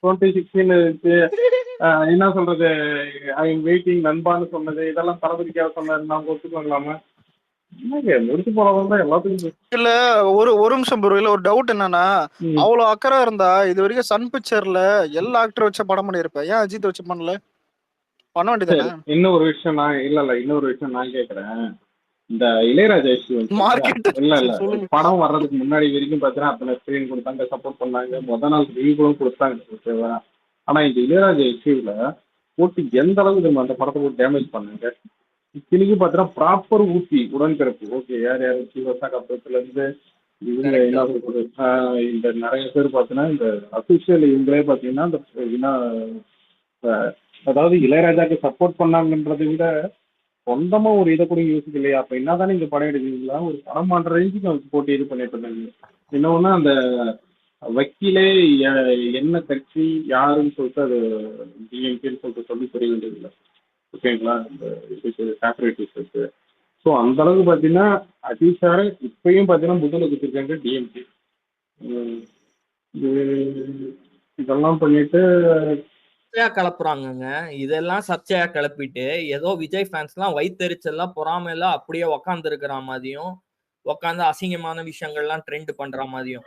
2016 இருந்துச்சு. என்ன சொல்றது, ஐ வெயிட்டிங் நண்பான்னு சொன்னது இதெல்லாம் தளபதிக்காக சொன்னது நாங்க ஒத்துக்கலாமா? முடிச்சு போறவங்க எல்லாத்துக்கும் இல்ல ஒரு நிமிஷம் ப்ரோ. இல்ல ஒரு டவுட் என்னன்னா, அவ்வளவு அக்கறை இருந்தா இது வரைக்கும் சன் பிக்சர்ல எல்லா ஆக்டர் வச்ச படம் பண்ணிருப்பேன், ஏன் அஜித் வச்சு பண்ணல? பண்ண வேண்டியதானே? இன்னொரு விஷயம் நான் கேக்குறேன். இந்த இளையராஜா இஷ்யூ மார்க்கெட் இல்ல படம் வர்றதுக்கு முன்னாடி வரைக்கும் பாத்தீங்கன்னா அத்தனை ஸ்கிரீன் கொடுத்தாங்க, சப்போர்ட் பண்ணாங்க, முத நாள் ரிவ்யூவும் கொடுத்தாங்க. ஓகேவா? ஆனா இந்த இளையராஜா இஷ்யூல போட்டு எந்த அளவுக்கு நம்ம அந்த படத்தை போட்டு டேமேஜ் பண்ணாங்க. இத்தனைக்கும் பாத்தீங்கன்னா ப்ராப்பர் ஊட்டி உடன்பிறப்பு. ஓகே, யார் சிவசா கப்பத்துல இருந்து இவங்க என்ன சொல்றது, இந்த நிறைய பேர் பாத்தீங்கன்னா இந்த அபிஷியல் இவங்களே பாத்தீங்கன்னா இந்த அதாவது இளையராஜாக்கு சப்போர்ட் பண்ணாங்கன்றதை விட சொந்தமா ஒரு இதை கூட யோசிக்கலையா? அப்ப என்னதானே இந்த படம் எடுக்கிறீங்களா? ஒரு படம் பண்ற ரேஞ்சுக்கு அவங்க போட்டு இது பண்ணிட்டு இருந்தாங்க. இன்னொன்னு அந்த வக்கீலே என்ன கட்சி யாருன்னு சொல்லிட்டு அது டிஎம்கேன்னு சொல்லிட்டு சொல்லி தெரிய வேண்டியதில்லை. ஓகேங்களா? இந்த செப்பரேட்டிஸ்ட். ஸோ அந்த அளவுக்கு பார்த்தீங்கன்னா அஜித் சார் இப்பயும் பார்த்தீங்கன்னா முதல்ல கொடுத்துருக்காங்க டிஎம்கே. இதெல்லாம் பண்ணிட்டு கலப்புறாங்கங்க. இதெல்லாம் சர்ச்சையா கிளப்பிட்டு ஏதோ விஜய் ஃபேன்ஸ் எல்லாம் வைத்தறிச்செல்லாம் பொறாமையில அப்படியே உக்காந்து இருக்கிற மாதிரியும், உக்காந்து அசிங்கமான விஷயங்கள்லாம் ட்ரெண்ட் பண்ற மாதிரியும்.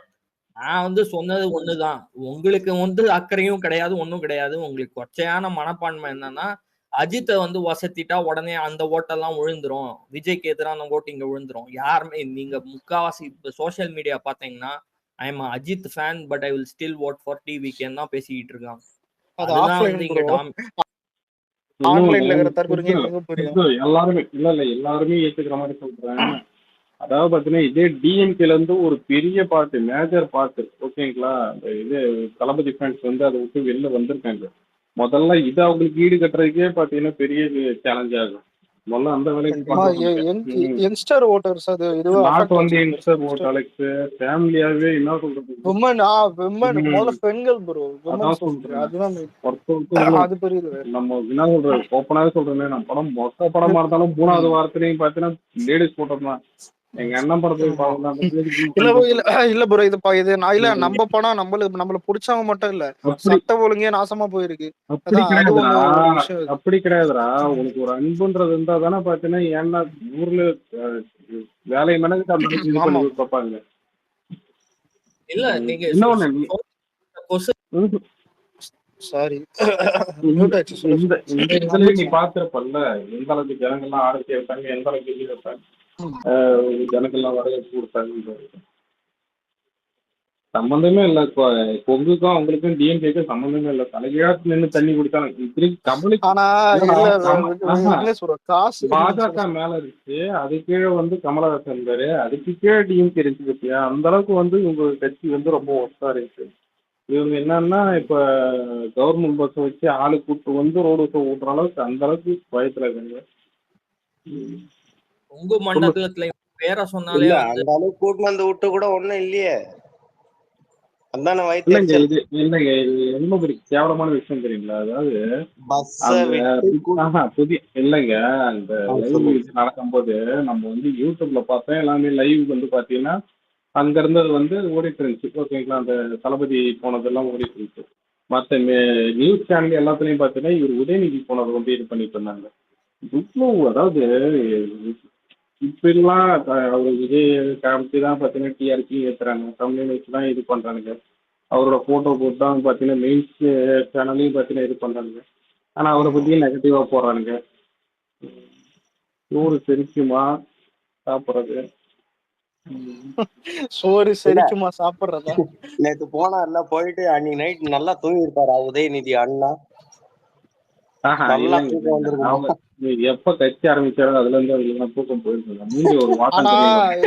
நான் வந்து சொன்னது ஒண்ணுதான். உங்களுக்கு வந்து அக்கறையும் கிடையாது, ஒண்ணும் கிடையாது. உங்களுக்கு கொச்சையான மனப்பான்மை என்னன்னா, அஜித்தை வந்து வசத்திட்டா உடனே அந்த ஓட்டெல்லாம் விழுந்துரும், விஜய்க்கு எதிரான ஓட்டு இங்க விழுந்துரும். யாருமே நீங்க முக்காவாசி இப்ப சோசியல் மீடியா பாத்தீங்கன்னா I am Ajith fan but I will still vote for டிவிகேன்னு தான் பேசிக்கிட்டு இருக்காங்க. அதுதான் வந்து இங்க ஆன்லைன்ல இருக்கிற தற்கொலைங்க எனக்கு புரியும். எல்லாருமே ஏத்துக்கிற மாதிரி சொல்றேன். அதாவது பாத்தீங்கன்னா இதே டிஎம்கேல இருந்து ஒரு பெரிய பார்ட், மேஜர் பார்ட், ஓகேங்களா, அந்த இது தளபதி ஃபேன்ஸ் வந்து அதை விட்டு வெளில வந்திருக்காங்க. முதல்ல இது அவங்களுக்கு ஈடு கட்டுறதுக்கே பாத்தீங்கன்னா பெரிய சேலஞ்ச் ஆகும். முதல்ல அந்த வேலைக்கு யங்ஸ்டர் ஓட்டர்ஸ் அது இதுவா not only youngster vote Alex, ஃபேமிலியாவே என்ன சொல்றது, விமன் முதல்ல பெண்கள் ப்ரோ, அதான் சொல்றேன். அது புரியுது. நம்ம என்ன சொல்றது, ஓப்பனாவே சொல்றேன், நம்ம படம் மொத்த படமா இருந்தாலும் 3வது வாரத்திலையும் பாத்தீங்கன்னா லேடிஸ் போட்டோம்னா எங்க அண்ணன் படத்துக்கு இல்ல ப்ரோ, இது நான் இல்ல நம்ம படம் நம்மள பிடிச்சவங்க மட்டும் இல்ல, சட்ட ஒழுங்கே நாசமா போயிருக்கு. அப்படி கிடையாதுடா. உனக்கு ஒரு அன்புன்றது இருந்தா தானே பாத்தீங்கன்னா ஏன்னா ஊர்ல வேலை மனதுக்கு அந்த இது பண்ணி பார்ப்பாங்க. இல்ல நீங்க சாரி நீ பாத்திருப்பல்ல எந்த அளவுக்கு ஜனங்கள்லாம் ஆரோக்கியம் இருப்பாங்க, எந்த அளவுக்கு இது இருப்பாங்க, ஜனங்கள்லாம் வரவேற்பு கொடுத்தாங்க. சம்பந்தமே இல்ல. பொங்குக்கும் அவங்களுக்கும் டிஎம்கேக்கும் சம்பந்தமே இல்ல. தலைகீழாத்து நின்று தண்ணி குடித்தாங்க. பாஜக மேல இருக்கு, அது கீழே வந்து கமலஹாசன் இருந்தாரு, அதுக்கு கீழே டிஎம்கே இருக்கு பத்தியா. அந்த அளவுக்கு வந்து உங்க கட்சி வந்து ரொம்ப ஒஸ்டா இருக்கு. இவங்க என்னன்னா இப்ப கவர்மெண்ட் பஸ் வச்சு ஆளு கூட்டு வந்து ரோடு ஓட்டுற அளவுக்கு அந்த அளவுக்கு பயத்துல இருக்காங்க. உங்க மண்டலத்துல பேரை சொன்னாலே அந்த அளவுக்கு கூட்டு வந்து விட்டு கூட ஒண்ணும் இல்லையே. அதான இல்லைங்க வயிற்றுச்சல். இது இல்லைங்க இது என்ன பெரிய கேவலமான விஷயம் தெரியுங்களா? அதாவது பஸ்ஸ அந்த விட்டு புதிய இல்லைங்க அந்த லைவ் சொல்லுங்க. இது நடக்கும்போது நம்ம வந்து யூடியூப்ல பார்த்தேன் எல்லாமே லைவ் வந்து பாத்தீங்கன்னா அங்க இருந்தது வந்து ஓடிட்டு இருந்துச்சு. ஓகேங்களா? அந்த தளபதி போனதெல்லாம் ஓடிட்டு இருந்துச்சு. மற்ற நியூஸ் சேனல் எல்லாத்துலயும் பார்த்தீங்கன்னா இவர் உதயநிதி போனது வந்து இது பண்ணிட்டு இருந்தாங்க. இவ்வளோ அதாவது இப்படிலாம் அவர் விஜய் காமிச்சு தான் பார்த்தீங்கன்னா டிஆர்பி ஏற்றுறாங்க. தமிழ் வச்சு தான் இது பண்ணுறாங்க. அவரோட ஃபோட்டோ போட்டு தான் பார்த்தீங்கன்னா மெயின்ஸ் சேனல்லையும் பார்த்தீங்கன்னா இது பண்ணுறாங்க. ஆனால் அவரை பற்றியும் நெகட்டிவாக போடுறானுங்க. சோறு செரிக்குமா சாப்பிட்றது? சோறு இல்ல செரிக்குமா சாப்பிடுறதா? நேத்து போனார்ல, போயிட்டு அன்னைக்கு நைட் நல்லா தூங்கி இருப்பாரா உதயநிதி அண்ணா? நல்லா இல்லைங்க தூக்கம் இல்லைங்க வந்திருக்குமா? அவங்க எப்போ கட்சி ஆரம்பிச்சாரோ அதுலேருந்து அவங்களுக்கு தூக்கம் போயிருக்காங்க. மூஞ்சி ஒரு வாட்டம் ஆனா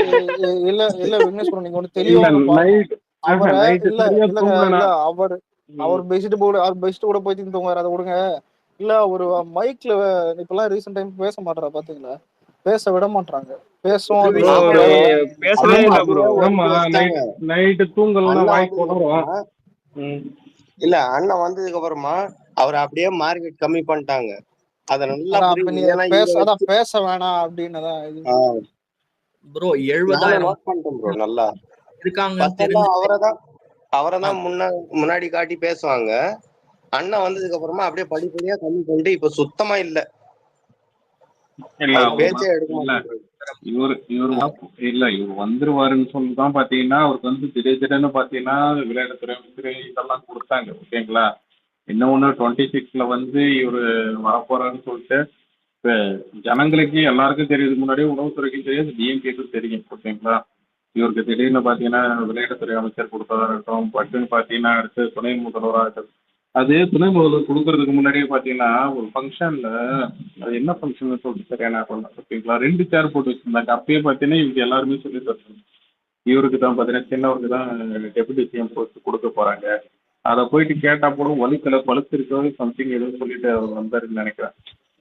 தெரியல. இல்ல விக்னேஸ்வரன், நீங்க ஒண்ணு இல்ல தெளிவா ஒண்ணு பாக்கணும். நைட் அவரை நைட்டு இல்ல சரியா இல்லங்க தூங்கலனா இல்ல அவர் பெஸ்ட் கூட போய் தூங்குவாரு, அதை விடுங்க. இல்ல ஒரு மைக்ல இப்பெல்லாம் ரீசெண்ட் டைம் பேச மாட்டாரா பாத்தீங்களா? பேச விட மாட்டாங்க. பேசும் ப்ரோ அது ஆமா ஒரு தேவையில்ல. பேசவே இல்லை ப்ரோ. அதுவே ஆமா ஒதுக்கி வச்சிட்டாங்க. நைட்டு தூங்கலாம் அண்ணா வாய் வந்ததுக்கு போடுறோம். அப்புறமா இல்ல அண்ணன் வந்ததுக்கு அப்புறமா அவர் அப்படியே மார்க்கெட் கம்மி பண்ணிட்டாங்க. அத நல்லா அதான் அப்ப புரியுது. நீ ஏன்னா இவரை வச்சு பேச வேணாம் அப்படின்னு இது. ப்ரோ நானும் 70,000 நோட் பண்ணிட்டேன் ப்ரோ. நல்லா இருக்காங்கன்னு ஃபர்ஸ்ட் எல்லாம் தெரிஞ்சு அவரைதான் முன்னாடி காட்டி பேசுவாங்க. அண்ணன் வந்ததுக்கு அப்புறமா அப்படியே படிப்படியா கம்மி பண்ணிட்டு இப்ப சுத்தமா இல்ல. இல்ல அவர் அவங்க பேச்சே எடுக்க இல்ல மாட்டேங்கிறாரு. இவர் வந்துருவாருன்னு சொல்லிதான் பாத்தீங்கன்னா அவருக்கு வந்து திடீர்னு பாத்தீங்கன்னா விளையாட்டுத்துறை அமைச்சர் இதெல்லாம் கொடுத்தாங்க. ஓகேங்களா? இன்னொன்னு 26ல வந்து இவரு வரப்போறாருன்னு சொல்லிட்டு இப்ப ஜனங்களுக்கு எல்லாருக்கும் தெரியுது. முன்னாடியே உணவுத்துறைக்கும் தெரியும், டிஎம்கேக்கும் தெரியும். ஓகேங்களா? இவருக்கு திடீர்னு பாத்தீங்கன்னா விளையாட்டுத்துறை அமைச்சர் கொடுத்ததா இருக்கட்டும், பட்டுன்னு பாத்தீங்கன்னா அடுத்து துணை முதல்வராக இருக்கட்டும். அது துணை முதல்வர் கொடுக்கறதுக்கு முன்னாடியே பாத்தீங்கன்னா ஒரு ஃபங்க்ஷன்ல அது என்ன ஃபங்க்ஷன் சொல்லிட்டு சரியான ஞாபகம் இல்ல. ஓகேங்களா? 2 சேர் போட்டு வச்சிருந்தாங்க. அப்பயே பாத்தீங்கன்னா இவங்க எல்லாருமே சொல்லி தருவாங்க இவருக்கு தான் பாத்தீங்கன்னா சின்னவருக்கு தான் டெபுட்டி சிஎம் போஸ்ட் கொடுக்க போறாங்க. அதை போயிட்டு கேட்டா கூட வலிக்கல பழுத்திருக்கோ சம்திங் ஏதோ சொல்லிட்டு அவர் வந்தாருன்னு நினைக்கிறேன்.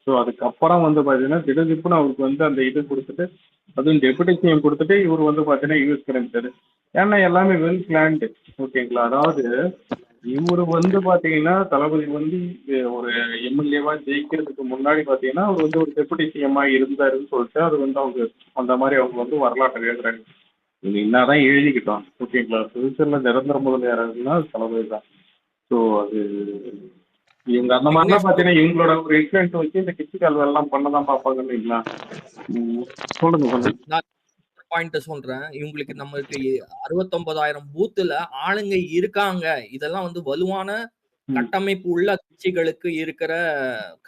ஸோ அதுக்கப்புறம் வந்து பாத்தீங்கன்னா திடீர்னு அவருக்கு வந்து அந்த இது கொடுத்துட்டு அதுவும் டெபுட்டி சிஎம் கொடுத்துட்டு இவர் வந்து பாத்தீங்கன்னா யூஎஸ் கிளம்பிட்டாரு. ஏன்னா எல்லாமே வெல் பிளான்டு. ஓகேங்களா? அதாவது இவரு வந்து பாத்தீங்கன்னா தளபதி வந்து ஒரு எம்எல்ஏவா ஜெயிக்கிறதுக்கு முன்னாடி பாத்தீங்கன்னா அவர் வந்து ஒரு டெபுட்டி சிஎம்மா இருந்தாருன்னு சொல்லிட்டு அது வந்து அவங்க அந்த மாதிரி அவங்க வந்து வரலாற்றை எழுதுறாங்க. இது என்னதான் எழுதிக்கிட்டோம். ஓகேங்களா? ஃபியூச்சர்ல நிரந்தர முதல்வர் யாருன்னா அது தளபதி தான். ஸோ அது இவங்க அந்த மாதிரிலாம் விக்னேஷ் ப்ரோ, பாத்தீங்கன்னா இவங்களோட ஒரு இன்ஃபுளுன்ஸ் வச்சு இந்த கிச்சு கால் எல்லாம் பண்ணதான் பார்ப்பாங்க இல்லைங்களா? சொல்லுங்க. நான் பாயிண்ட் சொல்றேன். இவங்களுக்கு நமக்கு 69,000 பூத்துல ஆளுங்க இருக்காங்க. இதெல்லாம் வந்து வலுவான கட்டமைப்பு உள்ள கட்சிகளுக்கு இருக்கிற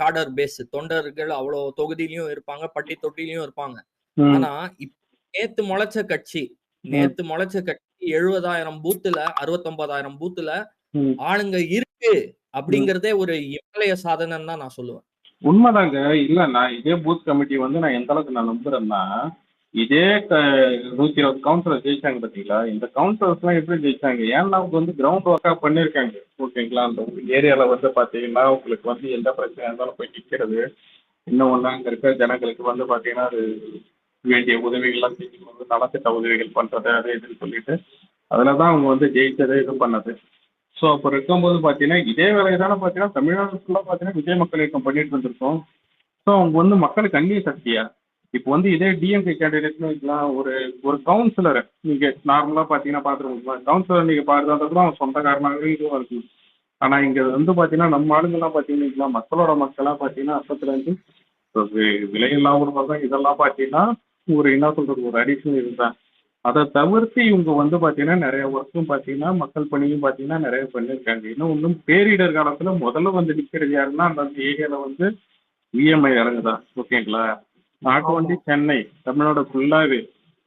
காடர் பேஸ் தொண்டர்கள் அவ்வளவு தொகுதியிலயும் இருப்பாங்க, பட்டி தொட்டிலையும் இருப்பாங்க. ஆனா நேத்து முளைச்ச கட்சி 70,000 பூத்துல 69,000 பூத்துல ஆளுங்க இருக்கு அப்படிங்கறதே ஒரு இமலய சாதனைன்னு தான் நான் சொல்லுவேன். உண்மைதாங்க. இல்ல நான் இதே பூத் கமிட்டி வந்து நான் எந்த அளவுக்கு நான் நம்புறேன்னா இதே 120 கவுன்சிலர் ஜெயிச்சாங்க பாத்தீங்களா? இந்த கவுன்சிலர்ஸ் எல்லாம் எப்படி ஜெயிச்சாங்க? ஏன்னா அவங்க வந்து கிரவுண்ட் ஒர்க்கா பண்ணிருக்காங்க. ஓகேங்களா? அந்த ஏரியால வந்து பாத்தீங்கன்னா உங்களுக்கு வந்து எந்த பிரச்சனையா இருந்தாலும் போய் நிக்கிறது. இன்னொன்னு அங்க இருக்க ஜனங்களுக்கு வந்து பாத்தீங்கன்னா அது வேண்டிய உதவிகள்லாம் செஞ்சு வந்து நலத்திட்ட உதவிகள் பண்றது அது இதுன்னு சொல்லிட்டு அதுலதான் அவங்க வந்து ஜெயிச்சதே இது பண்ணது. ஸோ அப்போ இருக்கும்போது பார்த்தீங்கன்னா இதே வேலையை தானே பார்த்தீங்கன்னா தமிழ்நாடு ஃபுல்லாக பார்த்தீங்கன்னா விஜய் மக்கள் இயக்கம் பண்ணிட்டு வந்திருக்கோம். ஸோ அவங்க வந்து மக்களுக்கு அந்நிய சக்தியா? இப்போ வந்து இதே டிஎம்கே கேண்டிடேட்னு வைக்கலாம். ஒரு கவுன்சிலரை நீங்கள் நார்மலாக பார்த்தீங்கன்னா பார்த்துருக்கோம். கவுன்சிலர் நீங்கள் பார்த்துருந்தா கூட அவன் சொந்தக்காரனாகவே இதுவும் இருக்கு. ஆனால் இங்கே வந்து பார்த்தீங்கன்னா நம்ம ஆளுங்கெல்லாம் பார்த்தீங்கன்னா மக்களோட மக்களாக பார்த்தீங்கன்னா அப்பத்துலேருந்து விலையில்லா உணவு தான் இதெல்லாம் பார்த்தீங்கன்னா ஒரு என்ன சொல்கிறது ஒரு அடிஷனல் இதுதான். அதை தவிர்த்து இவங்க வந்து பார்த்தீங்கன்னா நிறைய ஒர்க்கும் பார்த்தீங்கன்னா மக்கள் பணியும் பார்த்தீங்கன்னா நிறைய பண்ணியிருக்காங்க. இன்னும் பேரிடர் காலத்தில் முதல்ல வந்து நிற்கிறது யாருன்னா அந்த ஏரியாவில் வந்து இஎம்ஐ இறங்குதான். ஓகேங்களா? நாட் ஒன்லி சென்னை, தமிழ்நாடு ஃபுல்லாகவே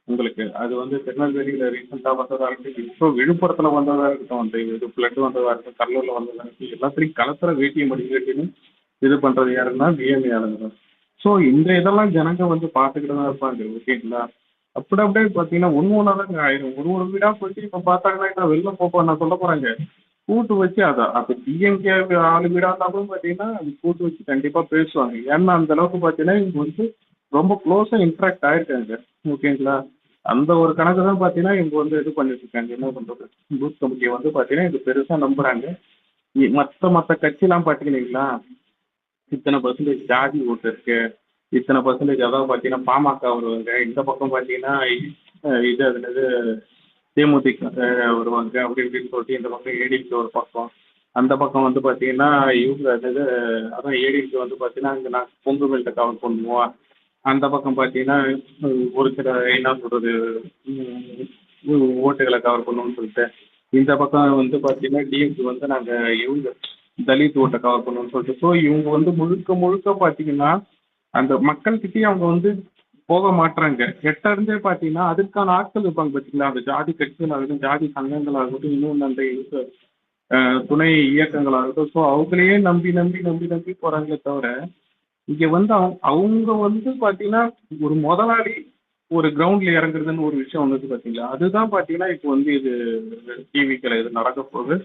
உங்களுக்கு அது வந்து திருநெல்வேலியில் ரீசெண்டாக வந்ததாக இருக்கட்டும், இப்போ விழுப்புரத்தில் வந்ததாக இருக்கட்டும், அந்த இது ஃப்ளட் வந்ததாக இருக்கட்டும், கடலூரில் வந்ததாக இருக்கட்டும், எல்லாத்துலையும் கலத்துற வேட்டியை மடிக்கட்டின்னு இது பண்ணுறது யாருன்னா இஎம்ஐ இறங்குதான். ஸோ இந்த இதெல்லாம் ஜனங்க வந்து பார்த்துக்கிட்டு தான் இருப்பாங்க. ஓகேங்களா? அப்படியே பார்த்தீங்கன்னா ஒன்று தாங்க ஆயிரும். ஒரு வீடாக போயிட்டு இப்போ பார்த்தாங்கன்னா நான் வெளில நான் சொல்ல போகிறாங்க கூட்டு வச்சு அதான் அப்போ டிஎம்கே 4 வீடாக இருந்தாலும் பார்த்தீங்கன்னா அது கூட்டு வச்சு கண்டிப்பாக பேசுவாங்க. ஏன்னா அந்த அளவுக்கு பார்த்தீங்கன்னா இவங்க வந்து ரொம்ப க்ளோஸாக இன்ட்ராக்ட் ஆயிருக்காங்க. ஓகேங்களா? அந்த ஒரு கணக்கு தான் பார்த்தீங்கன்னா இவங்க வந்து இது பண்ணிட்டு இருக்காங்க. என்ன பண்றது, பூத் கமிட்டியை வந்து பார்த்தீங்கன்னா இது பெருசா நம்புறாங்க. மற்ற கட்சிலாம் பார்த்தீங்கன்னா இத்தனை பர்சன்டேஜ் ஜாதி ஓட்டு இருக்கு, இத்தனை பர்சன்டேஜ் அதாவது பார்த்தீங்கன்னா பாமக வருவாங்க, இந்த பக்கம் பார்த்தீங்கன்னா இது அதுனது தேமுதிக வருவாங்க அப்படி இப்படின்னு சொல்லிட்டு, இந்த பக்கம் ஏடிஎம்கே ஒரு பக்கம், அந்த பக்கம் வந்து பார்த்தீங்கன்னா இவங்க அதாவது அதான் ஏடிஎம்கே வந்து பார்த்தீங்கன்னா இங்கே நான் பொங்கு மேல்கிட்ட கவர் பண்ணுவோம், அந்த பக்கம் பார்த்தீங்கன்னா ஒரு சில என்ன சொல்றது ஓட்டுகளை கவர் பண்ணுவோம்னு சொல்லிட்டு, இந்த பக்கம் வந்து பார்த்தீங்கன்னா டிஎம்கே வந்து நாங்கள் இவங்க தலித் ஓட்டை கவர் பண்ணுவோம்னு சொல்லிட்டு, ஸோ இவங்க வந்து முழுக்க முழுக்க பார்த்தீங்கன்னா அந்த மக்கள்கிட்டயே அவங்க வந்து போக மாட்றாங்க. எட்ட இருந்தே பார்த்தீங்கன்னா அதுக்கான ஆட்கள் இருப்பாங்க பார்த்தீங்களா, அந்த ஜாதி கட்சிகளாகட்டும், ஜாதி சங்கங்களாகட்டும், இன்னொன்று அந்த துணை இயக்கங்களாகட்டும், ஸோ அவங்களையே நம்பி நம்பி நம்பி நம்பி போறாங்களே தவிர, இங்க வந்து அவங்க வந்து பார்த்தீங்கன்னா ஒரு முதலாளி ஒரு கிரவுண்ட்ல இறங்குறதுன்னு ஒரு விஷயம் வந்தது பார்த்தீங்களா, அதுதான் பார்த்தீங்கன்னா இப்போ வந்து இது டிவிக்கில் இது நடக்க போகுது.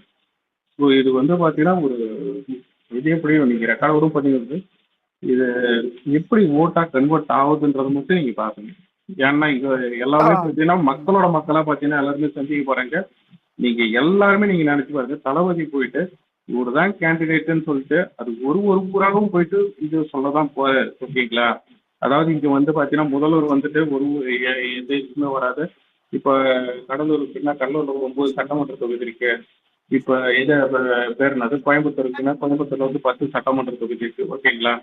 ஸோ இது வந்து பார்த்தீங்கன்னா ஒரு இது எப்படி நீங்கள் ரெக்கார்டும் பண்ணிக்கிறது, இது எப்படி ஓட்டா கன்வெர்ட் ஆகுதுன்றதை மட்டும் நீங்க பாருங்க. ஏன்னா இங்க எல்லாருமே பார்த்தீங்கன்னா மக்களோட மக்களா பார்த்தீங்கன்னா எல்லாருமே சந்திக்க போறாங்க. நீங்க எல்லாருமே நீங்க நினைச்சு பாருங்க, தளபதி போயிட்டு இவரு தான் கேண்டிடேட்னு சொல்லிட்டு அது ஒரு ஊராகவும் போயிட்டு இது சொல்லதான் போறாரு. ஓகேங்களா, அதாவது இங்க வந்து பார்த்தீங்கன்னா முதல்வர் வந்துட்டு ஒரு எதுவுமே வராது. இப்போ கடலூர் இருக்குன்னா கடலூர்ல 9 சட்டமன்ற தொகுதி இருக்கு. இப்போ இது பேர் என்னது கோயம்புத்தூர் இருக்குன்னா கோயம்புத்தூர்ல வந்து 10 சட்டமன்ற தொகுதி இருக்கு. ஓகேங்களா,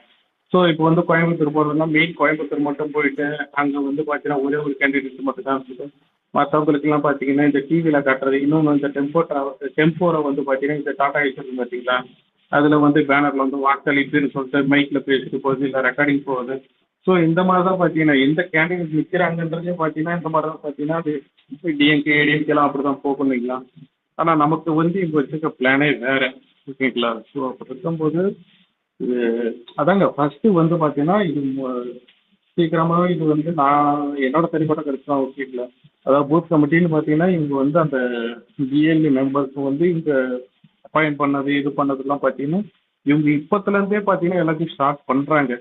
ஸோ இப்போ வந்து கோயம்புத்தூர் போகிறதுனா மெயின் கோயம்புத்தூர் மட்டும் போயிட்டு அங்கே வந்து பார்த்தீங்கன்னா ஒரே ஒரு கேண்டிடேட் மட்டும் தான் இருக்குது. மற்றவங்களுக்குலாம் பார்த்தீங்கன்னா இந்த டிவியில் காட்டுறது, இன்னொன்று இந்த டெம்போரை வந்து பார்த்தீங்கன்னா இந்த டாடா ஏசி பார்த்தீங்களா, அதில் வந்து பேனரில் வந்து வாக்களிப்புன்னு சொல்லிட்டு மைக்கில் பேசிட்டு போகுது, இல்லை ரெக்கார்டிங் போகுது. ஸோ இந்த மாதிரி தான் பார்த்தீங்கன்னா எந்த கேண்டிடேட் நிற்கிறாங்கன்றதே பார்த்தீங்கன்னா இந்த மாதிரி தான் பார்த்தீங்கன்னா அது டிஎம்கே ஏடிஎம்கேலாம் அப்படி தான் போகணுங்களா. ஆனால் நமக்கு வந்து இப்போ வச்சுருக்க பிளானே வேறு. ஓகேங்களா, ஸோ அப்படி இருக்கும்போது இது அதாங்க ஃபர்ஸ்ட் வந்து பார்த்தீங்கன்னா இது சீக்கிரமாகவே இது வந்து நான் என்னோட தனிப்பட்ட கருத்து தான். ஓகேங்களா, அதாவது பூத் கமிட்டின்னு பார்த்தீங்கன்னா இவங்க வந்து அந்த பிஎல்ஏ மெம்பர்ஸ் வந்து இங்கே அப்பாயிண்ட் பண்ணது இது பண்ணதெல்லாம் பார்த்தீங்கன்னா இவங்க இப்போத்துலேருந்தே பார்த்தீங்கன்னா எல்லாத்தையும் ஸ்டார்ட் பண்ணுறாங்க.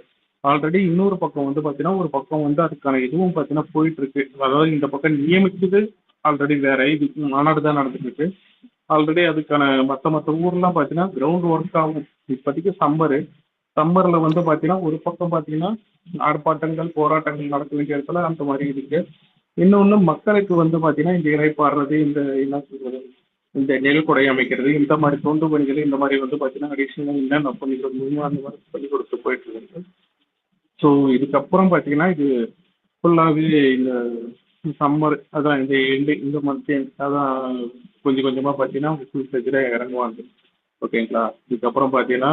ஆல்ரெடி இன்னொரு பக்கம் வந்து பார்த்தீங்கன்னா ஒரு பக்கம் வந்து அதுக்கான இதுவும் பார்த்தீங்கன்னா போயிட்டு இருக்கு. அதாவது இந்த பக்கம் நியமிச்சது ஆல்ரெடி வேற இது மாநாடு தான் நடந்துட்டு இருக்கு. ஆல்ரெடி அதுக்கான மற்ற ஊர்லாம் பார்த்தீங்கன்னா கிரவுண்ட் ஒர்க் ஆகும். இப்போதைக்கு சம்மரில் வந்து பார்த்தீங்கன்னா ஒரு பக்கம் பார்த்தீங்கன்னா ஆர்ப்பாட்டங்கள் போராட்டங்கள் நடக்க வேண்டிய இடத்துல அந்த மாதிரி இருக்கு. இன்னொன்று மக்களுக்கு வந்து பார்த்தீங்கன்னா இந்த இறைப்பாடுறது, இந்த என்ன சொல்றது, இந்த நெல் கொடை அமைக்கிறது, இந்த மாதிரி தொண்டு பணிகள் இந்த மாதிரி வந்து பார்த்தீங்கன்னா அடிஷனலாக என்னென்ன பண்ணிக்கிற முடியுமோ அந்த மாதிரி பண்ணி கொடுத்து போயிட்டு இருக்கு. ஸோ இதுக்கப்புறம் பார்த்தீங்கன்னா இது ஃபுல்லாகவே இந்த சம்மர் அதான் இந்த மந்த் அதான் கொஞ்சம் கொஞ்சமாக பார்த்தீங்கன்னா ஃபுல் ஃப்ளெஜ்டாக இறங்குவாங்க. ஓகேங்களா, இதுக்கப்புறம் பார்த்தீங்கன்னா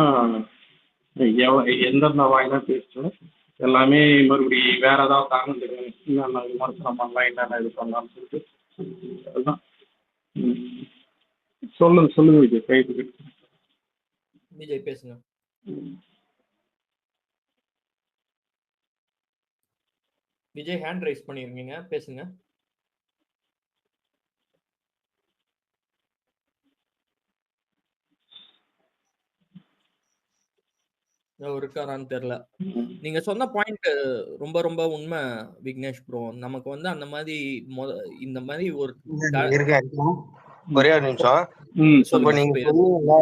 எந்தெந்த வாயிலாம் பேசணும் எல்லாமே மறுபடி வேற ஏதாவது காரணம் தெரியும், என்னென்ன விமர்சனம் பண்ணலாம், என்னென்ன இது பண்ணலாம்னு சொல்லிட்டு அதுதான். சொல்லுங்க விஜய் கைதுக்கு. விஜய் பேசுங்க. விஜய் ஹேண்ட் ரைஸ் பண்ணிருக்கீங்க, பேசுங்க. இருக்காரான்னு தெரியல. நீங்க சொன்ன பாயிண்ட் ரொம்ப ரொம்ப உண்மை விக்னேஷ் ப்ரோ. நமக்கு வந்து அந்த மாதிரி இந்த மாதிரி ஒரு ஒரே ஒரு நிமிஷம். இப்ப நீங்க சொன்னீங்கல்ல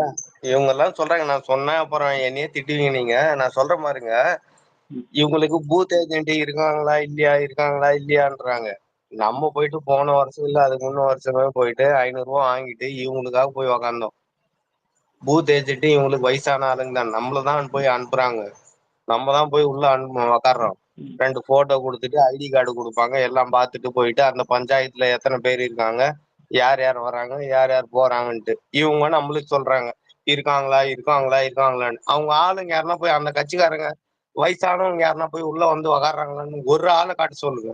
இவங்க எல்லாம் சொல்றாங்க, நான் சொன்னேன் அப்புறம் என்னையே திட்டுவீங்க நீங்க. நான் சொல்ற மாதிரிங்க, இவங்களுக்கு பூத் ஏஜென்ட் இருக்காங்களா இல்லையான்றாங்க. நம்ம போயிட்டு போன வருஷம் இல்ல அதுக்கு முன்ன வருஷமே போயிட்டு 500 ரூபாய் வாங்கிட்டு இவங்களுக்காக போய் உக்காந்தோம். பூத் ஏஜென்ட் இவங்களுக்கு வயசான ஆளுங்க தான், நம்மளதான் போய் அனுப்புறாங்க. நம்ம தான் போய் உள்ள உக்காடுறோம். 2 போட்டோ கொடுத்துட்டு ஐடி கார்டு கொடுப்பாங்க, எல்லாம் பார்த்துட்டு போயிட்டு அந்த பஞ்சாயத்துல எத்தனை பேர் இருக்காங்க, யார் யார் வராங்க யார் யார் போறாங்கன்ட்டு இவங்க நம்மளுக்கு சொல்றாங்க இருக்காங்களான்னு. அவங்க ஆளுங்க யாருன்னா போய் அந்த கட்சிக்காரங்க வயசானவங்க யாருன்னா போய் உள்ள வந்து உக்காடுறாங்களான்னு ஒரு ஆளை காட்ட சொல்லுங்க.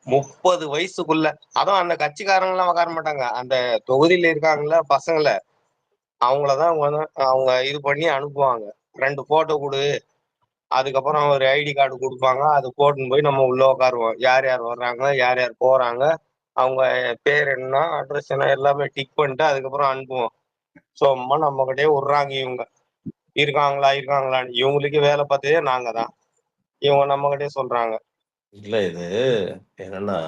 30 வயசுக்குள்ள, அதுவும் அந்த கட்சிக்காரங்க எல்லாம் உக்கார மாட்டாங்க, அந்த தொகுதியில இருக்காங்கல்ல பசங்களை அவங்களதான் அவங்க இது பண்ணி அனுப்புவாங்க. 2 போட்டோ கொடு, அதுக்கப்புறம் ஒரு ஐடி கார்டு கொடுப்பாங்க, அது போட்டுன்னு போய் நம்ம உள்ள உட்காருவோம். யார் யார் வர்றாங்க யார் யார் போறாங்க, அவங்க பேர் என்ன அட்ரஸ் என்ன எல்லாமே டிக் பண்ணிட்டு அதுக்கப்புறம் அனுப்புவோம். சும்மா நம்ம கிட்டே விடுறாங்க இவங்க இருக்காங்களான்னு. இவங்களுக்கு வேலை பார்த்ததே நாங்க தான். இவங்க நம்ம கிட்டே சொல்றாங்க. இல்ல இது என்னன்னா,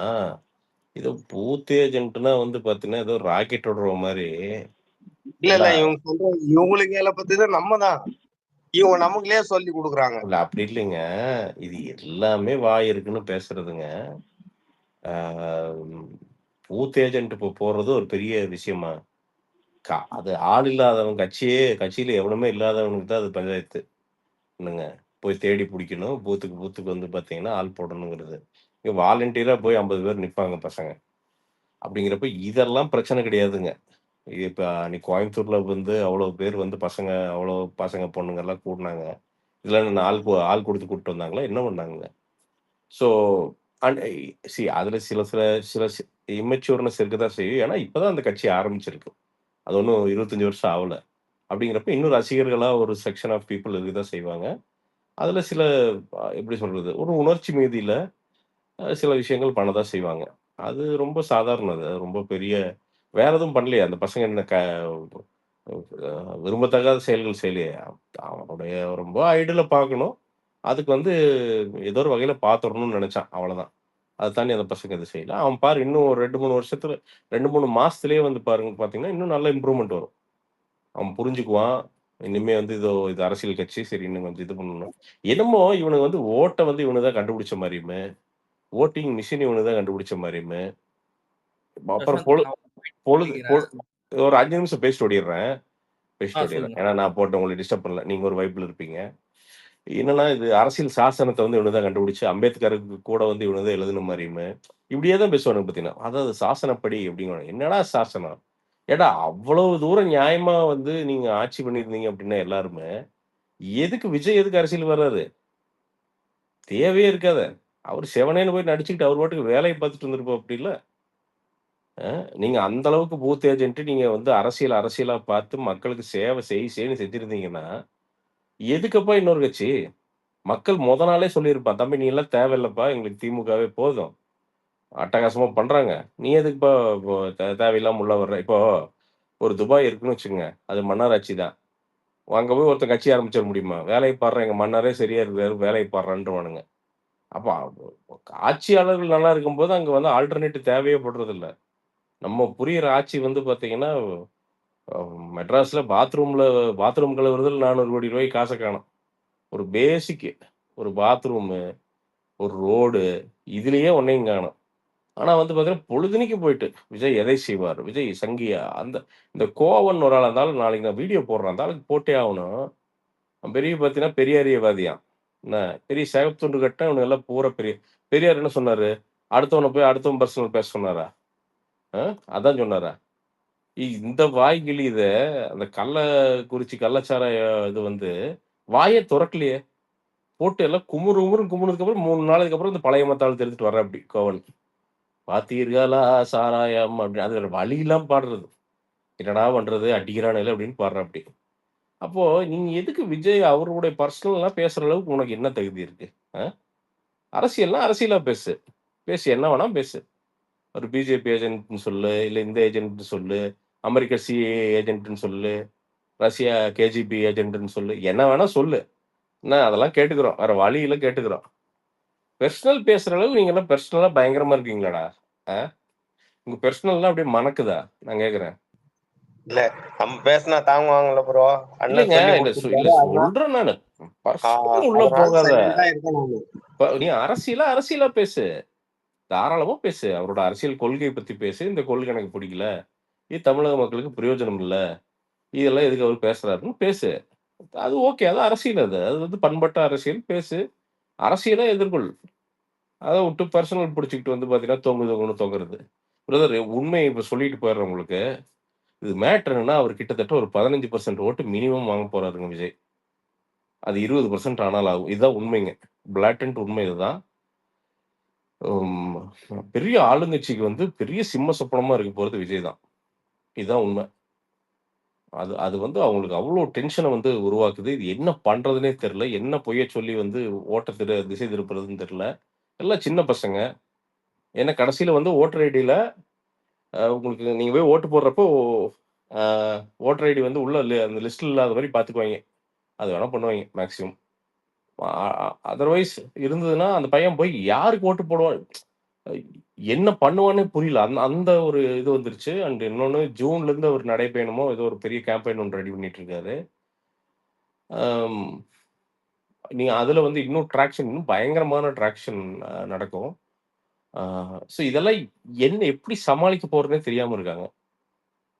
இது பூத் ஏஜென்ட்னா வந்து பாத்தீங்கன்னா, ஏதோ ராக்கெட் விடுற மாரி இல்ல எல்லா இவங்க சொல்ற இவங்களுக்கு வேலை பத்தி நம்ம தான். இவங்க நமக்குள்ளே சொல்லி குடுக்குறாங்க. இல்ல அப்படி இல்லைங்க. இது எல்லாமே வாய் இருக்குன்னு பேசுறதுங்க. ஆ பூத் ஏஜென்ட் இப்போ போறது ஒரு பெரிய விஷயமா? அது ஆள் இல்லாதவன் கட்சியில எவனுமே இல்லாதவனுக்கு தான் அது பஞ்சாயத்து. என்னங்க. போய் தேடி புடிக்கணும். பூத்துக்கு பூத்துக்கு வந்து பாத்தீங்கன்னா, ஆள் போடணுங்கிறது. இங்க வாலண்டியரா போய் 50 பேர் நிப்பாங்க பசங்க. அப்படிங்கிறப்ப இதெல்லாம் பிரச்சனை கிடையாதுங்க. இப்ப அன்னைக்கு கோயம்புத்தூர்ல வந்து அவ்வளோ பேர் வந்து அவ்வளோ பசங்க, பொண்ணுங்கலாம் கூடுனாங்க. இதுல என்ன ஆள் குடுத்து கூட்டிட்டு வந்தாங்களா? என்ன பண்ணாங்க? ஸோ அண்ட் அதுல சில சில சில இம்மெச்சூர்னஸ் இருக்கத்தான் செய்யும். ஏன்னா, இப்ப தான் அந்த கட்சி ஆரம்பிச்சிருக்கு. அது ஒண்ணும் 25 வருஷம் ஆவல. அப்படிங்கிறப்ப இன்னும் ரசிகர்களா ஒரு செக்ஷன் ஆஃப் பீப்பிள் இருக்கத்தான் செய்வாங்க. அதுல சில எப்படி சொல்றது? ஒரு உணர்ச்சி மீதியில சில விஷயங்கள் பண்ணதான் செய்வாங்க. அது ரொம்ப சாதாரணம் அது. அது ரொம்ப பெரிய வேற எதுவும் பண்ணலையே. அந்த பசங்க என்ன விரும்பத்தகாத செயல்கள் செய்யலையே. அவனுடைய ரொம்ப ஐடியல பார்க்கணும். அதுக்கு வந்து ஏதோ ஒரு வகையில பார்த்துரணும்னு நெனச்சான். அவ்வளதான். அத தாண்டி அந்த பசங்க எதுவும் செய்யல. அவன் பாரு இன்னும் ஒரு 2, 3 வருஷத்துல 2, 3 மாசத்திலேயே வந்து பார்த்தீங்கன்னா, இன்னும் நல்ல இம்ப்ரூவ்மென்ட் வரும். அவன் புரிஞ்சுக்குவான். இனிமே வந்து இது அரசியல் கட்சி. சரி இன்னும் கொஞ்சம் இது பண்ணணும். என்னமோ இவனுங்க வந்து ஓட்ட வந்து இவனுங்க தான் கண்டுபிடிச்ச மாரியுமே, வோட்டிங் மிஷின் இவனுங்க தான் கண்டுபிடிச்ச மாரியுமே, அப்புறம் பிரசாந்த் நான் பொழுது சொல்லிக்கிறேன். ஒரு 5 நிமிஷம் பேசிட்டு ஓடிர்றேன். சொல்லுங்க. ஏன்னா நான் போட்டு உங்கள டிஸ்டர்ப் பண்ணல. நீங்க ஒரு வைப்ல இருப்பீங்க. என்னன்னா, இது அரசியல் சாசனத்த வந்து இவனுங்க தான் கண்டுபிடிச்சு, அம்பேத்கருக்கு கூட வந்து இவனுங்க தான் எழுதுன மாரியுமே, இப்படியே தான் பேசுவானுங்க பார்த்தீங்கன்னா. அதாவது சாசனப்படி அப்படிங்குவானுங்க. என்னடா சாசனம்? ஏன்டா அவ்வளவு தூரம் நியாயமா வந்து நீங்க ஆட்சி பண்ணியிருந்தீங்க அப்படின்னா எல்லாருமே, எதுக்கு அரசியல் வர்றாரு? தேவையே இருக்காதே. அவரு செவனேன்னு போய் நடிச்சுக்கிட்டு அவர் பாட்டுக்கு வேலைய பார்த்துட்டு இருந்திருப்பாப்டில்ல. நீங்க அந்த அளவுக்கு பூத் ஏஜென்ட் நீங்க வந்து அரசியலா பார்த்து மக்களுக்கு சேவை செய்ன்னு செஞ்சிருந்தீங்கன்னா, எதுக்கப்பா இன்னொரு கட்சி? மக்கள் மொத நாளே சொல்லியிருப்பான். "தம்பி நீ எல்லாம் தேவையில்லப்பா. எங்களுக்கு திமுகவே போதும். அட்டகாசமா பண்றாங்க. நீ எதுக்குப்பா இப்போ தேவையில்லாம உள்ள வர்ற?" இப்போ ஒரு துபாய் இருக்குன்னு வச்சுக்கங்க. அது மன்னராட்சி தான். அங்க போய் ஒருத்தன் கட்சி ஆரம்பிச்சிட முடியுமா? "வேலைய பார்றா, எங்க மன்னரே சரியா இருக்காரு. வேலைய பார்றான்ருவானுங்க." அப்ப ஆட்சியாளர்கள் நல்லா இருக்கும்போது, அங்க வந்து ஆல்டர்னேட்டிவ் தேவையே படுறதில்ல. நம்ம புரியிற ஆட்சி வந்து பார்த்தீங்கன்னா, அ மெட்ராஸ்ல பாத்ரூம் கழுவுறதுல ரூ. 400,00,00,000 காச காணோம். ஒரு பேசிக் ஒரு பாத்ரூமு, ஒரு ரோடு இதுலயே ஒண்ணையும் காணோம். ஆனா வந்து பார்த்தீங்கன்னா, பொழுதன்னைக்கு போயிட்டு, விஜய் எதை செய்வார்? விஜய் சங்கியா? இந்த கோவன்னு ஒரு ஆள் அந்த ஆளு நாளைக்கு நான் வீடியோ போடுறேன். அந்த ஆளுக்கு போட்டே ஆவணும். அவன் பார்த்தீங்கன்னா, பெரியாரியவாதியாம். என்ன பெரிய சிகப்பு துண்டு கட்னா இவனுங்க எல்லாம் பூரா பெரியார் என்ன சொன்னாரு? அடுத்தவன போய் அடுத்தவன் பர்சனல் பேச சொன்னாரா? அ அதான் சொன்னாரா? இந்த வாய் கிழியுத அந்த கள்ளக்குறிச்சி கள்ளச்சாராய இது வந்து வாயே தொறக்கலையே! போட்டு எல்லாம் குமுறுன்னு குமுறுனதுக்கப்புறம் 3 நாளைக்கு அப்புறம் இந்த பழைய மத்தாளத்த எடுத்துட்டு வர்றாப்படி கோவன். "பார்த்தீர்களா சாராயம்" அப்படி அது வேற வழி இல்லாம பாடுறது. "என்னடா பண்றது? அடிக்கிறானுங்களே" அப்படின்னு பாடுறாப்படி. அப்போ நீங்க எதுக்கு விஜய் அவருடைய பர்சனல்லாம் பேசுற அளவுக்கு உனக்கு என்ன தகுதி இருக்கு? அ அரசியல்னா அரசியலா பேசு. பேசு என்ன வேணா பேசு. ஒரு பிஜேபி ஏஜென்ட்ன்னு சொல்லு, இல்ல இந்த ஏஜென்ட்ன்னு சொல்லு, அமெரிக்க சிஐஏ ஏஜென்ட்ன்னு சொல்லு, ரஷ்யா கேஜிபி ஏஜென்ட்ன்னு சொல்லு. என்ன வேணா சொல்லு. என்ன அதெல்லாம் கேட்டுக்கிறோம். வேற வழி இல்ல கேட்டுக்கிறோம். பெர்சனல் பேசுற அளவுக்கு நீங்கலாம் பெர்சனலா பயங்கரமா இருக்கீங்களாடா? அ உங்க பெர்சனல்லாம் அப்படியே மணக்குதா? நான் கேட்கிறேன். இல்ல நம்ம பேசினா தாங்குவாங்கல்ல ப்ரோ. அண்ணன் இல்லைங்க. சொல்லி இல்ல குடுத்துருக்காரு. அதனால சொல்றேன் நானு. பர்சனல் உள்ள அதனால போகாத. சைலண்டா இருக்கேன் நானு. நீ அரசியலா பேசு. தாராளமா பேசு. அவரோட அரசியல் கொள்கைய பத்தி பேசு. இந்த கொள்கை எனக்கு பிடிக்கல. இது தமிழக மக்களுக்கு பிரயோஜனம் இல்ல. இதெல்லாம் எதுக்கு அவரு பேசுறாருன்னு பேசு. அது ஓகே. அது அரசியல் அது. அது வந்து பண்பட்ட அரசியல். பேசு. அரசியல எதிர்கொள். அத விட்டு பெர்சனல் புடிச்சுக்கிட்டு வந்து பார்த்தீங்கன்னா, தொங்குன்னு தொங்குறது. பிரதர் உண்மைய இப்ப சொல்லிட்டு போயிடுறேன் உங்களுக்கு. இது மேட்டர் என்னன்னா, அவர் கிட்டத்தட்ட ஒரு 15% ஓட்டு மினிமம் வாங்க போறாருங்க விஜய். அது 20% ஆனாலும் ஆகும். இதுதான் உண்மைங்க. பிளாட்டன்ட் உண்மை இதுதான். ம் பெரிய ஆளுங்கட்சிக்கு வந்து பெரிய சிம்ம சொப்பனமா இருக்க போறது விஜய் தான். இதுதான் உண்மை. அது அது வந்து அவங்களுக்கு அவ்ளோ டென்ஷன வந்து உருவாக்குது. இது என்ன பண்றதுன்னே தெரியல. என்ன பொய்ய சொல்லி வந்து ஓட்ட திசை திருப்புறதுன்னு தெரியல. எல்லாம் சின்ன பசங்க. ஏன்னா கடைசியில வந்து ஓட்டர் ஐடில உங்களுக்கு நீங்க போய் ஓட்டு போடுறப்போ, அ ஓட்டர் ஐடி வந்து உள்ள அந்த லிஸ்ட்ல இல்லாத மாரி பார்த்துக்குவாய்ங்க. அது வேணா பண்ணுவாய்ங்க மேக்ஸிமம். அ அ அதர்வைஸ் இருந்ததுன்னா அந்த பையன் போய் யாருக்கு ஓட்டு போடுவான், என்ன பண்ணுவான்னு புரியல. அந்த அந்த ஒரு இது வந்துருச்சு. அண்ட் இன்னொன்னு ஜூன்ல இருந்து அவர் நடைப்பயணமோ ஏதோ ஒரு பெரிய கேம்பெயின் ஒன்று ரெடி பண்ணிட்டு இருக்காரு. ஆம், நீங்க அதுல வந்து இன்னும் ட்ராக்ஷன், இன்னும் பயங்கரமான ட்ராக்ஷன் நடக்கும். ஸோ இதெல்லாம் என்ன எப்படி சமாளிக்க போறதுன்னே தெரியாம இருக்காங்க.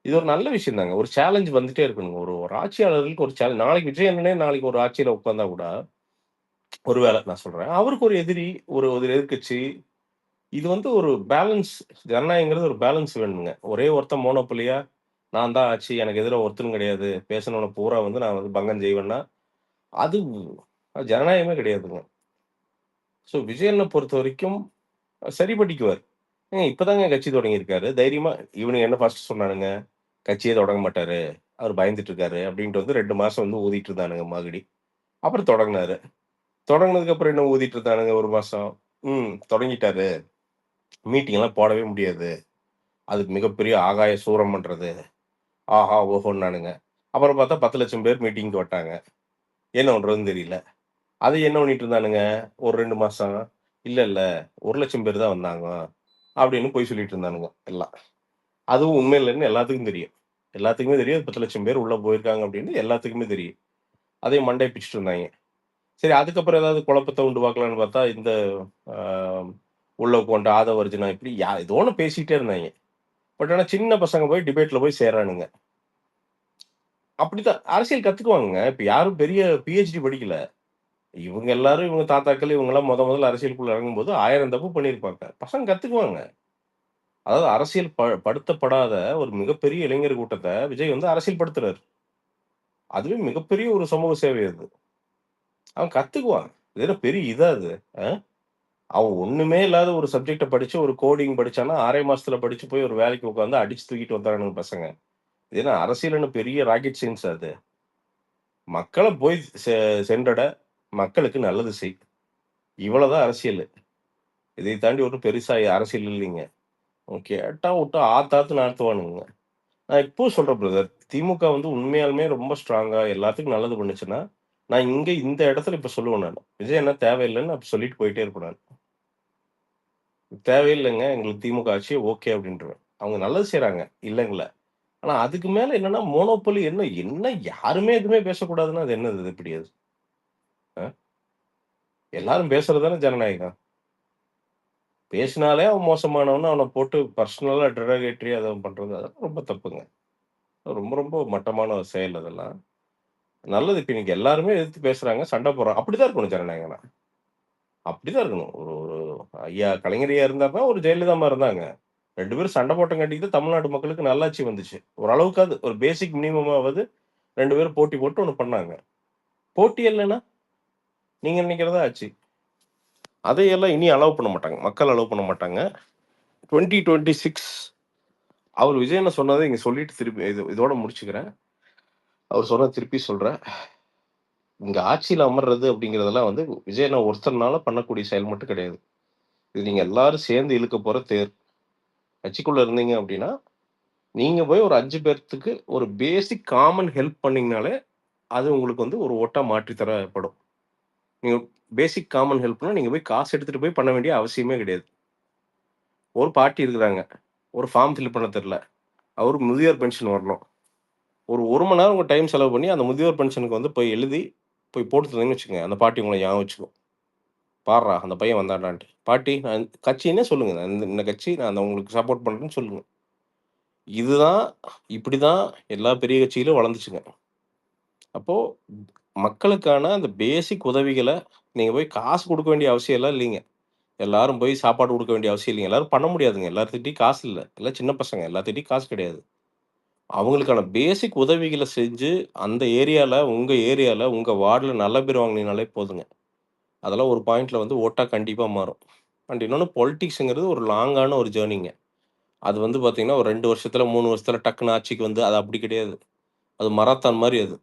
இது ஒரு நல்ல விஷயம் தாங்க. ஒரு சேலஞ்ச் வந்துட்டே இருக்கணுங்க. ஒரு ஒரு ஆட்சியாளர்களுக்கு ஒரு சேலஞ்ச். நாளைக்கு விஜய் அண்ணனே நாளைக்கு ஒரு ஆட்சியில உட்கார்ந்தா கூட, ஒருவேளை நான் சொல்றேன். அவருக்கு ஒரு எதிரி, ஒரு ஒரு எதிர்க்கட்சி. இது வந்து ஒரு பேலன்ஸ். ஜனநாயகங்கிறது ஒரு பேலன்ஸ் வேணுங்க. ஒரே ஒருத்தன் மோனோபோலியா, நான் தான் ஆட்சி, எனக்கு எதிரா ஒருத்தனும் கிடையாது. பேசினவன பூரா வந்து நான் வந்து பங்கம் செய்வேன்னா, அது ஜனநாயகமே கிடையாதுங்க. ஸோ விஜய் அண்ணன பொறுத்தவரைக்கும் சரிபட்டிக்குவார். ஏங்க இப்பதாங்க கட்சி தொடங்கியிருக்காரு. தைரியமா இவனுங்க என்ன ஃபர்ஸ்ட் சொன்னானுங்க, கட்சியே தொடங்க மாட்டாரு. அவரு பயந்துட்டு இருக்காரு அப்படின்ட்டு வந்து 2 மாசம் வந்து ஊதிட்டு இருந்தானுங்க மாகடி. அப்புறம் தொடங்குனாரு. தொடங்குனதுக்கு அப்புறம் என்ன ஊதிட்டு இருந்தானுங்க 1 மாசம். தொடங்கிட்டாரு. மீட்டிங் எல்லாம் போடவே முடியாது. அதுக்கு மிகப்பெரிய ஆகாய சூரம் பண்றது. ஆஹா! ஓஹோன்னானுங்க. அப்புறம் பார்த்தா 10,00,000 பேர் மீட்டிங்க்கு வட்டாங்க. என்ன பண்றதுன்னு தெரியல. அது என்ன பண்ணிட்டு இருந்தானுங்க, ஒரு 2 மாசம். இல்ல 1,00,000 பேர் தான் வந்தாங்க. அப்படின்னு பொய் சொல்லிட்டு இருந்தானுங்க எல்லாம். அதுவும் உண்மை இல்லைன்னு எல்லாத்துக்கும் தெரியும். எல்லாத்துக்குமே தெரியும். 10,00,000 பேர் உள்ள போயிருக்காங்க அப்படின்னு எல்லாத்துக்குமே தெரியும். அதையும் மண்டைய பிச்சுட்டு இருந்தாய்ங்க. சரி அதுக்கப்புறம் ஏதாவது குழப்பத்த உண்டு பார்க்கலான்னு பார்த்தா, இந்த அ உள்ள உட்காந்துட்டு ஆதவ அர்ஜுனா இப்படி ஏதோ ஒண்ணு பேசிட்டே இருந்தாய்ங்க. பட் ஆனா சின்ன பசங்க போய் டிபேட்ல போய் சேர்றானுங்க. அப்படித்தான் அரசியல் கத்துக்குவாங்கங்க. இப்ப யாரும் பெரிய பிஹெச்டி படிக்கல. இவங்க எல்லாரும் இவங்க தாத்தாக்கள் இவங்கலாம் முதல்ல அரசியலுக்குள்ள இறங்கும்போது 1000 தப்பு பண்ணியிருப்பாங்க. பசங்க கத்துக்குவாங்க. அதாவது அரசியல் படுத்தப்படாத ஒரு மிகப்பெரிய இளைஞர் கூட்டத்த விஜய் வந்து அரசியல் படுத்துறாரு. அதுவே மிகப்பெரிய ஒரு சமூக சேவை அது. அவன் கத்துக்குவான். இது என்ன பெரிய இதா அது? அ? அவன் ஒண்ணுமே இல்லாத ஒரு சப்ஜெக்ட்ட படிச்சு, ஒரு கோடிங் படிச்சான்னா, 6 மாசத்துல படிச்சு போய் ஒரு வேலைக்கு உட்கார்ந்து அடிச்சு தூக்கிட்டு வந்துறானுங்க பசங்க. இது என்ன அரசியல்னு பெரிய ராக்கெட் சயின்ஸா அது? மக்கள போய் சென்றட, மக்களுக்கு நல்லது செய். இவ்வளவுதான் அரசியலு. இதை தாண்டி ஒண்ணும் பெருசா அரசியல் இல்லைங்க. கேட்டா விட்டா ஆத்தாத்து நடத்துவானுங்க. நான் இப்பவும் சொல்றேன் பிரதர். திமுக வந்து உண்மையாலுமே ரொம்ப ஸ்ட்ராங்கா எல்லாத்துக்கும் நல்லது பண்ணுச்சுன்னா, நான் இங்க இந்த இடத்துல இப்ப சொல்லுவேன் நானு. விஜய் அண்ணா தேவையில்லன்னு அப்ப சொல்லிட்டு போயிட்டே இருப்பேன் நானு. தேவையில்லைங்க. எங்களுக்கு திமுக ஆட்சி ஓகே அப்படின்றுவேன். அவங்க நல்லது செய்றாங்க. இல்லங்கல்ல. ஆனா அதுக்கு மேல என்னன்னா மோனோபோலி என்ன என்ன யாருமே எதுவுமே பேசக்கூடாதுன்னா அது என்னது அது எப்படி அது? அ? எல்லாரும் பேசுறது தானே ஜனநாயகம். பேசினாலே அவன் மோசமானவன்னு அவன போட்டு பர்சனலா டெரகேட்டரி அத பண்றது அதெல்லாம் ரொம்ப தப்புங்க. ரொம்ப ரொம்ப மட்டமான ஒரு செயல் அதெல்லாம். நல்லது இப்ப இன்னைக்கு எல்லாருமே எதிர்த்து பேசுறாங்க, சண்டை போடுறாங்க. அப்படிதான் இருக்கணும் ஜனநாயகம்னா. அப்படிதான் இருக்கணும். ஒரு ஒரு ஐயா கலைஞர் ஐயா இருந்தாருன்னா, ஒரு ஜெயலலிதா அம்மா இருந்தாங்க. 2 பேரும் சண்டை போட்டங்காட்டிக்கு தான் தமிழ்நாட்டு மக்களுக்கு நல்லாட்சி வந்துச்சு. ஓரளவுக்காவது ஒரு பேசிக் மினிமமாவது 2 பேரும் போட்டி போட்டு ஒண்ணு பண்ணாங்க. போட்டி இல்லன்னா, நீங்க நினைக்கிறதா ஆச்சு. அதையெல்லாம் இனி அலோவ் பண்ண மாட்டாங்க. மக்கள் அலோவ் பண்ண மாட்டாங்க. 2026 அவர் விஜய் அண்ணா சொன்னத இங்க சொல்லிட்டு திருப்பி இதோட முடிச்சுக்கிறேன். அவர் சொன்னத திருப்பி சொல்றேன். இங்க ஆட்சியில அமர்றது அப்படிங்கிறதெல்லாம் வந்து விஜய் அண்ணா ஒருத்தர்னால பண்ணக்கூடிய செயல் மட்டும் கிடையாது. இது நீங்க எல்லாரும் சேர்ந்து இழுக்க போற தேர். கட்சிக்குள்ள இருந்தீங்க அப்படின்னா, நீங்க போய் ஒரு 5 பேர்த்துக்கு ஒரு பேசிக் காமன் ஹெல்ப் பண்ணீங்கனாலே, அது உங்களுக்கு வந்து ஒரு ஓட்டா மாற்றி தரப்படும். நீங்க பேசிக் காமன் ஹெல்ப்னா, நீங்க போய் காசு எடுத்துட்டு போய் பண்ண வேண்டிய அவசியமே கிடையாது. ஒரு பாட்டி இருக்கிறாங்க. ஒரு ஃபார்ம் ஃபில் பண்ண தெரியல. அவருக்கு முதியோர் பென்ஷன் வரணும். ஒரு 1 மணி நேரம் உங்க டைம் செலவு பண்ணி, அந்த முதியோர் பென்ஷனுக்கு வந்து போய் எழுதி, போய் போட்டு தந்தீங்கன்னு வச்சுக்கங்க. அந்த பாட்டி உங்கள ஞாபகம் வச்சுக்கும். பார்றா அந்த பையன் வந்தான்டான்ட்டு. பாட்டி நான் கட்சின்னே சொல்லுங்க. நான் இந்த கட்சி நான் உங்களுக்கு சப்போர்ட் பண்றேன்னு சொல்லுங்க. இதுதான் இப்படிதான் எல்லா பெரிய கட்சியிலும் வளர்ந்துச்சுங்க. அப்போ மக்களுக்கான அந்த பேசிக் உதவிகள நீங்க போய் காசு குடுக்க வேண்டிய அவசியம் எல்லாம் இல்லைங்க. எல்லாரும் போய் சாப்பாடு குடுக்க வேண்டிய அவசியம் இல்லைங்க. எல்லாரும் பண்ண முடியாதுங்க. எல்லார்கிட்டயும் காசு இல்ல. எல்லாம் சின்ன பசங்க. எல்லார்கிட்டயும் காசு கிடையாது. அவங்களுக்கான பேசிக் உதவிகள செஞ்சு, அந்த ஏரியால, உங்க ஏரியால, உங்க வார்டுல நல்ல பேர் வாங்குனீங்கனாலே போதுங்க. அதெல்லாம் ஒரு பாயிண்ட்ல வந்து ஓட்டா கண்டிப்பா மாறும். அண்ட் இன்னொன்னு பொலிடிக்ஸ்ங்கிறது ஒரு லாங்கான ஒரு ஜர்னிங்க. அது வந்து பார்த்தீங்கன்னா, ஒரு 2 வருஷத்துல, 3 வருஷத்துல டக்குனு ஆட்சிக்கு வந்து அது அப்படி கிடையாது. அது மராத்தான் மாரி அது.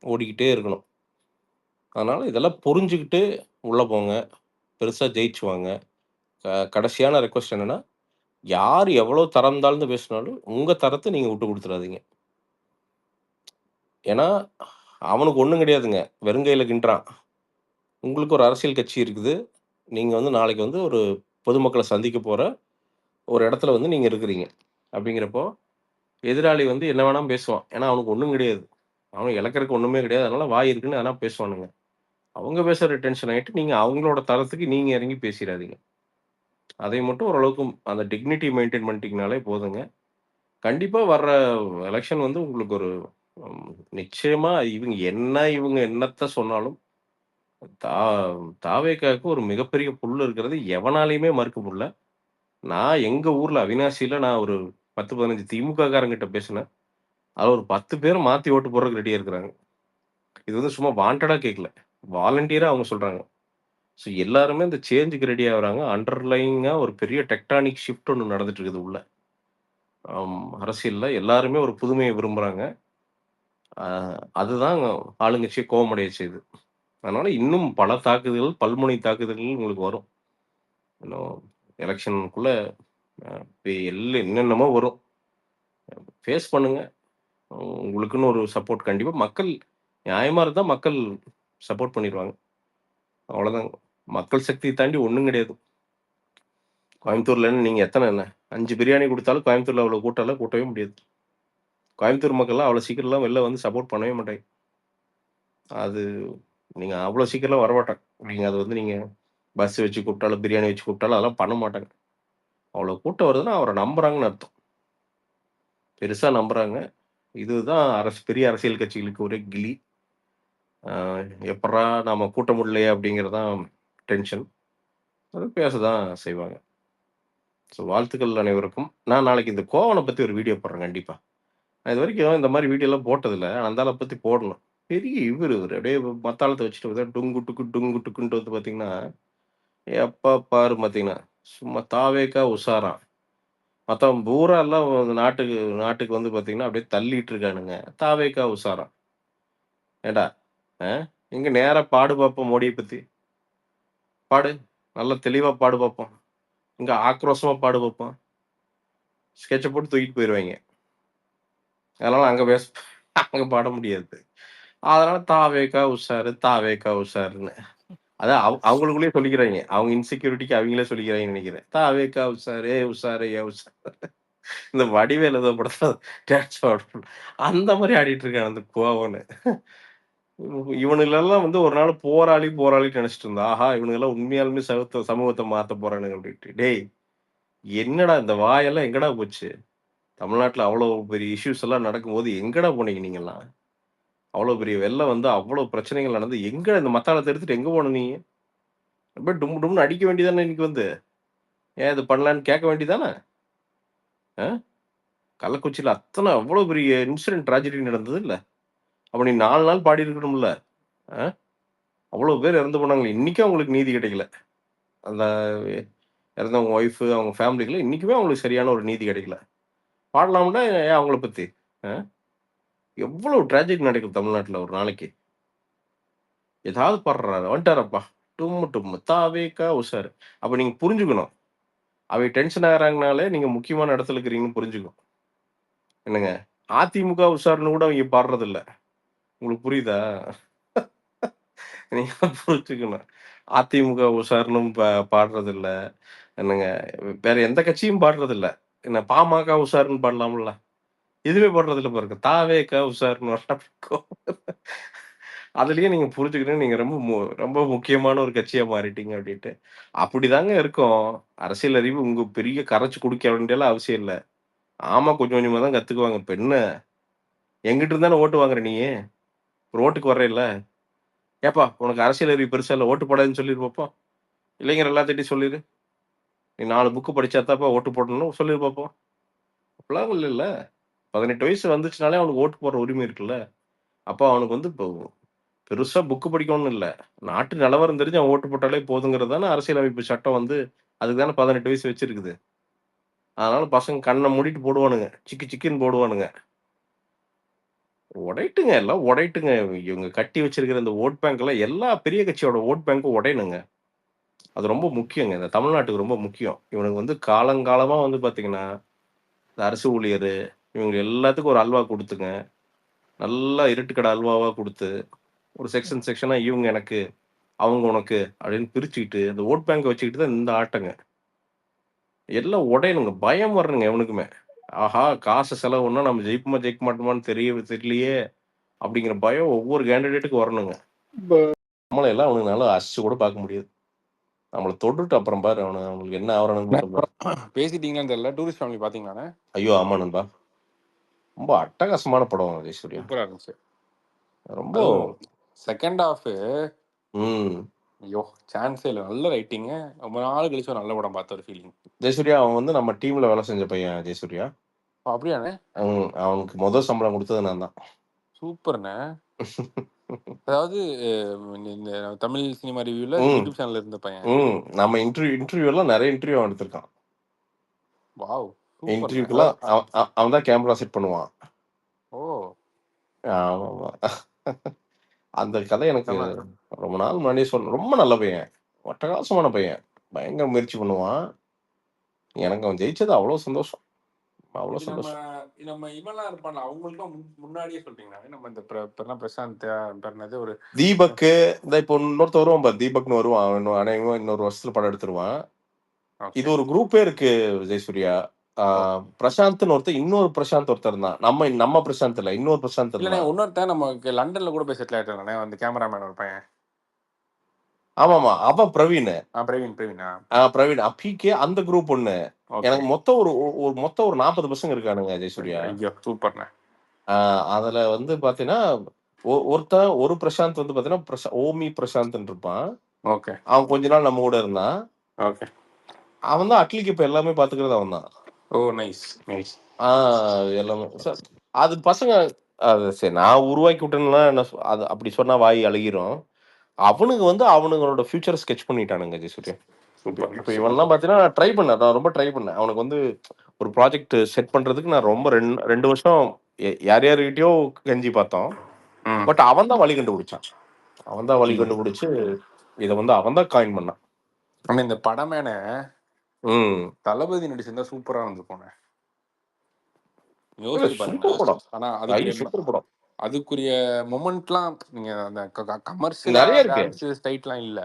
ஓடிக்கிட்டே இருக்கணும். அதனால இதெல்லாம் புரிஞ்சுகிட்டு உள்ள போங்க. பெருசா ஜெயிச்சு வாங்க. கடைசியான ரெக்வெஸ்ட் என்னன்னா, யார் எவ்வளோ தரம் தாழ்ந்து பேசினாலும், உங்க தரத்த நீங்க விட்டு குடுத்துறாதீங்க. ஏன்னா, அவனுக்கு ஒண்ணும் கிடையாதுங்க. வெறுங்கையில கிண்டுறான். உங்களுக்கு ஒரு அரசியல் கட்சி இருக்குது. நீங்க வந்து நாளைக்கு வந்து ஒரு பொதுமக்கள சந்திக்க போற ஒரு இடத்துல வந்து நீங்க இருக்கிறீங்க. அப்படிங்கிறப்போ, எதிராளி வந்து என்ன வேணாலும் பேசுவான். ஏன்னா அவனுக்கு ஒண்ணும் கிடையாது. அவனுக்கு இழக்கிறதுக்கு ஒண்ணுமே கிடையாது. அதனால வாய் இருக்குன்னு எதனா பேசுவானுங்க. அவங்க பேசுற டென்ஷன் ஆயிட்டு, நீங்க அவங்களோட தரத்துக்கு நீங்க இறங்கி பேசிறாதீங்க. அதை மட்டும் ஓரளவுக்கு அந்த டிக்னிட்டி மெயின்டெயின் பண்ணிட்டீங்கனாலே போதுங்க. கண்டிப்பா வர்ற எலக்ஷன் வந்து உங்களுக்கு ஒரு ம் நிச்சயமா இவங்க என்னத்த சொன்னாலும், தா தாவேகாவுக்கு ஒரு மிகப்பெரிய புல் இருக்கிறது எவனாலயுமே மறுக்க முடியல. நான் எங்க ஊர்ல அவிநாசியில நான் ஒரு 10, 15 திமுககாரங்கிட்ட பேசினேன். அதுல ஒரு 10 பேர் மாத்தி ஓட்டு போடுறதுக்கு ரெடியா இருக்கிறாங்க. இது வந்து சும்மா வாண்டடா கேட்கல. வாலண்டியரா அவங்க சொல்றாங்க. ஸோ எல்லாருமே இந்த சேஞ்சுக்கு ரெடி ஆகுறாங்க. அண்டர்லையிங்கா ஒரு பெரிய டெக்டானிக் ஷிஃப்ட் ஒண்ணு நடந்துட்டு இருக்குது உள்ள. அரசியல்ல எல்லாருமே ஒரு புதுமைய விரும்புறாங்க. அ அதுதான் ஆளுங்கட்சிய கோவமடைய செய்யுது. அதனால இன்னும் பல தாக்குதல்கள், பல்முனை தாக்குதல்கள் உங்களுக்கு வரும். இன்னும் எலக்ஷனுக்குள்ள என்னென்னமோ வரும். ஃபேஸ் பண்ணுங்க. உங்களுக்குன்னு ஒரு சப்போர்ட் கண்டிப்பா மக்கள் நியாயமா இருந்தா மக்கள் சப்போர்ட் பண்ணிருவாங்க. அவ்வளோதாங்க. மக்கள் சக்திய தாண்டி ஒண்ணும் கிடையாது. கோயம்புத்தூர்லன்னு நீங்க எத்தன என்ன 5 பிரியாணி குடுத்தாலும் கோயம்புத்தூர்ல அவ்வளோ கூட்டம்லாம் கூட்டவே முடியாது. கோயம்புத்தூர் மக்கள்லாம் அவ்வளோ சீக்கிரம்லாம் வெளில வந்து சப்போர்ட் பண்ணவே மாட்டாங்க. அது நீங்க அவ்வளோ சீக்கிரம்லாம் வரமாட்டாங்க. நீங்க அது வந்து நீங்க பஸ் வச்சு கூப்பிட்டாலும், பிரியாணி வச்சு கூப்பிட்டாலும் அதெல்லாம் பண்ண மாட்டாங்க. அவ்வளோ கூட்டம் வருதுன்னா அவர நம்புறாங்கன்னு அர்த்தம். பெருசா நம்புறாங்க. இதுதான் பெரிய அரசியல் கட்சிகளுக்கு ஒரே கிலி. அ எப்புட்றா நாம கூட்ட முடியலையே அப்படிங்கிறது தான் டென்ஷன். அது பேசதான் செய்வாங்க. ஸோ வாழ்த்துக்கள் அனைவருக்கும். நான் நாளைக்கு இந்த கோவன பத்தி ஒரு வீடியோ போடுறேன் கண்டிப்பா. நான் இதுவரைக்கும் இந்த மாரி வீடியோலாம் போட்டதில்ல. அந்த ஆள பத்தி போடணும். பெரிய இவரு அப்படியே மத்த ஆளத்த வச்சுட்டு டுங்கு டுக்கு டுங்கு டுக்குன்ட்டு வந்து பார்த்தீங்கன்னா, எப்ப பாரு பார்த்தீங்கன்னா, சும்மா தாவேக்கா உஷாராம். மத்தவன் பூரா எல்லாம் நாட்டுக்கு நாட்டுக்கு வந்து பார்த்தீங்கன்னா, அப்படியே தள்ளிட்டு இருக்கானுங்க. தாவேக்கா உஷாராம். ஏன்டா, அ எங்க நேரா பாடு பார்ப்போம் மோடிய பத்தி. பாடு. நல்லா தெளிவா பாடு பார்ப்போம். இங்க ஆக்ரோஷமா பாடு பார்ப்போம். ஸ்கெட்ச போட்டு தூக்கிட்டு போயிருவாய்ங்க. அதனால அங்க பாட முடியாது. அதனால தாவேக்கா உஷாரு, தாவேக்கா உஷாருன்னு. அதான் அவங்களுக்குள்ளேயே சொல்லிக்கிறாய்ங்க. அவங்க இன்செக்யூரிட்டிக்கு அவங்களே சொல்லிக்கிறாங்கன்னு நெனைக்கிறேன். தாவேக்கா உஷாரு, ஏய் உஷாரு, ஏய் உஷாரு. இந்த வடிவேலு ஏதோ படத்துல டான்ஸ் ஆடுவான். அந்த மாரி ஆடிட்டு இருக்கான் அந்த கோவன்னு. இவனுங்களெல்லாம் வந்து ஒரு நாள் போராளின்னு நெனச்சுட்டு இருந்தான். ஆஹா! இவனுங்கலாம் உண்மையாலுமே சமூகத்த மாத்த போறானுங்க அப்டின்ட்டு. டேய்! என்னடா இந்த வாயெல்லாம் எங்கடா போச்சு? தமிழ்நாட்டுல அவ்வளோ பெரிய இஷ்யூஸ் எல்லாம் நடக்கும்போது எங்கடா போனீங்க நீங்கலாம்? அவ்வளோ பெரிய வெள்ளம் வந்து அவ்வளோ பிரச்சனைகள் நடந்து எங்க இந்த மத்தாளத்த எடுத்துட்டு எங்க போன நீங்க? அப்படியே டும் டும்னு அடிக்க வேண்டியது தானே இன்னைக்கு வந்து. ஏன் இது பண்ணலான்னு கேட்க வேண்டியது தானே? அ கள்ளக்குறிச்சியில அவ்வளோ பெரிய இன்சிடென்ட் ட்ராஜடி நடந்ததுல்ல. அப்ப நீ 4 நாள் பாடியிருக்கணும்ல. அ அவ்வளோ பேர் இறந்து போனாங்களே! இன்னைக்கும் அவங்களுக்கு நீதி கிடைக்கல. அந்த இறந்தவங்க ஒய்ஃப் அவங்க ஃபேமிலிக்குலாம் இன்னைக்குமே அவங்களுக்கு சரியான ஒரு நீதி கிடைக்கல. பாடலாம்ல ஏன் அவங்கள பத்தி? அ எவ்வளோ ட்ராஜடி நடக்குது தமிழ்நாட்டுல ஒரு நாளைக்கு. ஏதாவது பாடுறாரு. வந்துட்டாரப்பா. டும்மு டும்மு தாவேக்கா உஷாரு. அப்ப நீங்க புரிஞ்சுக்கணும். அவைங்க டென்ஷன் ஆகுறாங்கனாலே நீங்க முக்கியமான இடத்துல இருக்கிறீங்கன்னு புரிஞ்சுக்கணும். என்னங்க? அதிமுக உஷாருன்னு கூட அவைங்க பாடுறதில்ல. உங்களுக்கு புரியுதா? நீங்க புரிஞ்சுக்கணும். அதிமுக உஷாருன்னும் பாடுறதில்ல. என்னங்க? வேற எந்த கட்சியும் பாடுறதில்ல. என்ன பாமக உஷாருன்னு பாடலாம்ல? எதுவுமே பாடுறதில்ல பாருங்க. தாவேக்கா உஷாருன்னு அதுலயே நீங்க புரிஞ்சுக்கணும். நீங்க ரொம்ப முக்கியமான ஒரு கட்சியா மாறிட்டீங்க அப்டின்ட்டு. அப்படிதாங்க இருக்கும். அரசியல் அறிவு உங்க பெரிய கரைச்சு குடிக்க வேண்டியலாம் அவசியம் இல்ல. ஆமா கொஞ்சம் கொஞ்சமா தான் கத்துக்குவாங்க. இப்ப என்ன? என்கிட்ட இருந்து தானே ஓட்டு வாங்குற நீயி? ஒரு ஓட்டுக்கு வர்றேல்ல. ஏப்பா உனக்கு அரசியல் அறிவு பெருசா இல்ல. ஓட்டு போடாதன்னு சொல்லிரு பாப்போம். இளைஞர் எல்லாத்துட்டயும் சொல்லிரு. நீ 4 புக் படிச்சா தான்ப்பா ஓட்டு போடணும்னு சொல்லிரு பாப்போம். அப்படிலாம் இல்லல்ல. 18 வயசு வந்துச்சுனாலே அவனுக்கு ஓட்டு போடுற உரிமை இருக்குல்ல. அப்ப அவனுக்கு வந்து இப்போ பெருசா புக் படிக்கணும்னு இல்ல. நாட்டு நிலவரம் தெரிஞ்சு அவன் ஓட்டு போட்டாலே போதுங்கிறது தானே அரசியலமைப்பு சட்டம் வந்து அதுக்கு தானே 18 வயசு வச்சிருக்குது. அதனால பசங்க கண்ண மூடிட்டு போடுவானுங்க. சிக்கு சிக்குன்னு போடுவானுங்க. உடையட்டுங்க. எல்லாம் உடையட்டுங்க. இவங்க கட்டி வச்சிருக்கிற இந்த வோட் பேங்க் எல்லாம் எல்லா பெரிய கட்சியோட வோட் பேங்க்கும் உடையணுங்க. அது ரொம்ப முக்கியங்க. இந்த தமிழ்நாட்டுக்கு ரொம்ப முக்கியம். இவனுக்கு வந்து காலங்காலமா வந்து பார்த்தீங்கன்னா, இந்த அரசு ஊழியரு, இவங்க எல்லாத்துக்கும் ஒரு அல்வா குடுத்துங்க. நல்லா இருட்டுக்கடை அல்வாவா குடுத்து, ஒரு செக்ஷனா இவங்க எனக்கு, அவங்க உனக்கு அப்படின்னு பிரிச்சுக்கிட்டு அந்த ஓட் பேங்க் வச்சுக்கிட்டு தான் இந்த ஆட்டங்க எல்லாம் உடையணுங்க, பயம் வரணுங்க எவனுக்குமே. ஆஹா, காசு செலவு பண்ணா நம்ம ஜெயிப்போமா ஜெயிக்க மாட்டோமான்னு தெரியலையே அப்படிங்கிற பயம் ஒவ்வொரு கேண்டிடேட்டுக்கு வரணுங்க. நம்மள எல்லாம் அவனுக்கு நல்லா அசிச்சு கூட பார்க்க முடியாது. நம்மள தொட்டுட்டு அப்புறம் பாரு அவனுக்கு என்ன ஆவறானுன்னு சொல்லுவாரு. பேசிட்டீங்களான்னு தெரியல, டூரிஸ்ட் ஃபேமிலி பாத்தீங்களாண்ணே? ஐயோ ஆமா நண்பா, ரொம்ப அட்டகாசமான படம் ஜெயசூர்யா. சூப்பரா இருந்துச்சு. ரொம்ப அதுவும் செகண்ட் ஹாஃப் ம் ஐயோ சான்ஸே இல்லை. நல்ல ரைட்டிங். ரொம்ப நாள் கழிச்சு ஒரு நல்ல படம் பார்த்த ஒரு ஃபீலிங். ஜெயசூர்யா அவன் வந்து நம்ம டீம்ல வேலை செஞ்ச பையன் ஜெயசூர்யா. அப்படியாண்ணே? அவனுக்கு முதல் சம்பளம் கொடுத்தது நான் தான். சூப்பர்ண்ணே. அதாவது இந்த தமிழ் சினிமா ரிவ்யூல ம் யூடியூப் சேனல்ல இருந்த பையன். ம் நம்ம இன்டர்வியூலாம் நிறைய இன்டர்வியூ அவன் எடுத்திருக்கான். வாவ் சூப்பர்ண்ணே. இன்டர்வியூக்கெல்லாம் அவன் தான் கேமரா செட் பண்ணுவான். ஓ ஆமா ஆமா. அந்த கதை எனக்கு செம. ரொம்ப நாள் முன்னாடியே சொன்ன. ரொம்ப நல்ல பையன், அட்டகாசமான பையன், பயங்கர முயற்சி பண்ணுவான். எனக்கு அவன் ஜெயிச்சது அவ்வளவு சந்தோஷம், அவ்வளவு இது நம்ம சந்தோஷம். நம்ம இவெல்லாம் இருப்பான்ல, அவங்களுக்கும் முன்னாடியே சொல்லிட்டீங்களா நம்ம இந்த பிரசாந்த் பேர்னது ஒரு தீபக் இந்த இப்போ இன்னொருத்த வருவான் பாரு, தீபக்னு வருவான். அவன் அநேகமா இன்னொரு வருஷத்துல படம் எடுத்துருவான். இது ஓகே ஒரு குரூப்பே இருக்கு ஜெயசூர்யா. பிரசாந்த்னு ஒருத்தர், இன்னொரு பிரசாந்த் ஒருத்தர் இருந்தான். நம்ம பிரசாந்த் இல்ல, இன்னொரு பிரசாந்த் இல்லண்ணே. இருந்தான். இன்னொருத்தன் நமக்கு லண்டன்ல கூட போய் செட்டில் ஆயிட்டானே, அந்த கேமராமேன் ஒரு பையன். ஆமாமா, அவன் பிரவீன். பிரவீனா? பிரவீன் பிகே அந்த குரூப் ஒண்ணு. ஓகே. எனக்கு மொத்தம் ஒரு 40 பசங்க இருக்கானுங்க ஜெயசூர்யா. ஐயோ சூப்பர்ண்ணே. அதுல வந்து பாத்தீங்கன்னா ஒரு பிரசாந்த் வந்து பாத்தீங்கன்னா ஓமி பிரசாந்த் இருப்பான். ஓகே அவன் கொஞ்ச நாள் நம்ம கூட இருந்தான். ஓகே. அவன் தான் அட்லிக்கு இப்ப எல்லாமே பாத்துக்கிறது அவன் தான். ஓ நைஸ் நைஸ். எல்லாமே அது பசங்க. அது சரி, நான் உருவாக்கி விட்டேன்னா அது அப்படி சொன்னா வாய் அழுகிரும். அவனுக்கு வந்து அவனுங்களோட ஃபியூச்சர் ஸ்கெட்ச் பண்ணிட்டானுங்க ஜெயசூர்யா. சூப்பர் இப்ப இவன்லாம் பாத்தீங்கன்னா நான் ரொம்ப ட்ரை பண்ணேன். அவனுக்கு வந்து ஒரு ப்ராஜெக்ட் செட் பண்றதுக்கு நான் ரொம்ப 2 வருஷம் யார்கிட்டயோ கெஞ்சி பார்த்தோம். பட் அவன் தான் வழி கண்டுபிடிச்சான். அவன் தான் வழி கண்டுபிடிச்சு இதை வந்து அவன் தான் காயின் பண்ணான். ஆனா இந்த படமேனே ம் தளபதி நடிச்சிருந்தா சூப்பரா இருந்து போனேன். யோசிச்சு பாருங்க. சூப்பர் படம், ஆனா சூப்பர் படம். அதுக்குரிய மொமெண்ட்லாம் நீங்க அந்த கமர்ஷியலா நிறைய இருக்கு. டான்ஸ் ஸ்டைட்லாம் இல்ல.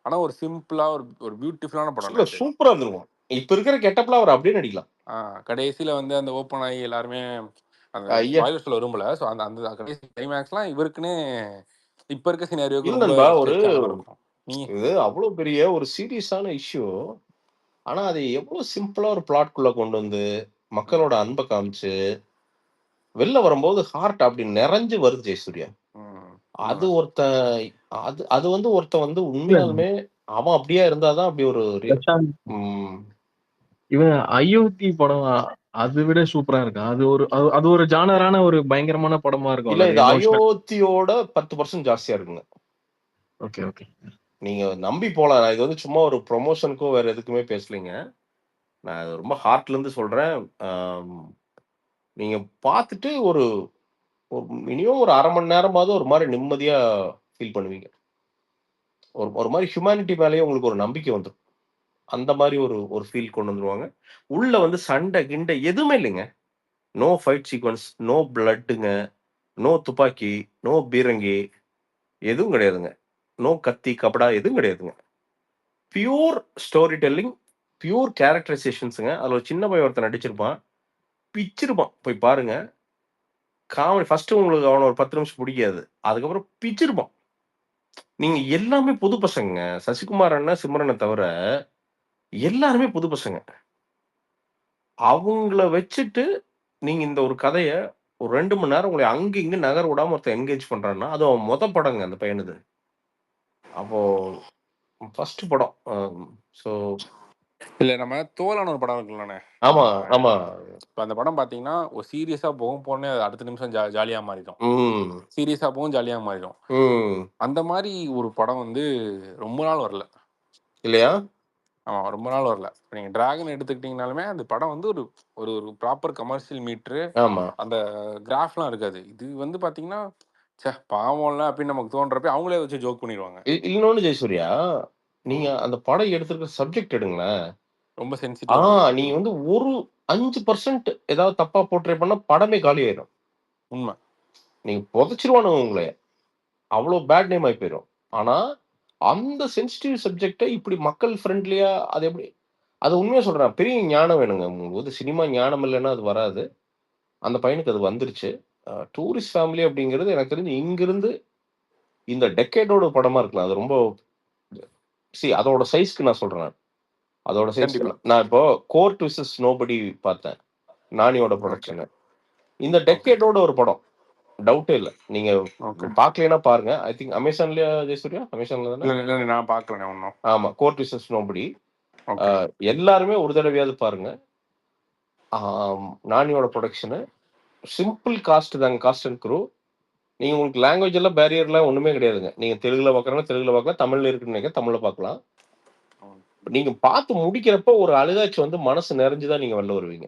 ஆனா ஒரு சிம்பிளா ஒரு பியூட்டிஃபுல்லான படம். இல்ல சூப்பரா இருந்திருக்கும். இப்ப இருக்கிற கெட்டப்ல அவர் அப்படியே நடிக்கலாம். கடைசியில வந்து அந்த ஓப்பன் ஆகி எல்லாருமே அந்த ஐயா ஸ்பாயிலர்ஸ்ல வரும்ல. சோ அந்த அந்த கடைசி கிளைமேக்ஸ்லாம் இவருக்குன்னு இப்ப இருக்க சினாரியோக்கு இல்ல ரொம்ப நண்பா, ஒரு stretch ஆன மாதிரி இருக்கும். இது அவ்வளவு பெரிய ஒரு சீரியஸான இஷ்யூ. ஆனா அது எவ்வளவு சிம்பிளா ஒரு பிளாட்குள்ள கொண்டு வந்து மக்களோட அன்பை காமிச்சு வெளில வரும்போது ஹார்ட் அப்படி நிறைஞ்சு வருது ஜெயசூர்யா. அது அது வந்து ஒருத்தன் வந்து உண்மையாலுமே அவன் அப்படியே இருந்தாதான் அப்படி ஒரு இவன் அயோத்தி படம் அதை விட சூப்பரா இருக்கும். அது ஒரு ஜானரான ஒரு பயங்கரமான படமா இருக்கும். இல்ல, இது அயோத்தியோட 10% ஜாஸ்தியா இருக்குங்க. ஓகே ஓகே, நீங்க நம்பி போலாம். நான் இது வந்து சும்மா ஒரு ப்ரொமோஷனுக்கோ வேற எதுக்குமே பேசலைங்க. நான் ரொம்ப ஹார்ட்ல இருந்து சொல்றேன். நீங்க பார்த்துட்டு ஒரு மினிமம் ஒரு 1/2 மணி நேரமாவது ஒரு மாதிரி நிம்மதியா ஃபீல் பண்ணுவீங்க. ஒரு மாதிரி ஹியூமனிட்டி மேலேயே உங்களுக்கு ஒரு நம்பிக்கை வந்துடும். அந்த மாதிரி ஒரு ஃபீல் கொண்டு வந்துருவாங்க. உள்ள வந்து சண்டை கிண்டை எதுவுமே இல்லைங்க. நோ ஃபைட் சீக்வன்ஸ், நோ பிளட்டுங்க, நோ துப்பாக்கி, நோ பீரங்கி, எதுவும் கிடையாதுங்க. நோ கத்தி கபடா, எதுவும் கிடையாதுங்க. பியூர் ஸ்டோரி டெல்லிங், பியூர் கேரக்டரைசேஷன்ஸுங்க. அதில் ஒரு சின்ன பையன் ஒருத்தன் நடிச்சிருப்பான், பிச்சிருப்பான். போய் பாருங்க. காமெடி ஃபர்ஸ்ட் உங்களுக்கு அவனை ஒரு 10 நிமிஷம் பிடிக்காது, அதுக்கப்புறம் பிச்சிருப்பான். நீங்க எல்லாமே புது பசங்க. சசிகுமார் அண்ணன், சிம்ரனை தவிர எல்லாருமே புது பசங்க. அவங்கள வச்சுட்டு நீங்க இந்த ஒரு கதைய ஒரு 2 மணி நேரம் உங்களை அங்க இங்க நகர விடாம ஒருத்தன் என்கேஜ் பண்றான்னா அது அவன் மொத படங்க அந்த பையனுது. அப்போ ஃபர்ஸ்ட் படம். ஸோ இல்ல நம்ம தோலான ஒரு படம் இருக்குல்லண்ணே. ஆமா ஆமா. இப்போ அந்த படம் பார்த்தீங்கன்னா ஒரு சீரியஸா போனே அடுத்த நிமிஷம் ஜாலியா மாறிடும். சீரியஸா போகும் ஜாலியா மாறிடும். அந்த மாதிரி ஒரு படம் வந்து ரொம்ப நாள் வரல இல்லையா? ஆமா, ரொம்ப நாள் வரல. நீங்க டிராகன் எடுத்துக்கிட்டீங்கனாலுமே அந்த படம் வந்து ஒரு ஒரு ஒரு ப்ராப்பர் கமர்ஷியல் மீட்ரு, ஆமா. அந்த கிராஃப்லாம் இருக்காது. இது வந்து பாத்தீங்கன்னா பாவம்ல அப்படின்னு நமக்கு தோன்றப்ப அவங்களே வச்சு ஜோக் பண்ணிடுவாங்க. இன்னொன்னு ஜெயசூர்யா, நீங்க அந்த படம் எடுத்திருக்க சப்ஜெக்ட் எடுங்களேன், ரொம்ப சென்சிட்டிவ். நீங்க வந்து ஒரு 5% ஏதாவது தப்பா போர்ட்ரே பண்ணா படமே காலி ஆயிடும். உண்மை. நீங்க புதைச்சிருவானுங்க உங்களை, அவ்வளவு பேட் நேம் ஆகி போயிடும். ஆனா அந்த சென்சிட்டிவ் சப்ஜெக்டை இப்படி மக்கள் ஃப்ரெண்ட்லியா அது எப்படி அது உண்மையா சொல்றேன். பெரிய ஞானம் வேணுங்க. உங்களுக்கு வந்து சினிமா ஞானம் இல்லைன்னா அது வராது. அந்த பையனுக்கு அது வந்துருச்சு. டூரிஸ்ட் ஃபேமிலி அப்படிங்கிறது எனக்கு தெரிஞ்சு இங்கிருந்து இந்த டெக்கேடோட படமா இருக்கலாம். அது ரொம்ப அதோட சைஸ்க்கு நான் சொல்றேன். அதோட சைஸ்க்கு கண்டிப்பா. நான் இப்போ கோர்ட் விசஸ் நோபடி பார்த்தேன். நானியோட ஓகே ப்ரொடக்ஷன். இந்த ஓகே டெக்கேடோட ஒரு படம். டவுட்டே இல்ல. நீங்க ஓகே. பார்க்கலைன்னா பாருங்க. ஐ திங்க் அமேசான்லயா ஜெயசூர்யா? அமேசான்ல தானே? இல்ல இல்ல நான் பார்க்கல ஒன்றும். ஆமா. Court versus nobody. ஓகே எல்லாருமே ஒரு தடவையாவது பாருங்க. நானியோட ப்ரொடக்ஷனு சிம்பிள் காஸ்ட் தாங்க. Cast and crew. நீங்க உங்களுக்கு லாங்குவேஜ் எல்லாம் பேரியர்லாம் ஒண்ணுமே கிடையாதுங்க. நீங்க தெலுங்குல பார்க்கறனா தெலுங்குல பார்க்கலாம். தமிழ்ல இருக்குன்னு நினைக்கிறேன். தமிழ்ல பார்க்கலாம். நீங்க பார்த்து முடிக்கிறப்ப ஒரு அழுகாச்சி வந்து மனசு நிறைஞ்சுதான் நீங்க வெளில வருவீங்க.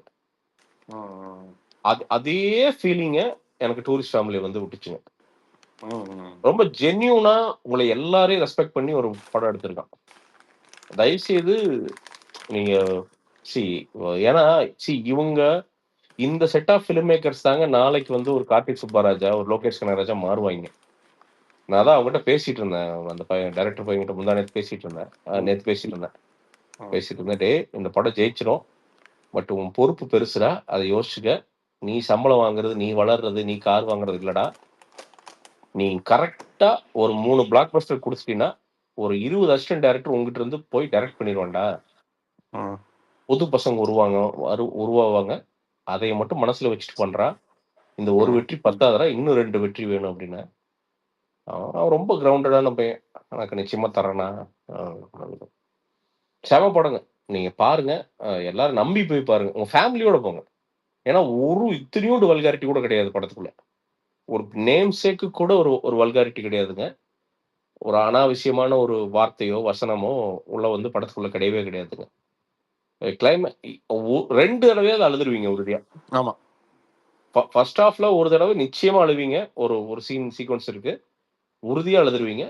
அதே ஃபீலிங்க எனக்கு டூரிஸ்ட் ஃபேமிலி வந்து விட்டுச்சுங்க. ரொம்ப ஜென்யூனா உங்களை எல்லாரையும் ரெஸ்பெக்ட் பண்ணி ஒரு படம் எடுத்திருக்கான். தயவு செய்து நீங்க ஏன்னா இவங்க இந்த செட் ஆஃப் ஃபிலிம் மேக்கர்ஸ் தாங்க நாளைக்கு வந்து ஒரு கார்த்திக் சுப்பராஜா, ஒரு லோகேஷ் கனகராஜா மாறுவாங்க. நான் தான் அவங்ககிட்ட பேசிட்டு இருந்தேன். அந்த டைரக்டர் பையன்கிட்ட முந்தா நேத்து பேசிட்டு இருந்தேன். டே இந்த படம் ஜெயிச்சிரும். பட் உன் பொறுப்பு பெருசுடா. அதை யோசிச்சுக்க. நீ சம்பளம் வாங்குறது, நீ வளர்றது, நீ கார் வாங்குறது இல்லடா. நீ கரெக்டா ஒரு 3 பிளாக் பஸ்டர் குடிச்சிட்டீங்கன்னா ஒரு 20 அசிஸ்டன்ட் டைரக்டர் உங்ககிட்ட இருந்து போய் டைரக்ட் பண்ணிடுவான்டா. புது பசங்க உருவாவாங்க. அதை மட்டும் மனசுல வச்சுட்டு பண்றா. இந்த ஒரு வெற்றி பத்தாதரா, இன்னும் 2 வெற்றி வேணும் அப்படின்னு. அவன் ரொம்ப கிரவுண்டடான பையன். எனக்கு நிச்சயமா தரேனா. செம படங்க. நீங்க பாருங்க. எல்லாரும் நம்பி போய் பாருங்க. உங்க ஃபேமிலியோட போங்க. ஏன்னா ஒரு இத்தனையோடு வல்காரிட்டி கூட கிடையாது படத்துக்குள்ள. ஒரு நேம் சேக்கு கூட ஒரு வல்காரிட்டி கிடையாதுங்க. ஒரு அனாவசியமான ஒரு வார்த்தையோ வசனமோ உள்ள வந்து படத்துக்குள்ள கிடையவே கிடையாதுங்க. ரெண்டு தடவையாவது அழுதுருவீங்க உறுதியா. ஆமா. ஃபர்ஸ்ட் ஹாஃப்ல ஒரு தடவை நிச்சயமா அழுவீங்க. ஒரு சீக்வன்ஸ் இருக்கு. உறுதியா அழுதுருவீங்க.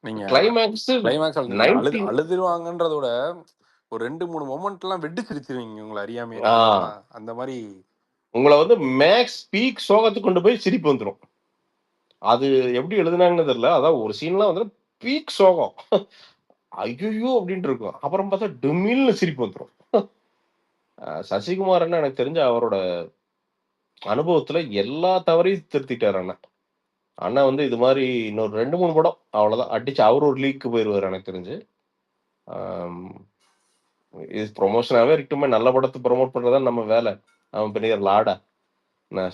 நீங்க கிளைமேக்ஸ் அழுதுருவாங்கன்றதோட ஒரு 2-3 மொமெண்ட் எல்லாம் வெட்டி சிரிச்சிருவீங்க உங்களை அறியாமே. அந்த மாதிரி உங்களை வந்து மேக்ஸ் பீக் சோகத்துக்கு கொண்டு போய் சிரிப்பு வந்துடும். அது எப்படி எழுதுனாங்கன்னு தெரியல. அதான் ஒரு சீன்லாம் வந்து பீக் சோகம். ஐயோ அப்படின்ட்டு இருக்கும். அப்புறம் பார்த்தா டெமில்னு சிரிப்பு வந்துடும். சசிகுமார் எனக்கு தெரிஞ்ச அவரோட அனுபவத்துல எல்லா தவறையும் திருத்திட்டாரு அண்ணா வந்து இது மாதிரி இன்னொரு 2-3 படம் அவ்வளவுதான் அடிச்சு அவர் ஒரு லீக்கு போயிருவாரு எனக்கு தெரிஞ்சு. இது ப்ரொமோஷனாவே இருக்கட்டுமே. நல்ல படத்தை ப்ரொமோட் பண்றதா நம்ம வேலை. அவன் பெரிய லாடா.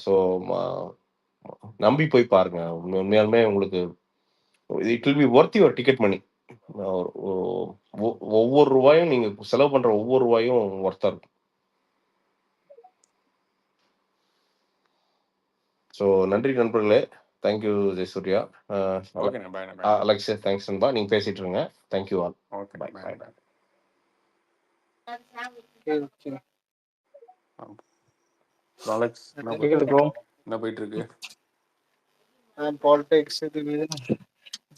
ஸோ நம்பி போய் பாருங்க. உண்மையாலுமே உங்களுக்கு it will be worth your ticket money. ஒவ்வொரு ரூபாயும் நீங்க செலவு பண்ற ஒவ்வொரு ரூபாயும் ஒர்த்தா இருக்கும். ஸோ நன்றி நண்பர்களே. தேங்க்யூ ஜெயசூர்யா. அலெக்ஸ் தேங்க்ஸ் நண்பா. நீங்க பேசிட்டு இருங்க. Thank you all. Bye bye. Alex என்ன போயிட்டு இருக்கு? பாலிடிக்ஸ் இது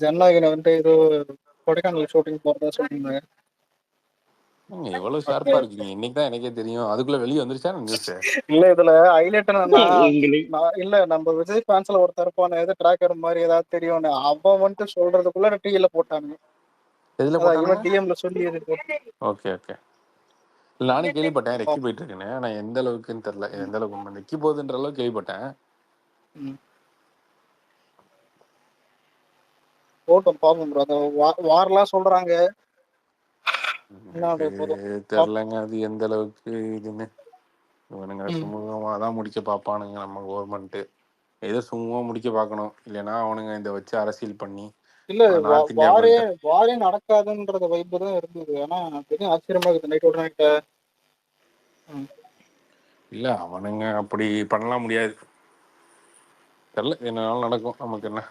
ஜனநாயகன் வந்துட்டு ஏதோ கொடைக்கானல் ஷூட்டிங் போறதா சொல்லியிருந்தாங்க. எவ்வளவு ஷார்ப்பா இருக்கீங்க. இன்னைக்கு தான் எனக்கே தெரியும். அதுக்குள்ள வெளியே வந்துருச்சா நியூஸ்? இல்ல இதுல ஹைலைட் என்னன்னா இல்ல நம்ம விஜய் ஃபேன்ஸ்ல ஒருத்தர் இருப்பான ஏதோ டிராக்கர் மாதிரி ஏதாவது தெரியும். அவன் வந்துட்டு சொல்றதுக்குள்ள டிவில போட்டாங்க. எதுல போட்டாங்க? டிஎம்ல சொல்லி. Okay okay. நானே கேள்விப்பட்டேன் ரெக்கி போயிட்டு இருக்குன்னு. ஆனா எந்த அளவுக்குன்னு தெரியல. எந்த அளவுக்கு ரெக்கி போகுதுன்ற அளவுக்கு கேள்விப்பட்டேன். போட்டோம் பாப்போம் ப்ரோ. அந்த வார்லாம் சொல்றாங்க. தெரியலங்க அது எந்த அளவுக்கு இதுன்னு. இவனுங்க சுமூகமா தான் முடிக்க பாப்பானுங்க நம்ம கவர்மெண்ட். ஏதோ சுமூகமா முடிக்க பாக்கணும். இல்லைன்னா அவனுங்க இதை வச்சு அரசியல் பண்ணி இல்ல வாரே நடக்காதுன்றத வைப்பு தான் இருந்தது. ஆனா பெரிய ஆச்சரியமா இருக்கு. நைட் ஒரு நைட் இல்ல அவனுங்க அப்படி பண்ணலாம் முடியாது. தெரியல என்னாலும் நடக்கும். நமக்கு என்ன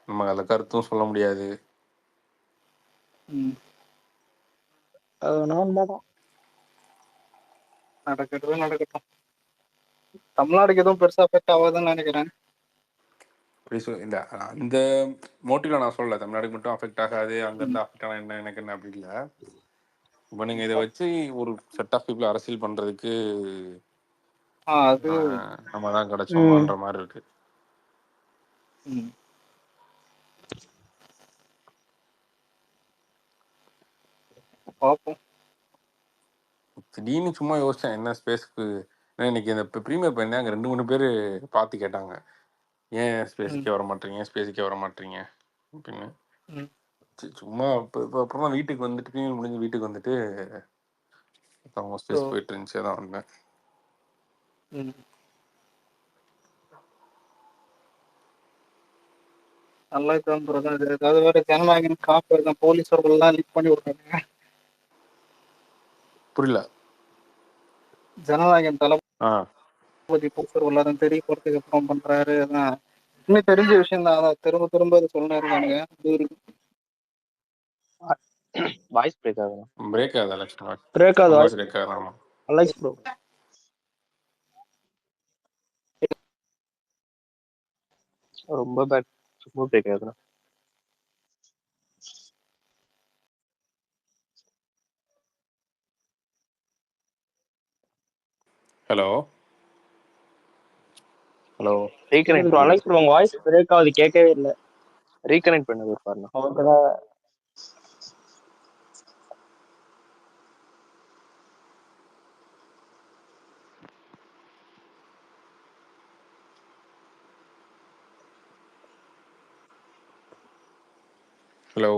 நம்ம அதுல கருத்தும் சொல்ல முடியாது. அது நடக்கட்டும். தமிழ்நாடுக்கு எதுவும் பெருசா அஃபெக்ட் ஆகாதுன்னு நினைக்கிறேன். இல்ல அந்த மோட்டிவ்ல நான் சொல்லல தமிழ்நாடுக்கு மட்டும் அஃபெக்ட் ஆகாது. அங்க இருந்து அஃபெக்ட் ஆனா என்ன எனக்கு என்ன அப்படி இல்ல. இப்ப நீங்க இதை வச்சு ஒரு செட் ஆஃப் பீப்புள் அரசியல் பண்றதுக்கு நம்ம தான் கிடைச்சோமான்ற மாதிரி இருக்கு. பார்ப்போம். திடீர்னு சும்மா யோசிச்சேன் என்ன ஸ்பேஸ்க்கு. இன்னைக்கு இந்த ப்ரீமியர் பண்ணேன், அங்கே 2-3 பேர் பார்த்து கேட்டாங்க, ஏன் ம், ஸ்பேஸுக்கே வர மாட்டீங்க, ஸ்பேஸுக்கே வர மாட்டீங்க அப்படின்னு. ம். சும்மா இப்போ அப்புறம் தான் வீட்டுக்கு வந்துட்டு ப்ரீமியர் முடிஞ்சு வீட்டுக்கு வந்துட்டு அவங்க ஸோ ஸ்பேஸ் போயிட்டு இருந்துச்சு, தான் வந்தேன். ம், நல்லா தான் ப்ரோ தான் இது. ஏதாவது வேற ஜனநாயகன் காப்பு இருக்கான், போலீஸர்கள்லாம் லீக் பண்ணி விடுறாங்க. புரியல. ஜனநாயகன் ஆ தளபதி போலீஸர் எல்லாரும் தெரிய போறதுக்கு அப்புறம் பண்றாரு. அதான் இன்னும் தெரிஞ்ச விஷயம் தான். அதான் திரும்ப திரும்ப அதை சொல்லினே இருக்கானுங்க. அது இருக்கு. வாய்ஸ் பிரேக் ஆகுது. பிரேக் ஆகுது அலெக்ஸ், பிரேக் ஆகுது வாய்ஸ் வாய்ஸ். பிரேக் ஆகுது. ஆமாம். அலெக்ஸ் ப்ரோ ரொம்ப பேட், ரொம்ப பிரேக் ஆகுதுண்ணா. Hello hello reconnect bro. Alex bro உங்க வாய்ஸ் பிரேக் ஆகுது, கேட்கவே இல்லை. ரீகனெக்ட் பண்ணுங்க பாருங்க. அவருக்கு தான் ஹலோ.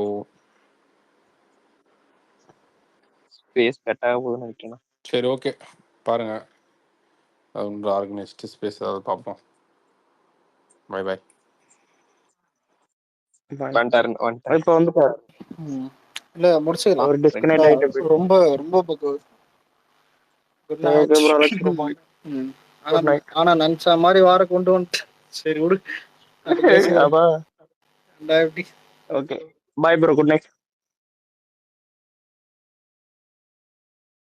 ஸ்பேஸ் கட் ஆக போகுதுன்னு நினைக்கிறேன். சரி ஓகே, பாருங்க, அது ஒன்று ஆர்கனைஸ்டு ஸ்பேஸ் ஏதாவது பார்ப்போம். Bye bye. வந்துட்டாரு இப்போ வந்துட்டாரு. ம். இல்ல முடிச்சுக்கலாம். அவர் டிஸ்கனெக்ட் ஆகிட்டு ரொம்ப ரொம்ப good okay bro. Alex bro ம். Good night. ஆனா நினைச்ச மாதிரி வார கொண்டு வந்துட்டு சரி விடு. அது பேசுவோம். அதான் ரெண்டாயிரத்தி okay. Bye bro, good night.